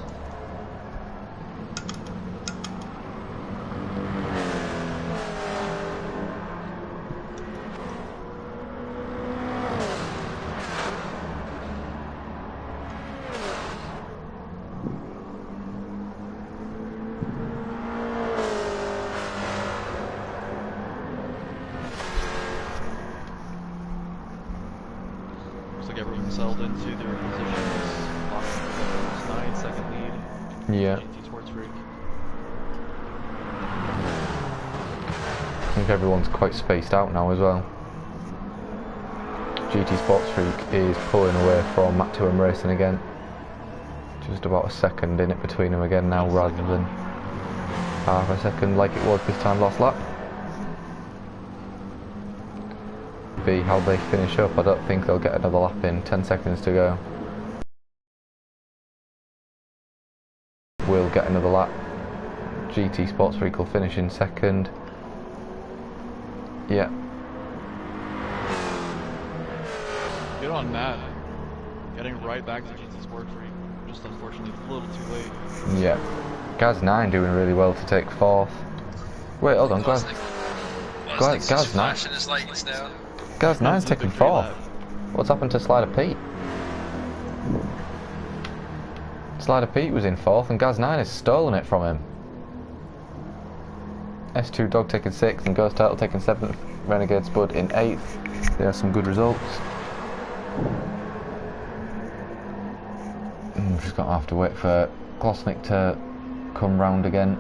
Everyone settled into their positions. 9-second lead. Yeah. GT Sports Freak. I think everyone's quite spaced out now as well. GT Sports Freak is pulling away from Matt 2M Racing again. Just about a second in it between them again now, rather than half a second like it was this time last lap. Be how they finish up. I don't think they'll get another lap in. 10 seconds to go. Will get another lap. GT Sports Vehicle finish in second. Yeah. Good on Matt. Getting right back to GT Sports Vehicle. Just unfortunately a little too late. Yeah. Gaz 9 doing really well to take 4th. Wait, hold on, Gaz 9. His lights now. Gaz 9's taking 4th. What's happened to Slider Pete? Slider Pete was in 4th and Gaz 9 has stolen it from him. S2 Dog taking 6th and Ghost Turtle taking 7th. Renegade Spud in 8th. There are some good results. Just got to have to wait for Glosnick to come round again.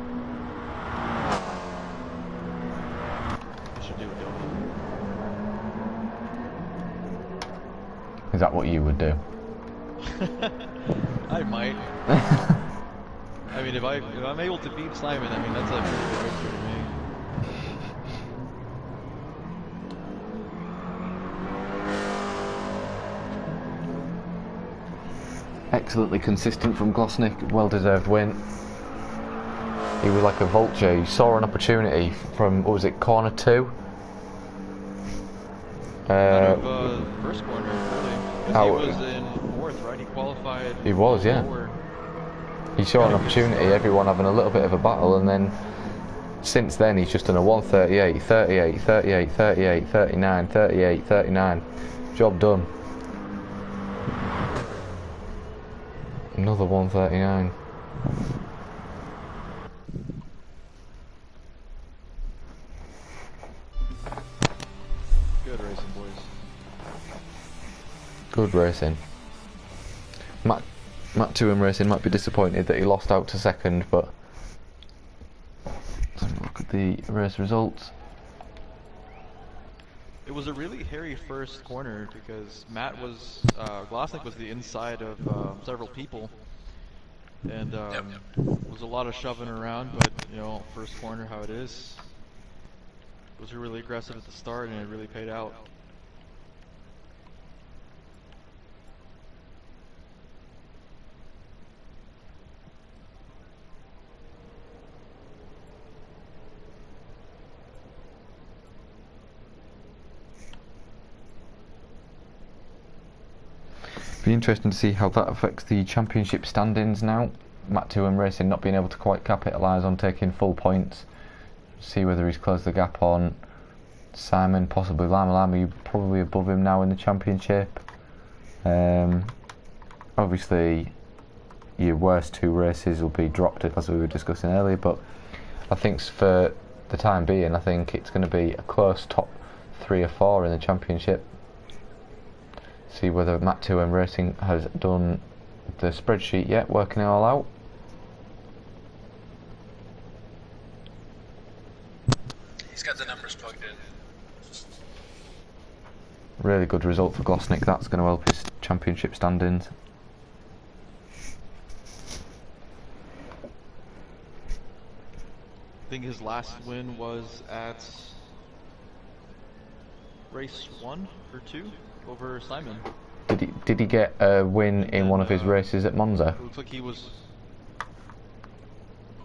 Should do it. Is that what you would do? I might. I mean, if I'm able to beat Simon, I mean that's a pretty good victory to me. Excellently consistent from Glosnick, well-deserved win. He was like a vulture. He saw an opportunity from, what was it, corner 2? Out of first corner, really. Because he was in 4th, right? He qualified. He was, yeah. Lower. He saw an opportunity, everyone having a little bit of a battle, and then since then he's just done a 138, 38, 38, 38, 39, 38, 39. Job done. Another 139. Good racing, boys. Good racing. Matt 2M Racing might be disappointed that he lost out to second, but let's have a look at the race results. It was a really hairy first corner because Matt was, Glosnick was the inside of several people, and was a lot of shoving around. But you know, first corner, how it is, was really aggressive at the start, and it really paid out. Be interesting to see how that affects the championship standings now. Matt 2M Racing not being able to quite capitalise on taking full points. See whether he's closed the gap on Simon, possibly Lama Lama, probably above him now in the championship. Obviously your worst 2 races will be dropped as we were discussing earlier, but I think for the time being I think it's going to be a close top 3 or 4 in the championship. See whether Matt 2M Racing has done the spreadsheet yet, working it all out. He's got the numbers plugged in. Really good result for Glosnick. That's going to help his championship standings. I think his last win was at race 1 or 2 over Simon. Did he get a win in one of his races at Monza? It looks like he was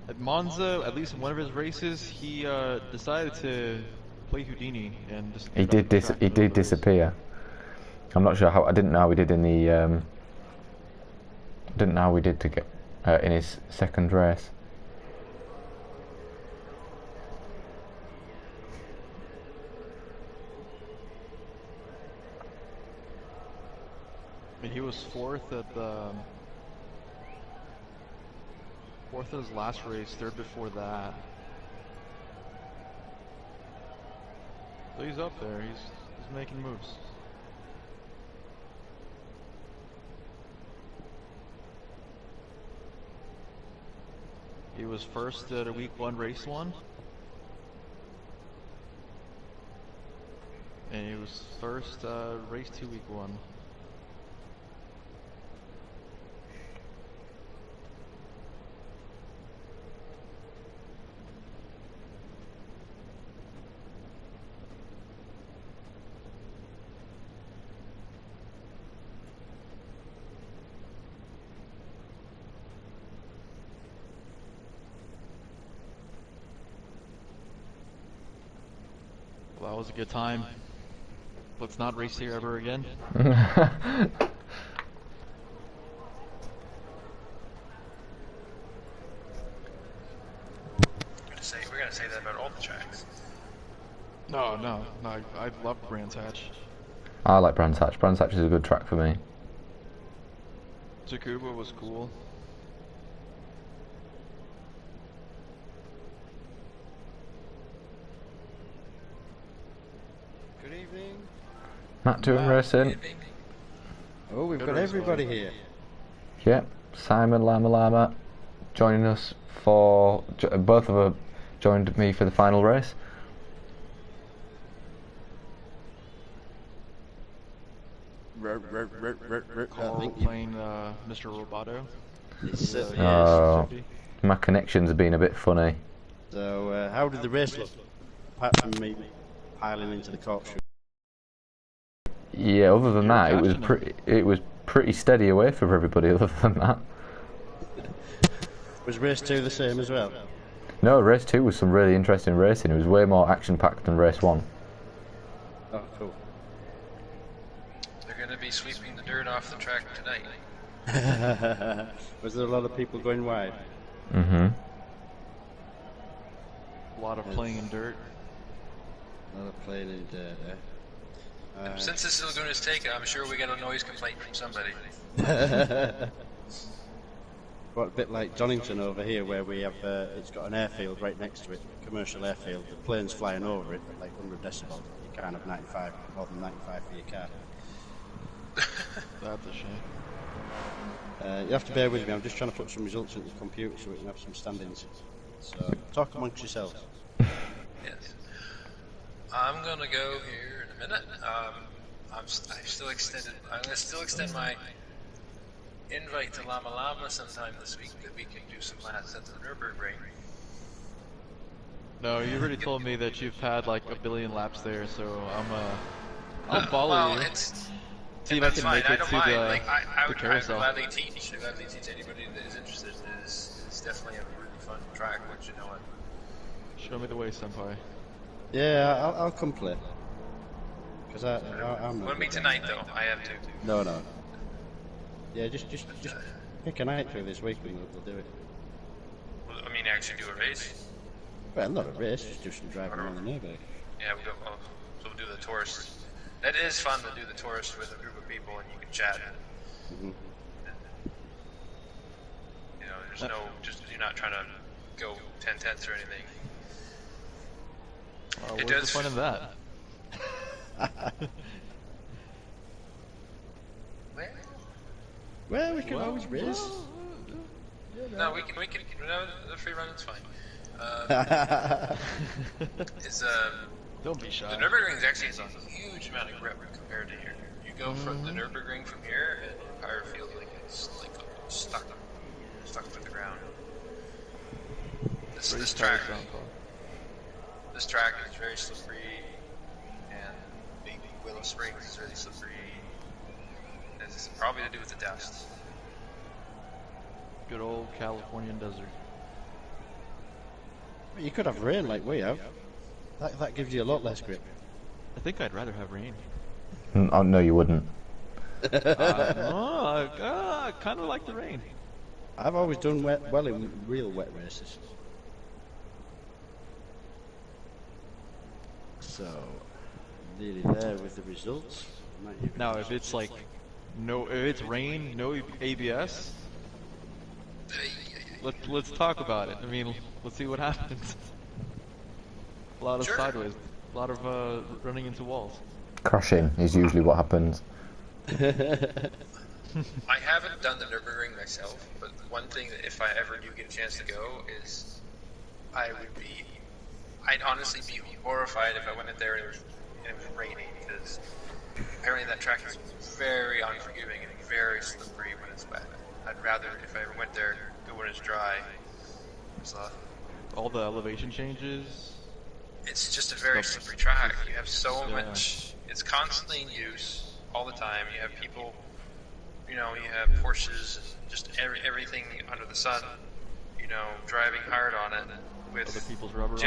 at Monza. At least in one of his races, he decided to play Houdini and just. He did disappear. I'm not sure how. I didn't know how he did in the. Didn't know how he did to get in his second race. I mean, he was 4th at his last race, 3rd before that. So he's up there. He's making moves. He was 1st at a week 1 race 1. And he was 1st race 2 week 1. that was a good time. Let's not race here ever again. We're gonna say that about all the tracks. No, I love Brands Hatch. I like Brands Hatch. Brands Hatch is a good track for me. Tsukuba was cool. Good evening. Matt doing racing. Oh, we've Good got race, everybody buddy. here. Yep, Simon Lama joining us for both of them joined me for the final race. Carl playing Mr. Roboto. It's, Oh, my connections have been a bit funny. So, how did the race look? Apart from me piling into the corkscrew. Yeah, other than that, catching it was pretty steady away from everybody. Other than that, Was race 2 the same as well? no, race 2 was some really interesting racing. It was way more action-packed than race 1. Oh, cool. They're going to be sweeping the dirt off the track tonight. Was there a lot of people going wide? Mm-hmm. A lot of playing in dirt. A lot of playing in dirt, Since this is Laguna Seca, I'm sure we get a noise complaint from somebody. What, a bit like Donington over here, where we have it's got an airfield right next to it, a commercial airfield. The plane's flying over it at like 100 decibels. You can't have 95, more than 95 for your car. That's a shame. You have to bear with me. I'm just trying to put some results into the computer so we can have some stand-ins. So talk amongst yourselves. Yes. I'm gonna go here in a minute. I'm going to still extend my invite to Llama Llama sometime this week that we can do some laps at the Nürburgring. No, you already told me that you've had like a billion laps there, so I'll follow well, you. it's See if I that's can fine. make I it don't to mind. the, Like I would carousel. gladly teach. I'd gladly teach anybody that is interested. It's definitely a really fun track. Once you know it. Show me the way, senpai. Yeah, I'll come play. Because I'm not. Wouldn't be tonight though. I have to. No. Yeah, just pick a night through this week and we'll do it. Well, I mean, actually do a race. Well, not a race, just do some driving around the Nürburgring. Yeah, so we'll do the tourist. It is fun to do the tourist with a group of people and you can chat. Mm-hmm. You know, there's you're not trying to go 10/10 or anything. What's the fun in that? Well, we can always race. No, we can. No, the free run is fine. It's Don't be shy. the Nürburgring is actually a huge amount of grip compared to here. You go from the Nürburgring from here, and the Empire feels like it's like stuck to the ground. This track is very slippery, and Big Willow Springs is really slippery. It's probably to do with the dust. Good old Californian desert. You could have rain like we have. That gives you a lot less grip. I think I'd rather have rain. Oh, no, you wouldn't. I kind of like the rain. I've always done well in real wet races. So, nearly there with the results. Now, if it's like if it's rain, no ABS, let's talk about it. I mean, let's see what happens. A lot of sideways, a lot of running into walls. Crashing is usually what happens. I haven't done the Nürburgring myself, but one thing that if I ever do get a chance to go is I'd honestly be horrified if I went in there and it was raining, because apparently that track is very unforgiving and very slippery when it's wet. I'd rather, if I ever went there, go when it's dry. So, All the elevation changes. it's just a very slippery track. You have so much, it's constantly in use all the time. You have people, you have Porsches, and just everything under the sun, driving hard on it with Other people's rubber on it.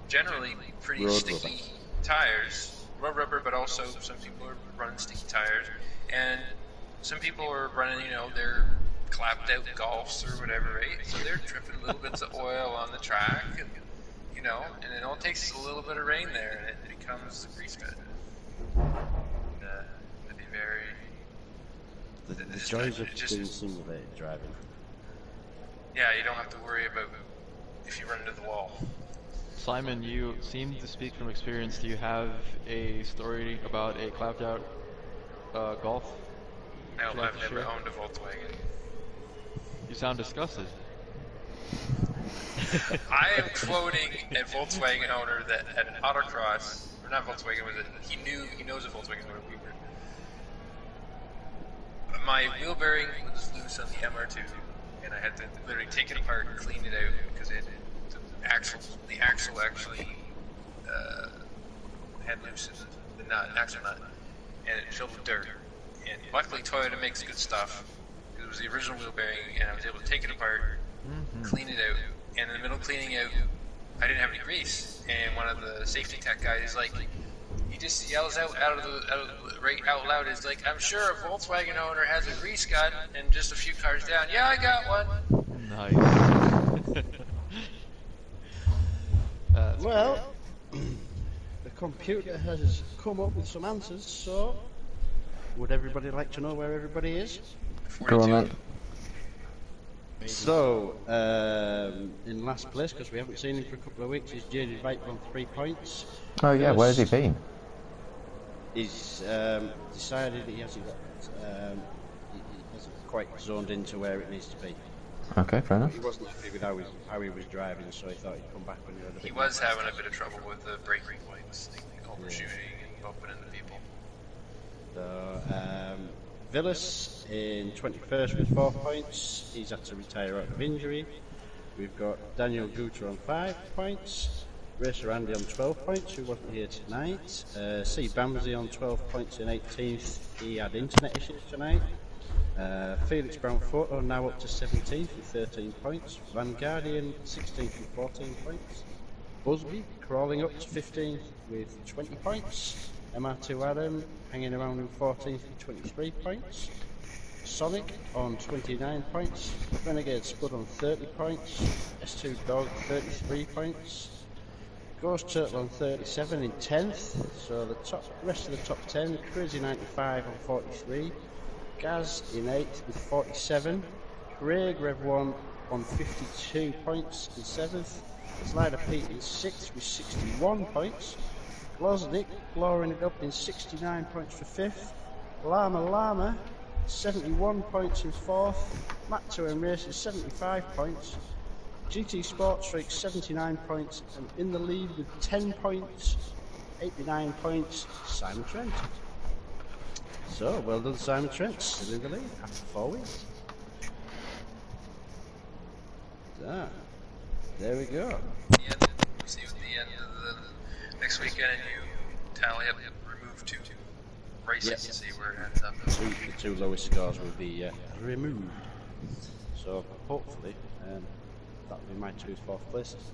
generally pretty Road sticky tires, rubber, but also some people are running sticky tires, and some people are running, their clapped out Golfs or whatever, right? So they're dripping little bits of oil on the track, and and it all takes a little bit of rain there, and it becomes a grease pit. It'd be very. The joys of doing simulated driving. Yeah, you don't have to worry about if you run into the wall. Simon, you seem to speak from experience. Do you have a story about a clapped out Golf? No, I've never owned a Volkswagen. You sound disgusted. I am quoting a Volkswagen owner that had an autocross, or not Volkswagen, he knows a Volkswagen owner. My wheel bearing was loose on the MR2, and I had to literally take it apart and clean it out because the axle actually had loose the nut, axle nut, and it filled with dirt. And luckily Toyota makes good stuff. It was the original wheel bearing, and I was able to take it apart, clean it out, and in the middle of cleaning out, I didn't have any grease. And one of the safety tech guys is like, he just yells out loud. Is like, I'm sure a Volkswagen owner has a grease gun, and just a few cars down. Yeah, I got one. Nice. Well, the computer has come up with some answers. So, would everybody like to know where everybody is? 42. Go on then. So, in last place, because we haven't seen him for a couple of weeks, is JD Viper on 3 points. Oh yeah, where's he been? He's decided he hasn't quite zoned into where it needs to be. Okay, fair enough. He wasn't happy with how he was driving, so he thought he'd come back when he had a bit He more was having a bit of trouble with the braking points, overshooting and bumping into people. So, Villas in 21st with 4 points. He's had to retire out of injury. We've got Daniel Guter on 5 points. Racer Andy on 12 points, who wasn't here tonight. C. Bamsey on 12 points in 18th. He had internet issues tonight. Felix Brown Photo now up to 17th with 13 points. Van Guardian 16th with 14 points. Busby crawling up to 15th with 20 points. MR2 Adam hanging around in 14th with 23 points. Sonic on 29 points. Renegade Spud on 30 points. S2 Dog 33 points. Ghost Turtle on 37 in 10th. So the rest of the top 10, Crazy 95 on 43. Gaz in 8th with 47. Craig Rev 1 on 52 points in 7th. Slider Pete in 6th with 61 points. Glosnick lowering it up in 69 points for 5th. Llama 71 points in 4th. Matt 2M Racing 75 points. GT Sports Freak 79 points, and in the lead with 10 points, 89 points, Simon Trent. So, well done Simon Trent, still in the lead after 4 weeks. So, there we go. See you at the end of the next weekend, and you tally up, remove 2 races and see where it ends up. The two lowest scores will be removed. So, hopefully, that'll be my 2 4th places.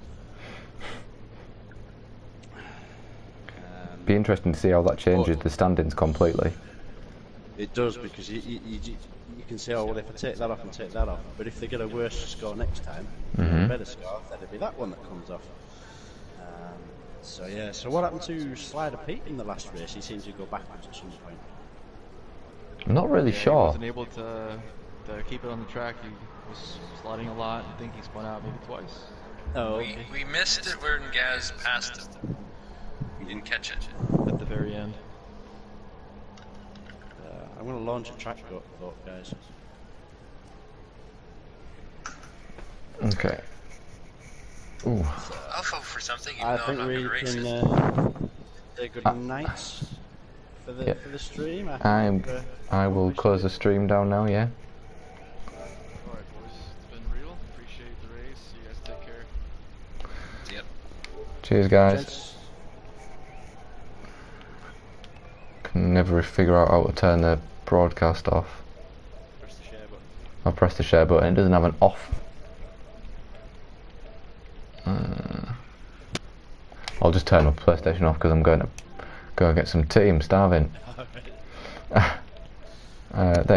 Be interesting to see how that changes the standings completely. It does, because you can say, oh well, if I take that off and take that off, but if they get a worse score next time, a better score, then it'll be that one that comes off. So yeah, so what happened to Slider Pete in the last race? He seemed to go backwards at some point. I'm not really He sure. wasn't able to keep it on the track. He was sliding a lot. I think he spun out maybe twice. Oh, We missed it when Gaz passed him. We didn't catch it. At the very end. I'm going to launch a track vote, guys. Okay. Ooh. I'll vote for something, even I though I'm think not we going to race can it. say good nights for the stream. I will close the stream down now. Yeah. Alright boys, it's been real. Appreciate the race. You guys take care. Yep. Cheers, guys. Gents, Can never figure out how to turn the broadcast off. press the share button. I press the share button. It doesn't have an off. I'll just turn my PlayStation off because I'm going to go get some tea. I'm starving. There you go.